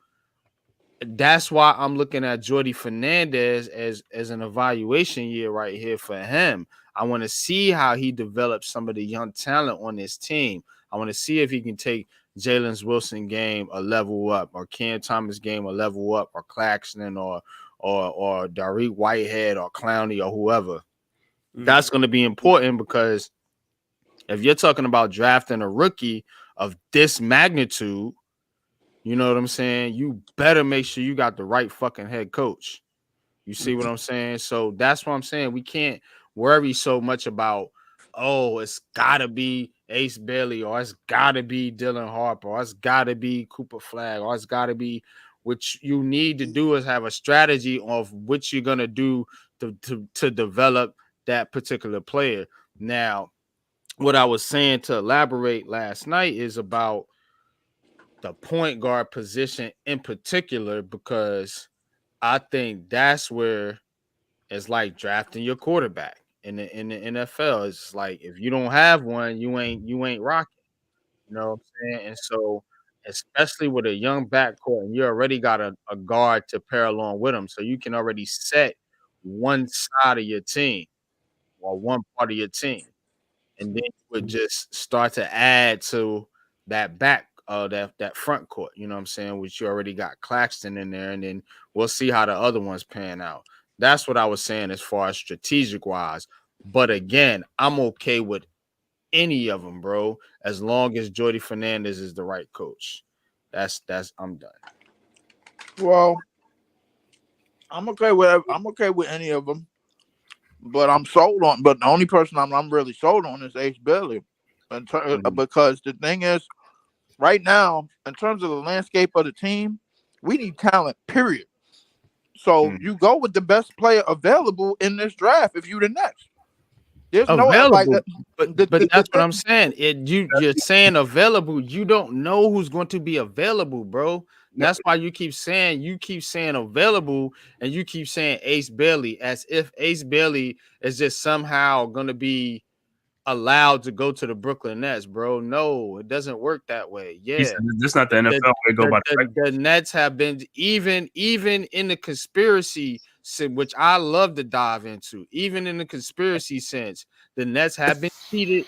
That's why I'm looking at Jordy Fernandez as an evaluation year right here for him. I want to see how he develops some of the young talent on this team. I want to see if he can take Jalen Wilson game a level up, or Cam Thomas game a level up, or Claxton, or Dariq Whitehead, or Clowney, or whoever. That's going to be important, because if you're talking about drafting a rookie of this magnitude, you know what I'm saying? You better make sure you got the right fucking head coach. You see what I'm saying? So that's what I'm saying. We can't worry so much about, oh, it's got to be Ace Bailey, or it's got to be Dylan Harper, or it's got to be Cooper Flag, or it's got to be. What you need to do is have a strategy of what you're going to do to develop that particular player. Now, what I was saying to elaborate last night is about the point guard position in particular, because I think that's where it's like drafting your quarterback in the NFL. It's like if you don't have one, you ain't rocking. You know what I'm saying? And so, especially with a young backcourt, and you already got a guard to pair along with them, so you can already set one side of your team or one part of your team, and then you would just start to add to that that front court, you know what I'm saying, which you already got Claxton in there, and then we'll see how the other ones pan out. That's what I was saying as far as strategic wise. But again, I'm okay with any of them, bro, as long as Jordy Fernandez is the right coach. That's I'm done. Well, I'm okay with any of them. But I'm sold on. But the only person I'm really sold on is Ace Bailey, because the thing is, right now, in terms of the landscape of the team, we need talent. Period. So you go with the best player available in this draft. If you the next, there's available, no but that's what I'm saying. You're saying available. You don't know who's going to be available, bro. That's why you keep saying available, and you keep saying Ace Bailey, as if Ace Bailey is just somehow going to be allowed to go to the Brooklyn Nets, bro. No, it doesn't work that way. Yeah, this not the NFL way to go by the Nets have been even in the conspiracy, which I love to dive into. Even in the conspiracy sense, the Nets have been cheated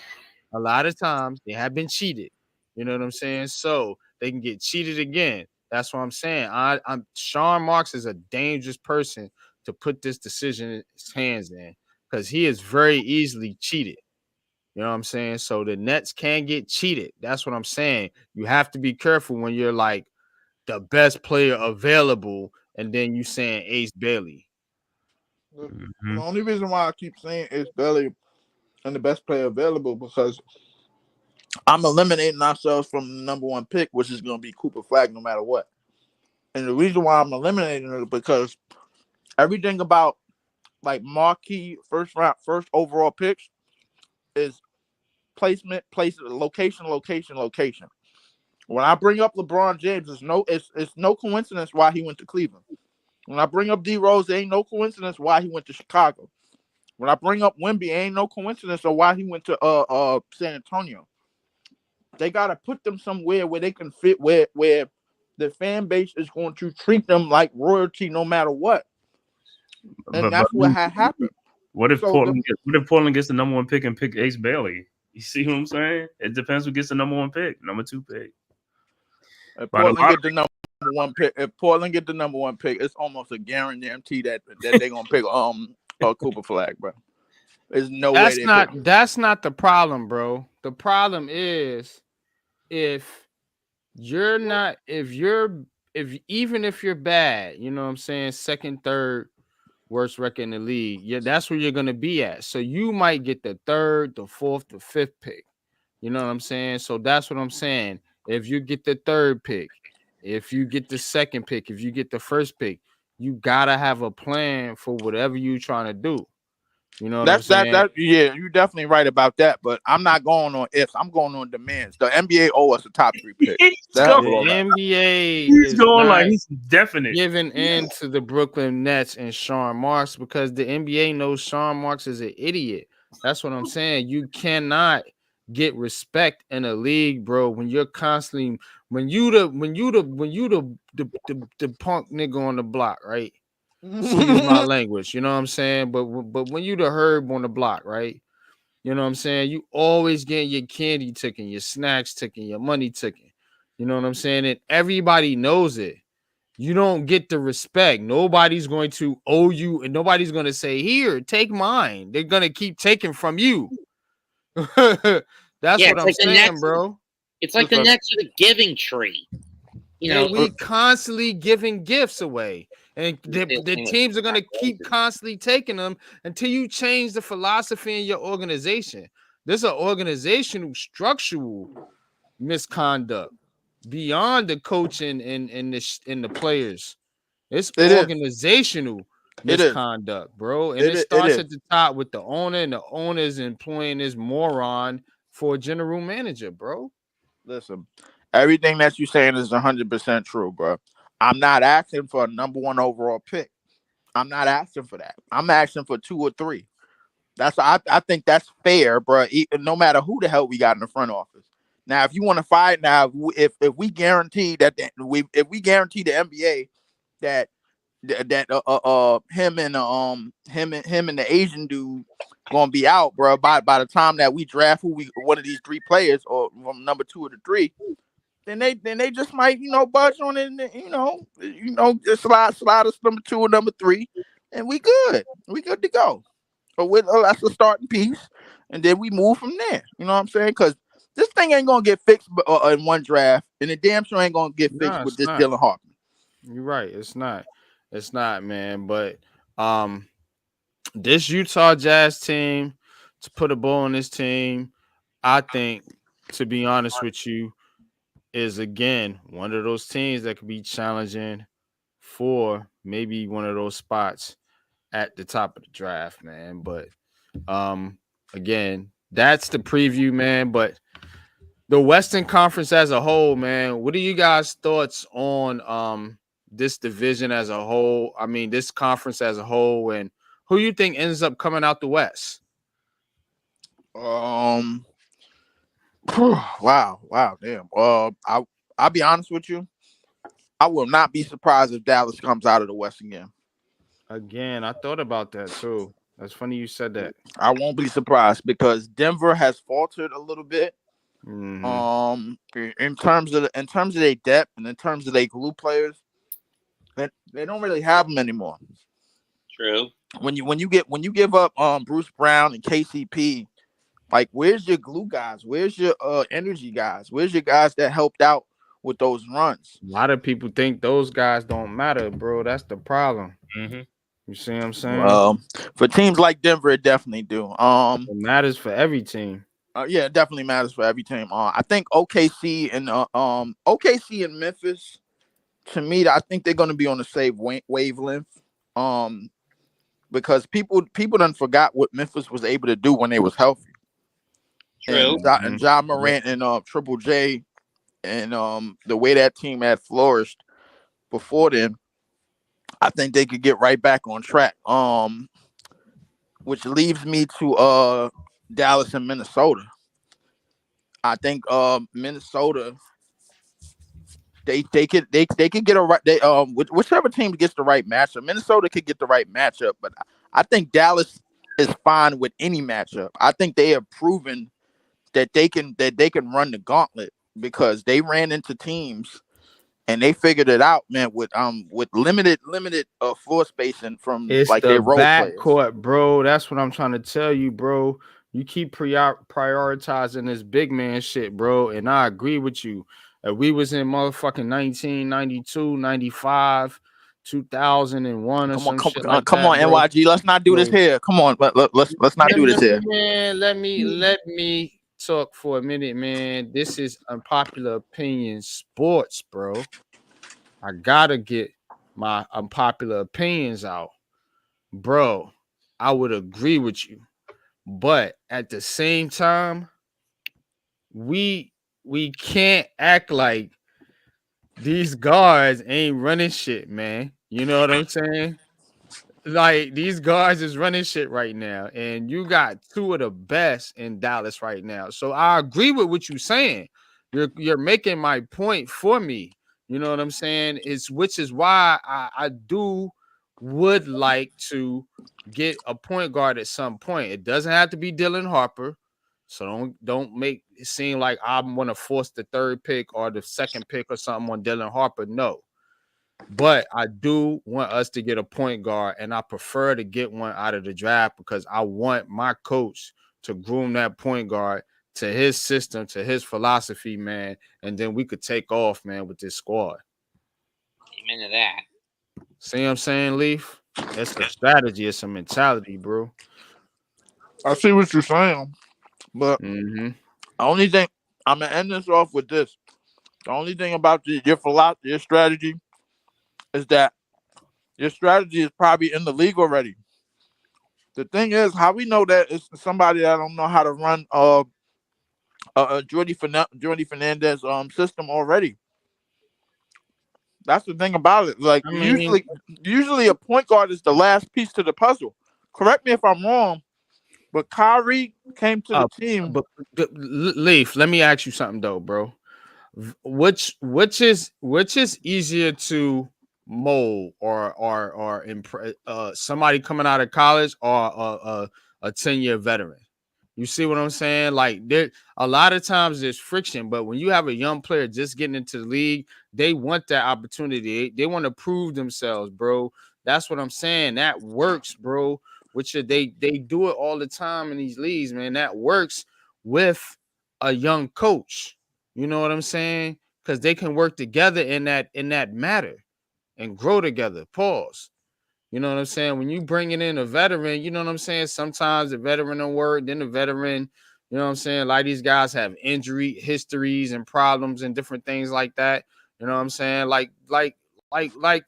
a lot of times. They have been cheated. You know what I'm saying? So they can get cheated again. That's what I'm saying. I'm Sean Marks is a dangerous person to put this decision in his hands in, because he is very easily cheated. You know what I'm saying? So the Nets can get cheated. That's what I'm saying. You have to be careful when you're like the best player available, and then you saying Ace Bailey. The only reason why I keep saying it's Belly and the best player available because I'm eliminating ourselves from the number one pick, which is going to be Cooper Flag no matter what. And the reason why I'm eliminating it is because everything about like marquee first overall picks is placement, location. When I bring up LeBron James, it's no coincidence why he went to Cleveland. When I bring up D Rose, it ain't no coincidence why he went to Chicago. When I bring up Wemby, it ain't no coincidence of why he went to San Antonio. They gotta put them somewhere where they can fit, where the fan base is going to treat them like royalty no matter what. And that's what had happened. What if Portland gets the number one pick and pick Ace Bailey? You see what I'm saying? It depends who gets the number one pick, number two pick. If Portland get the number one pick, it's almost a guarantee that they're gonna pick Cooper Flag, bro. There's no way. That's not the problem, bro. The problem is if you're bad, you know what I'm saying, second, third worst record in the league, yeah, that's where you're gonna be at. So you might get the third, the fourth, the fifth pick. You know what I'm saying? So that's what I'm saying. If you get the third pick, if you get the second pick, if you get the first pick, you gotta have a plan for whatever you're trying to do. You know what I'm saying? Yeah, you're definitely right about that. But I'm not going on ifs. I'm going on demands. The NBA owe us a top 3 pick. The NBA he's going like he's definite giving in to the Brooklyn Nets and Sean Marks because the NBA knows Sean Marks is an idiot. That's what I'm saying. You cannot get respect in a league, bro, when you're constantly when you the punk nigga on the block, right? Excuse my language, you know what I'm saying? But when you the herb on the block, right? You know what I'm saying? You always getting your candy taken, your snacks taken, your money taken. You know what I'm saying? And everybody knows it. You don't get the respect. Nobody's going to owe you, and nobody's going to say, "Here, take mine." They're going to keep taking from you. That's what I'm saying, bro. It's like the next to the giving tree. You know, we constantly giving gifts away. And the teams are going to keep constantly taking them until you change the philosophy in your organization. There's an organizational structural misconduct beyond the coaching and the players. It's organizational misconduct, bro. And it starts at the top with the owner, and the owner is employing this moron for a general manager, bro. Listen, everything that you're saying is 100% true, bro. I'm not asking for a number one overall pick. I'm not asking for that. I'm asking for 2 or 3. I think that's fair, bro. No matter who the hell we got in the front office. Now, if you want to fight, now if we guarantee that if we guarantee the NBA that him and the Asian dude gonna be out, bro, by the time that we draft one of these 3 players or from number 2 or the 3. Then they just might, budge on it, and, just slide us number 2 or number 3, and we good. We good to go. But that's a starting piece, and then we move from there. You know what I'm saying? Because this thing ain't gonna get fixed in one draft, and the damn sure ain't gonna get fixed with this Dylan Hartman. You're right. It's not, man. But this Utah Jazz team, to put a ball on this team, I think, to be honest with you, is again one of those teams that could be challenging for maybe one of those spots at the top of the draft, man. But again, that's the preview, man. But the Western Conference as a whole, man, what are you guys' thoughts on this division as a whole? I mean, this conference as a whole, and who you think ends up coming out the West? Wow, damn. I'll be honest with you. I will not be surprised if Dallas comes out of the West again. Again, I thought about that too. That's funny you said that. I won't be surprised because Denver has faltered a little bit. Mm-hmm. In terms of their depth and in terms of their glue players, they don't really have them anymore. True. When you give up Bruce Brown and KCP, like, where's your glue guys? Where's your energy guys? Where's your guys that helped out with those runs? A lot of people think those guys don't matter, bro. That's the problem. Mm-hmm. You see what I'm saying? For teams like Denver, it definitely do. It matters for every team. Yeah, it definitely matters for every team. I think OKC and Memphis, to me, I think they're going to be on the same wavelength. Because people done forgot what Memphis was able to do when they was healthy. True. And Ja Morant and Triple J and the way that team had flourished before then, I think they could get right back on track. Which leaves me to Dallas and Minnesota. I think Minnesota they could get a right whichever team gets the right matchup. Minnesota could get the right matchup, but I think Dallas is fine with any matchup. I think they have proven that they can run the gauntlet because they ran into teams and they figured it out, man, with limited floor spacing from It's like the their role players. backcourt, bro. That's what I'm trying to tell you, bro. You keep prioritizing this big man shit, bro. And I agree with you. If we was in motherfucking 1992, 95, 2001 or some shit like come that, on, bro. NYG. Let's not do this here. Come on, let's not do this here. Man, let me talk for a minute, man. This is Unpopular Opinion Sports, bro. I gotta get my unpopular opinions out, bro. I would agree with you, but at the same time, we can't act like these guards ain't running shit, man. You know what I'm saying? Like, these guards is running shit right now, and you got two of the best in Dallas right now. So I agree with what you're saying. You're making my point for me. You know what I'm saying? Which is why I would like to get a point guard at some point. It doesn't have to be Dylan Harper. So don't make it seem like I'm going to force the third pick or the second pick or something on Dylan Harper. No. But I do want us to get a point guard, and I prefer to get one out of the draft because I want my coach to groom that point guard to his system, to his philosophy, man. And then we could take off, man, with this squad. Amen to that. See what I'm saying, Leaf? It's a strategy. It's a mentality, bro. I see what you're saying, but the only thing I'm gonna end this off with this. The only thing about your philosophy, your strategy, is that your strategy is probably in the league already. The thing is, how we know that it's somebody that don't know how to run Jordy Fernandez system already. That's the thing about it. Like, usually a point guard is the last piece to the puzzle. Correct me if I'm wrong, but Kyrie came to the team. But Leaf, let me ask you something though, bro. Which is easier to mold or impress somebody coming out of college or a 10-year veteran? You see what I'm saying? Like, there a lot of times there's friction, but when you have a young player just getting into the league, they want that opportunity. They want to prove themselves, bro. That's what I'm saying. That works, bro. Which they do it all the time in these leagues, man. That works with a young coach. You know what I'm saying? Because they can work together in that matter and grow together. Pause. You know what I'm saying? When you bringing in a veteran, you know what I'm saying? Sometimes the veteran don't work, then the veteran, you know what I'm saying? Like, these guys have injury histories and problems and different things like that. You know what I'm saying? Like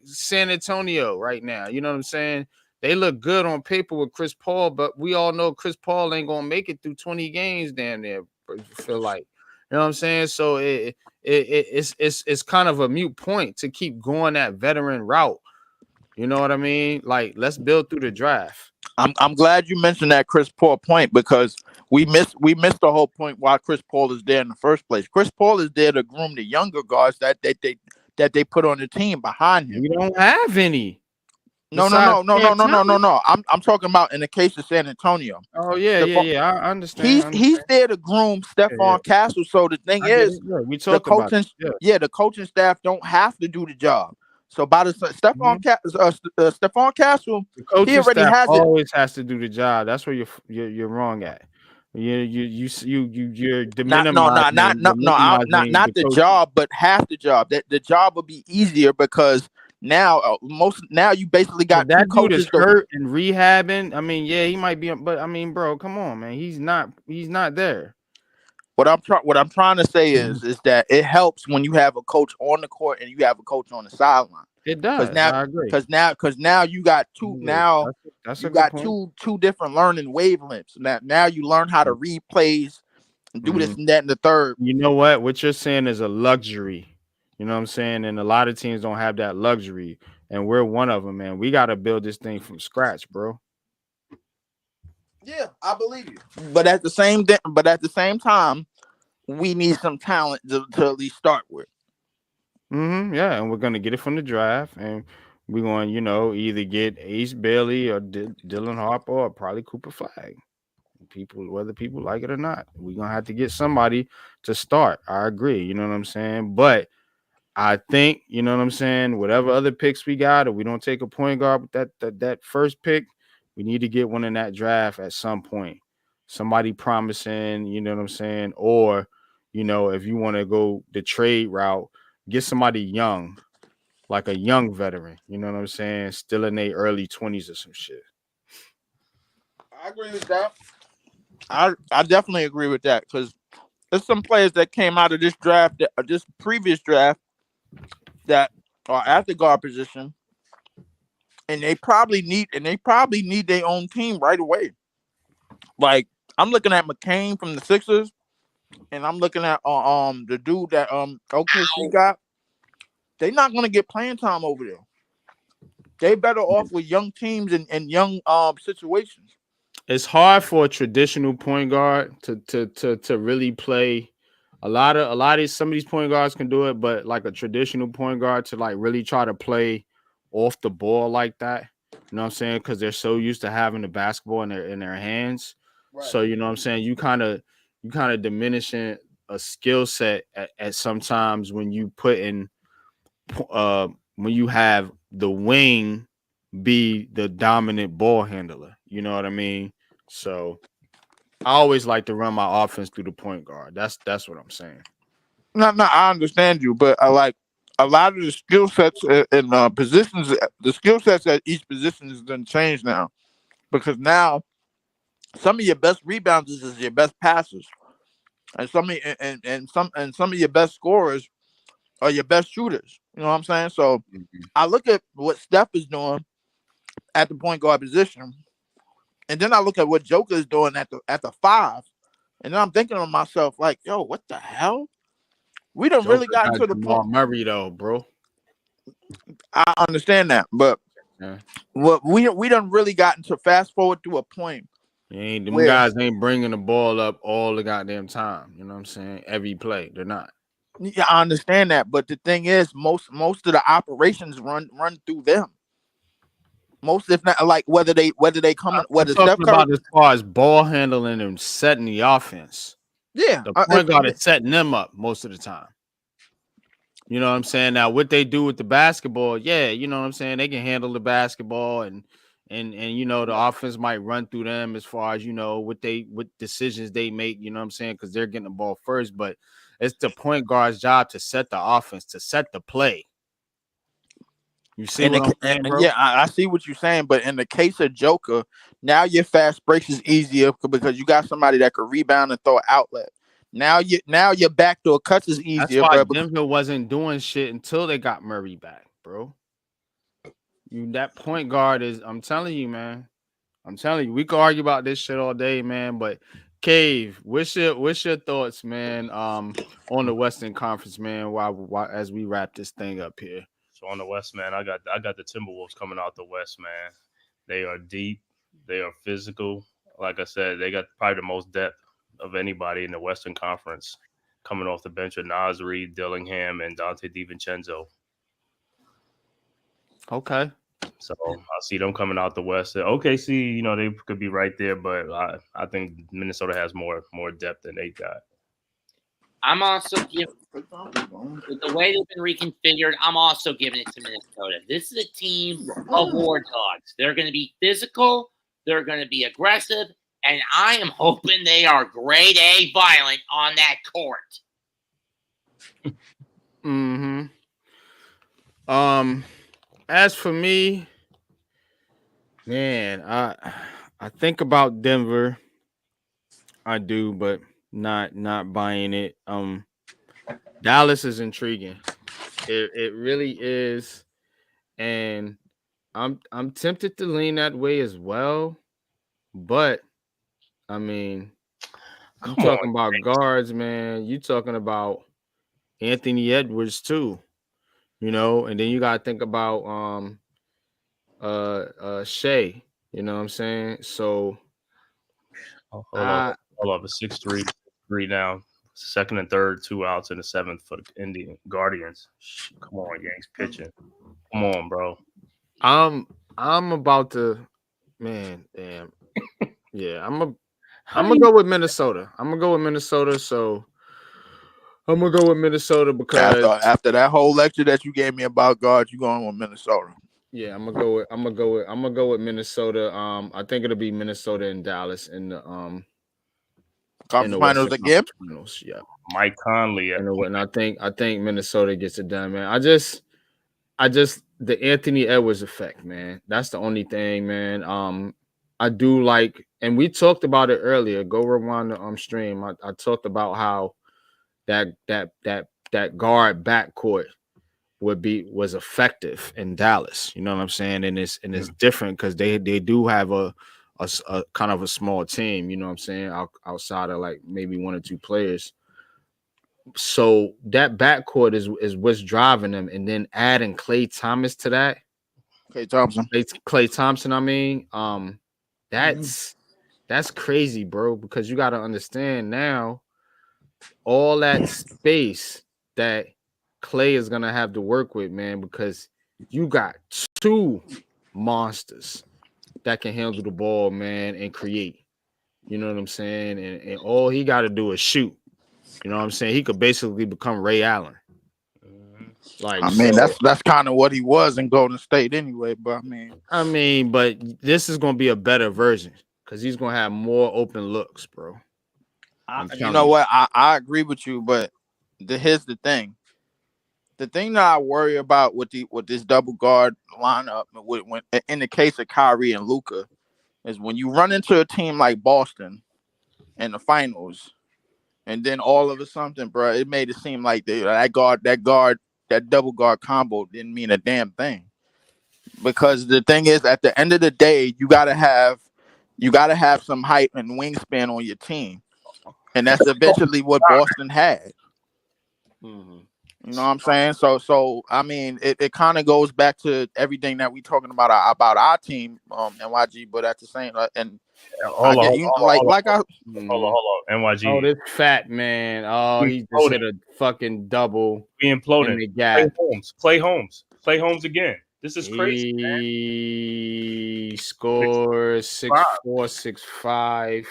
San Antonio right now. You know what I'm saying? They look good on paper with Chris Paul, but we all know Chris Paul ain't gonna make it through 20 games down there. I feel like, you know what I'm saying? So it's kind of a moot point to keep going that veteran route. You know what I mean? Like, let's build through the draft. I'm glad you mentioned that Chris Paul point because we missed the whole point why Chris Paul is there in the first place. Chris Paul is there to groom the younger guards that they put on the team behind him. We don't have any. No. I'm talking about in the case of San Antonio. Oh yeah. I understand. He's there to groom Stephon Castle. So the thing is, the coaching staff don't have to do the job. So by the Stephon Castle, he already has it. Always has to do the job. That's where you're wrong at. You're not the job, but half the job. That the job would be easier because Now you basically got that two dude coaches. is hurt and rehabbing. I mean, yeah, he might be, but I mean, bro, come on, man. He's not there. What I'm trying to say is that it helps when you have a coach on the court and you have a coach on the sideline. It does. I agree. Because now you got two. Now that's you a good got point. two different learning wavelengths. Now you learn how to read plays and do this and that and the third. You know what you're saying is a luxury. You know what I'm saying? And a lot of teams don't have that luxury, and we're one of them, man. We got to build this thing from scratch, bro. Yeah, I believe you. But at the same time, we need some talent to at least start with. Yeah, and we're gonna get it from the draft, and we're going, either get Ace Bailey or Dylan Harper or probably Cooper Flag. Whether people like it or not, we're gonna have to get somebody to start. I agree. You know what I'm saying? But I think, you know what I'm saying, whatever other picks we got, if we don't take a point guard with that first pick, we need to get one in that draft at some point. Somebody promising, you know what I'm saying? Or, if you want to go the trade route, get somebody young, like a young veteran, you know what I'm saying? Still in their early 20s or some shit. I agree with that. I definitely agree with that because there's some players that came out of this draft, this previous draft, that are at the guard position, and they probably need their own team right away. Like I'm looking at McCain from the Sixers, and I'm looking at the dude that OKC got. They're not gonna get playing time over there. They better off with young teams and young situations. It's hard for a traditional point guard to really play. Some of these point guards can do it, but like a traditional point guard to like really try to play off the ball like that, you know what I'm saying? Because they're so used to having the basketball in their hands. Right. So you know what I'm saying. You kind of diminishing a skill set at sometimes when you put in when you have the wing be the dominant ball handler. You know what I mean? So I always like to run my offense through the point guard. That's what I'm saying. No, I understand you, but I like a lot of the skill sets and positions. The skill sets at each position is going to change now, because now some of your best rebounders is your best passers, and some of your best scorers are your best shooters. You know what I'm saying? So I look at what Steph is doing at the point guard position, and then I look at what Joker is doing at the 5, and then I'm thinking to myself like, yo, what the hell? We done really gotten to the point. Murray though, bro. I understand that, but what we done really gotten to fast forward to a point. Them guys ain't bringing the ball up all the goddamn time. You know what I'm saying? Every play, they're not. Yeah, I understand that, but the thing is, most of the operations run through them. Most, if not, like whether they come, whether Steph Curry, about as far as ball handling and setting the offense. Yeah, the point guard is setting them up most of the time. You know what I'm saying? Now, what they do with the basketball, yeah, you know what I'm saying? They can handle the basketball and the offense might run through them as far as, what decisions they make, you know what I'm saying? Because they're getting the ball first, but it's the point guard's job to set the offense, to set the play. You see what I'm saying, bro? Yeah, I see what you're saying, but in the case of Joker, now your fast breaks is easier because you got somebody that could rebound and throw an outlet. Now your backdoor cuts is easier. That's why Denver wasn't doing shit until they got Murray back, bro. That point guard is, I'm telling you, man. I'm telling you, we could argue about this shit all day, man. But Cave, what's your thoughts, man, on the Western Conference, man, while as we wrap this thing up here? So on the West, man, I got the Timberwolves coming out the West, man. They are deep. They are physical. Like I said, they got probably the most depth of anybody in the Western Conference, coming off the bench with Naz Reid, Dillingham, and Dante DiVincenzo. Okay. So I see them coming out the West. OKC, they could be right there, but I think Minnesota has more depth than they got. I'm also giving, with the way they've been reconfigured, I'm also giving it to Minnesota. This is a team of war dogs. They're going to be physical. They're going to be aggressive. And I am hoping they are grade A violent on that court. As for me, man, I think about Denver. I do, but not buying it. Dallas is intriguing. It really is, and I'm tempted to lean that way as well. But I mean, you Come on, talking about guards, man. You talking about Anthony Edwards too, and then you gotta think about Shea. You know what I'm saying? So hold I on, hold on. A 6-3 now. Second and third, 2 outs in the seventh for the Indian Guardians. Come on, Yanks pitching. Come on, bro. I'm about to, man, damn. Yeah, I'm gonna go with Minnesota. I'm gonna go with Minnesota. So I'm gonna go with Minnesota because After that whole lecture that you gave me about guards, you going with Minnesota. yeah, I'm gonna go with Minnesota. I think it'll be Minnesota and Dallas in the Conference finals Western again. Conference Finals. Yeah. Mike Conley. And I think Minnesota gets it done, man. I just the Anthony Edwards effect, man. That's the only thing, man. I do like, and we talked about it earlier. Go rewind the stream. I talked about how that guard backcourt was effective in Dallas. You know what I'm saying? And it's different because they do have a kind of a small team. You know what I'm saying? Outside of like maybe one or two players. So that backcourt is what's driving them, and then adding Klay Thomas to that. Klay Thompson. I mean, that's crazy, bro. Because you got to understand now, all that space that Klay is gonna have to work with, man. Because you got two monsters that can handle the ball, man, and create. You know what I'm saying? And all he got to do is shoot. You know what I'm saying? He could basically become Ray Allen. Like, I mean, that's kind of what he was in Golden State anyway. But but this is gonna be a better version because he's gonna have more open looks, bro. You know what? I agree with you, but here's the thing. The thing that I worry about with this double guard lineup, when in the case of Kyrie and Luka, is when you run into a team like Boston in the finals. And then all of a sudden, bro, it made it seem like that double guard combo didn't mean a damn thing. Because the thing is, at the end of the day, you gotta have some height and wingspan on your team, and that's eventually what Boston had. Mm-hmm. You know what I'm saying? So I mean, it kind of goes back to everything that we talking about our team, NYG. But at the same hold on, NYG. Oh, this fat man. Oh, he just hit a fucking double. We imploding. In the gap. Clay Holmes again. This is crazy. He scores 6'4", 6'5".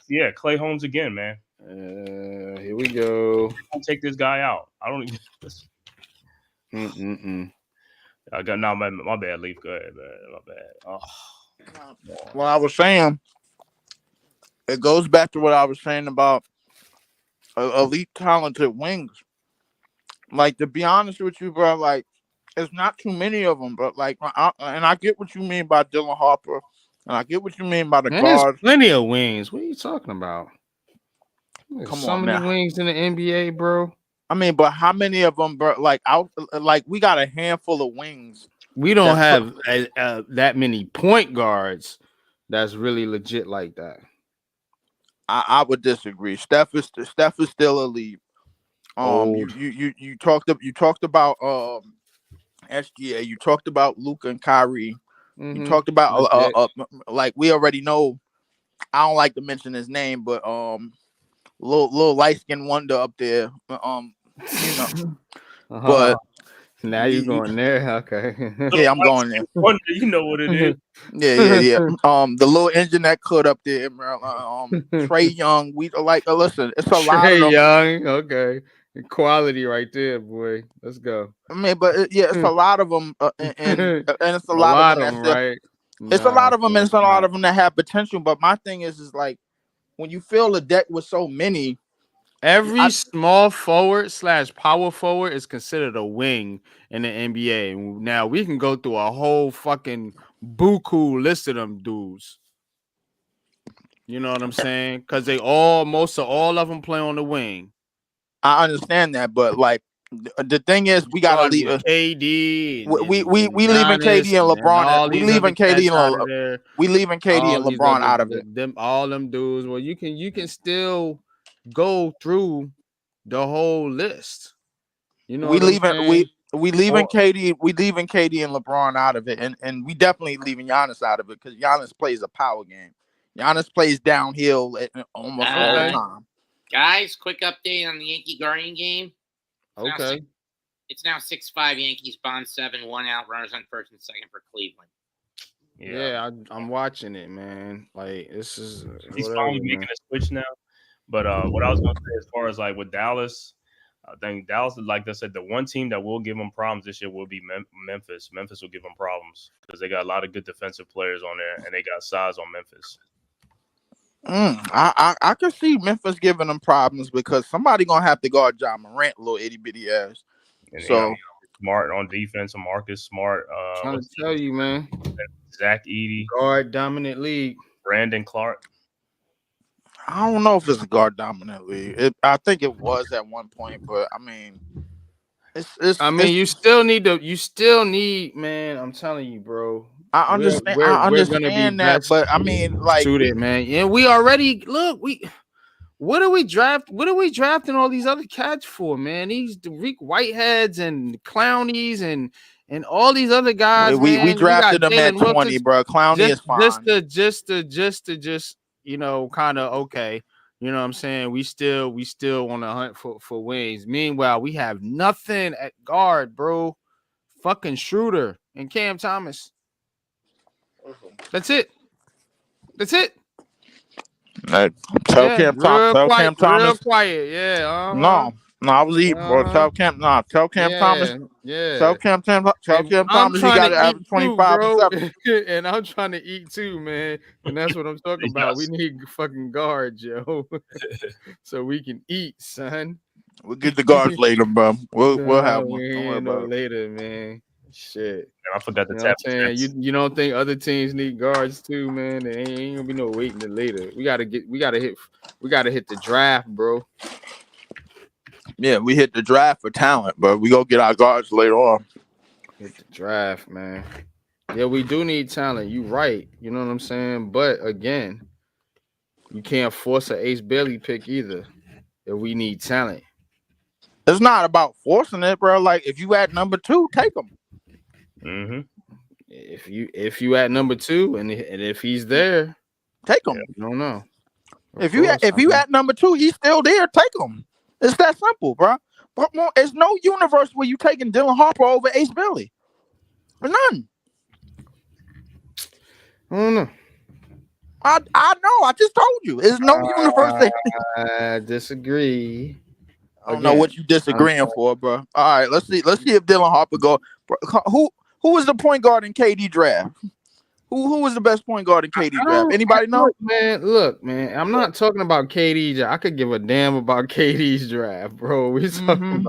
Yeah, Clay Holmes again, man. Here we go. Don't take this guy out. I don't even. I got my bad. Leaf. Go ahead, man. My bad. Oh. Well, I was saying, it goes back to what I was saying about elite talented wings. Like, to be honest with you, bro, like, it's not too many of them, but like, and I get what you mean by Dylan Harper, and I get what you mean by the guards. There's plenty of wings. What are you talking about? Come so on, many now. wings in the NBA, bro. I mean, but how many of them, bro? Like, we got a handful of wings. We don't have that many point guards that's really legit like that. I would disagree. Steph is still elite. You talked about SGA. You talked about Luka and Kyrie. You talked about like, we already know. I don't like to mention his name, but little light skinned wonder up there. But now you're going there, okay? Yeah, I'm going there. Wonder, you know what it is. Yeah. The little engine that could up there, Trey Young. We like. Listen, it's a lot of them. Trey Young, okay. Quality right there, boy. Let's go. I mean, but it's a lot of them, and it's a lot of them, right? It's a lot of them, and it's a lot of them that have potential. But my thing is like, when you fill the deck with so many, Every small forward / power forward is considered a wing in the NBA. Now we can go through a whole fucking buku list of them dudes. You know what I'm saying? Because most of all of them play on the wing. I understand that, but like the thing is, we gotta leave KD. We leaving KD and LeBron. We leaving KD and we leaving KD and LeBron out of it. All them dudes. Well, you can still go through the whole list. You know, we leaving KD. We leaving KD and LeBron out of it, and we definitely leaving Giannis out of it because Giannis plays a power game. Giannis plays downhill almost all the time. Guys, quick update on the Yankee Guardian game. Okay. It's now 6-5 Yankees, Bond 7, 1 out, runners on first and second for Cleveland. Yeah, I'm watching it, man. Like this is he's finally making a switch now. But what I was gonna say as far as like with Dallas, I think Dallas, like I said, the one team that will give them problems this year will be Memphis. Memphis will give them problems because they got a lot of good defensive players on there and they got size on Memphis. I can see Memphis giving them problems because somebody gonna have to guard John Morant, little itty bitty ass. And so Smart on defense, and Marcus Smart. Trying to tell you, man. Zach Edey, guard dominant league. Brandon Clark. I don't know if it's a guard dominant league. I think it was at one point, but I mean, you still need, man. I'm telling you, bro. I understand. I understand that, but I mean, like, suited, man. Yeah, we already What are we drafting all these other cats for, man? These Dariq Whiteheads and Clownies and all these other guys. We drafted them at 20, bro. Clowney is fine. Just to kind of okay. You know what I'm saying? We still on the hunt for wings. Meanwhile, we have nothing at guard, bro. Fucking Schroeder and Cam Thomas. That's it. Tell Cam Thomas. Real quiet, yeah. No, I was eating, bro. Tell Cam Thomas. Yeah. Tell Cam Thomas he got to average 25 and 7. And I'm trying to eat too, man. And that's what I'm talking about. We need fucking guards, yo. So we can eat, son. We'll get the guards later, bro. We'll have one. Don't worry about it later, man. Shit. I forgot to tap. You don't think other teams need guards too, man? There ain't gonna be no waiting till later. We gotta hit the draft, bro. Yeah, we hit the draft for talent, but we go get our guards later on. Hit the draft, man. Yeah, we do need talent. You right. You know what I'm saying? But again, you can't force an Ace Bailey pick either. If we need talent. It's not about forcing it, bro. Like if you at number 2, take him. Mm-hmm. If you at number 2 and if he's there, take him. I don't know. If you at number 2, he's still there. Take him. It's that simple, bro. But there's no universe where you taking Dylan Harper over Ace Bailey. None. I don't know. I know. I just told you. There's no universe. I disagree. I don't know what you disagreeing for, bro. All right, let's see if Dylan Harper go. Bro, who is the point guard in KD draft? Who was the best point guard in KD draft? Anybody know? Look, man. I'm not talking about KD. I could give a damn about KD's draft, bro. We talking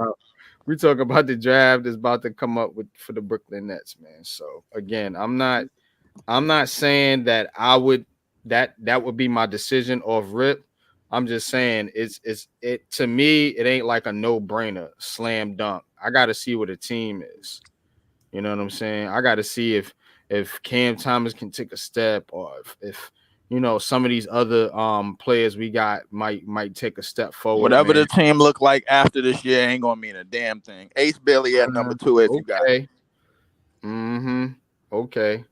about the draft that's about to come up for the Brooklyn Nets, man. So again, I'm not saying that I would that would be my decision off rip. I'm just saying it to me, it ain't like a no-brainer, slam dunk. I gotta see what a team is. You know what I'm saying? I gotta see if Cam Thomas can take a step, or if some of these other players we got might take a step forward. Whatever the team look like after this year ain't gonna mean a damn thing. Ace Bailey at number 2 if you got it. Mm-hmm. Okay.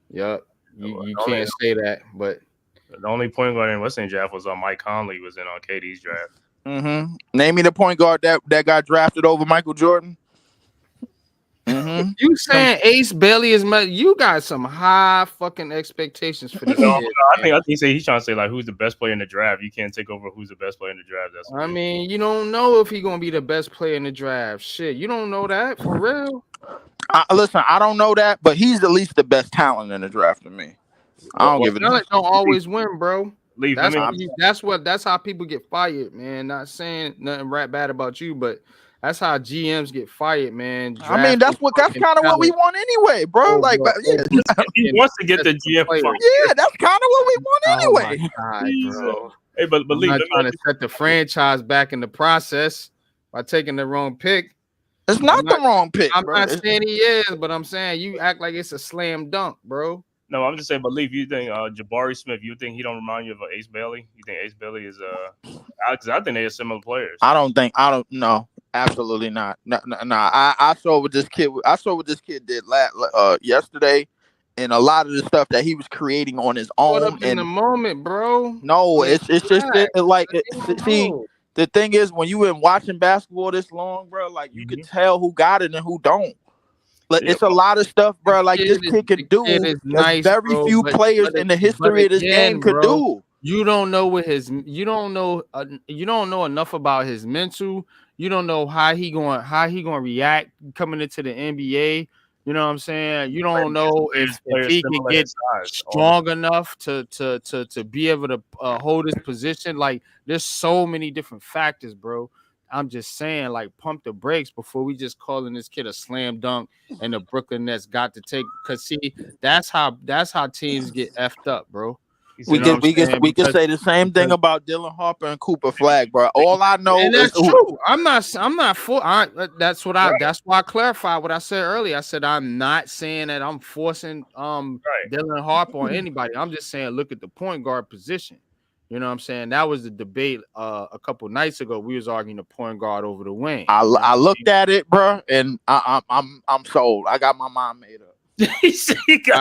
Yep. You can't say that, but the only point guard in Western draft was Mike Conley was in on KD's draft. Mm-hmm. Name me the point guard that got drafted over Michael Jordan. Mm-hmm. You saying Ace Bailey is you got some high fucking expectations for this. No, I think he's trying to say like who's the best player in the draft. You can't take over who's the best player in the draft. You don't know if he's gonna be the best player in the draft. Shit, you don't know that for real. Listen, I don't know that, but he's at least the best talent in the draft to me. I don't give it. Talent don't always win, bro. Leave. That's how people get fired, man. Not saying nothing bad about you, but that's how GMs get fired, man. I mean, that's kind of what we want anyway, bro. Like, but yeah, he wants to get the GM fired. Yeah, that's kind of what we want anyway. My God, bro. Hey, but I'm Leave, not trying to set the franchise back in the process by taking the wrong pick. It's not the wrong pick. I'm bro. not saying he is, but I'm saying you act like it's a slam dunk, bro. No, I'm just saying, but Leave, you think Jabari Smith, you think he don't remind you of Ace Bailey? You think Ace Bailey is I think they are similar players. I don't know. Absolutely not. No. I saw what this kid did yesterday, and a lot of the stuff that he was creating on his own. Up in the moment, bro. No, it's just see. The thing is, when you been watching basketball this long, bro, like you can tell who got it and who don't. Like it's a lot of stuff, bro. Like this kid can do. Nice, very few players in the history of this game could do. You don't know what you don't know enough about his mental. You don't know how he going react coming into the NBA. You know what I'm saying? You don't know if he can get strong enough to be able to hold his position. Like there's so many different factors, bro. I'm just saying, like, pump the brakes before we just calling this kid a slam dunk and the Brooklyn Nets got to take. Cause see, that's how teams get effed up, bro. We can say the same thing about Dylan Harper and Cooper Flag, bro. All I know and that's is true. I'm not for. That's why I clarified what I said earlier. I said I'm not saying that I'm forcing Dylan Harper on anybody. I'm just saying look at the point guard position. You know what I'm saying? That was the debate a couple nights ago. We was arguing the point guard over the wing. I looked at it, bro, and I'm sold. I got my mind made up.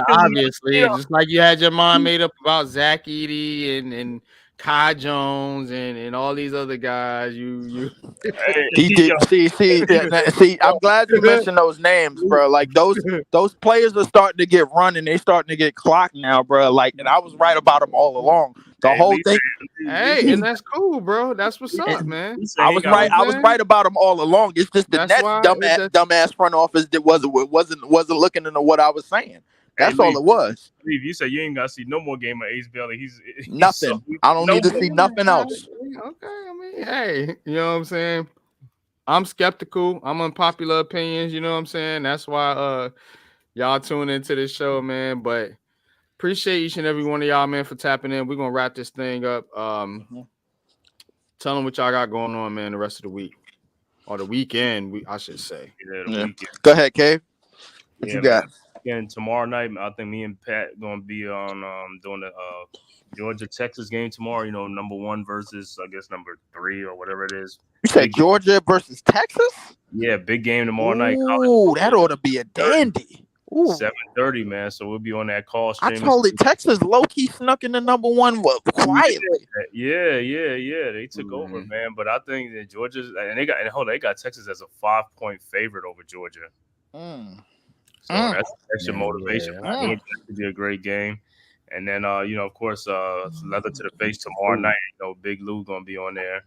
Obviously, just like you had your mind made up about Zach Edey and Kai Jones and all these other guys. You he did see. I'm glad you mentioned those names, bro. Like those players are starting to get run and they starting to get clocked now, bro. Like, and I was right about them all along. The whole thing. Hey, and that's cool, bro. That's what's up, man. I was right. I was right about them all along. It's just the Nets dumbass front office that wasn't looking into what I was saying. That's all it was. Leave. You say you ain't got to see no more game of Ace Bailey. He's nothing. I don't need to see nothing else. Okay, I mean, hey, you know what I'm saying? I'm skeptical. I'm unpopular opinions. You know what I'm saying? That's why y'all tune into this show, man. But appreciate each and every one of y'all, man, for tapping in. We're gonna wrap this thing up. Tell them what y'all got going on, man, the rest of the week. Or the weekend, I should say. Yeah. Go ahead, Cave. What you got? And tomorrow night, I think me and Pat gonna be on doing the Georgia Texas game tomorrow. You know, number 1 versus I guess number 3 or whatever it is. You said Georgia versus Texas? Yeah, big game tomorrow night. Ooh, that ought to be a dandy. 7:30, man. So we'll be on that call stream. I told you Texas low key snuck in the number 1 quietly. Yeah. They took over, man. But I think that Georgia's and they got Texas as a 5-point favorite over Georgia. So that's extra motivation. It could be a great game. And then of course, leather to the face tomorrow night. You know, Big Lou gonna be on there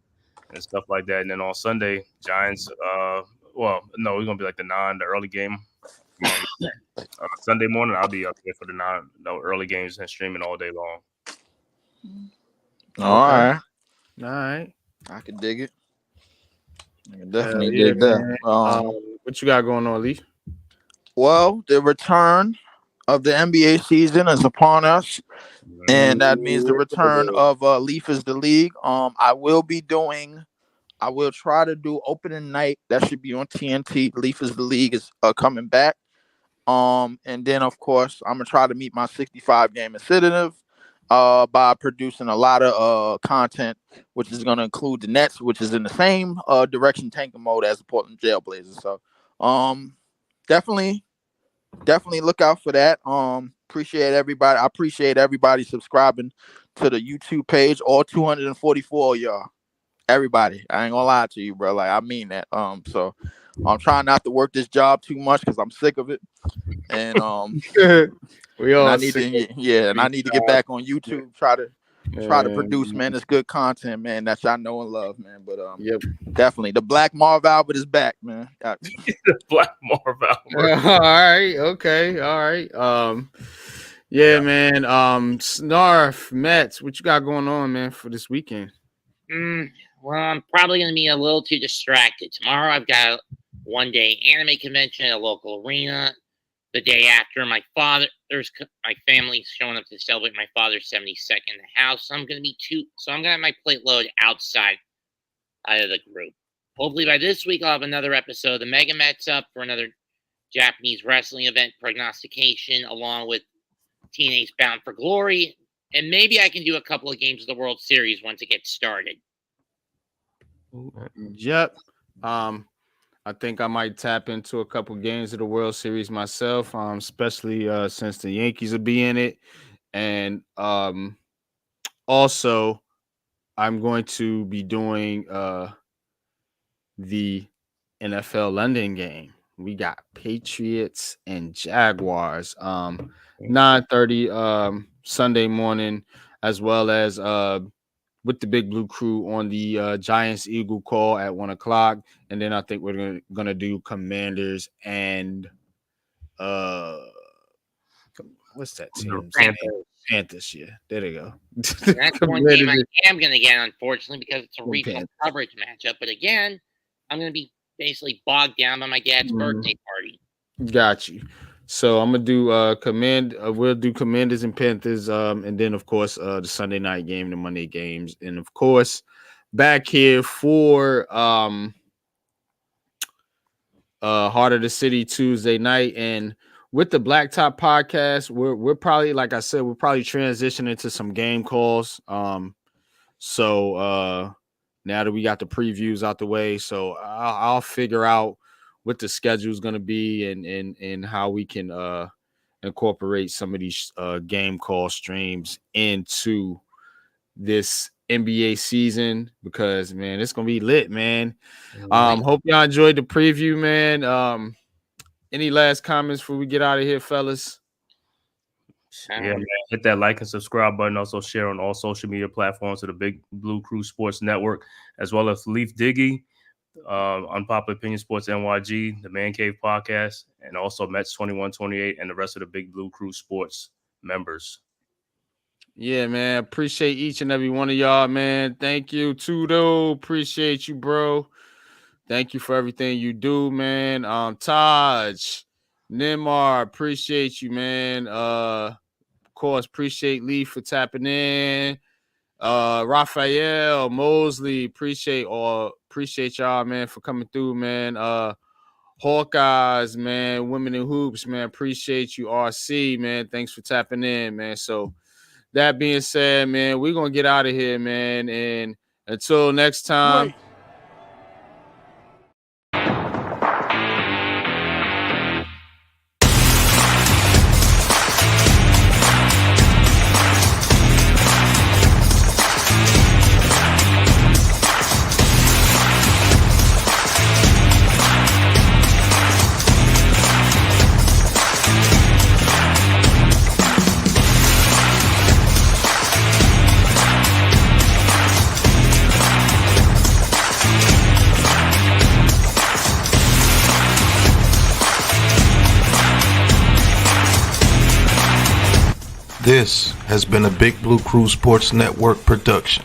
and stuff like that. And then on Sunday, Giants. We're gonna be like the early game. Sunday morning, I'll be up there for the early games and streaming all day long. All right. I can dig it. I can definitely dig that. What you got going on, Lee? Well, the return of the NBA season is upon us, and that means the return of Leaf is the League. I will try to do opening night. That should be on TNT. Leaf is the League is coming back. And then of course I'm gonna try to meet my 65 game incentive by producing a lot of content, which is gonna include the Nets, which is in the same direction tanking mode as the Portland Trailblazers. So definitely look out for that. Appreciate everybody. I appreciate everybody subscribing to the YouTube page. All 244 of y'all. Everybody. I ain't gonna lie to you, bro. Like I mean that. So I'm trying not to work this job too much because I'm sick of it. And we all I need to get back on YouTube. Try to produce, man. It's good content, man. That y'all know and love, man. But definitely the Black Marv Albert is back, man. The Black Marv Albert. All right, okay, all right. Yeah, man. Snarf, Mets, what you got going on, man, for this weekend? Well, I'm probably going to be a little too distracted. Tomorrow I've got a one-day anime convention at a local arena. The day after, my family's showing up to celebrate my father's 72nd in the house. So I'm going to have my plate load outside of the group. Hopefully by this week I'll have another episode of the Mega Mets up for another Japanese wrestling event prognostication, along with TNA's Bound for Glory, and maybe I can do a couple of games of the World Series once it gets started. Yep. I think I might tap into a couple games of the World Series myself, especially since the Yankees will be in it. And also, I'm going to be doing the NFL London game. We got Patriots and Jaguars, 9:30 Sunday morning, as well as with the Big Blue Crew on the Giants Eagle call at 1 o'clock. And then I think we're gonna do Commanders and what's that team? Panthers. Yeah, there they go. That's one game I am gonna get, unfortunately, because it's a regional coverage matchup. But again, I'm gonna be basically bogged down by my dad's birthday party. Got you. So I'm gonna do we'll do Commanders and Panthers, and then of course the Sunday night game, the Monday games, and of course back here for Heart of the City Tuesday night. And with the Blacktop podcast, we're probably, like I said, we're probably transitioning to some game calls. So now that we got the previews out the way, so I'll figure out what the schedule is going to be and how we can incorporate some of these game call streams into this NBA season, because, man, it's going to be lit, man. Hope y'all enjoyed the preview, man. Any last comments before we get out of here, fellas? Yeah, man. Hit that like and subscribe button. Also share on all social media platforms of the Big Blue Crew Sports Network, as well as Leaf Diggy, Unpopular Opinion Sports NYG, the Man Cave Podcast, and also Mets 2128 and the rest of the Big Blue Crew Sports members. Yeah, man. Appreciate each and every one of y'all, man. Thank you, Tudo. Appreciate you, bro. Thank you for everything you do, man. Taj, Nimar, appreciate you, man. Of course, appreciate Lee for tapping in. Raphael, Mosley, appreciate y'all, man, for coming through, man. Hawkeyes, man, Women in Hoops, man, appreciate you. RC, man, thanks for tapping in, man. So that being said, man, we're gonna get out of here, man, and until next time. Wait. This has been a Big Blue Crew Sports Network production.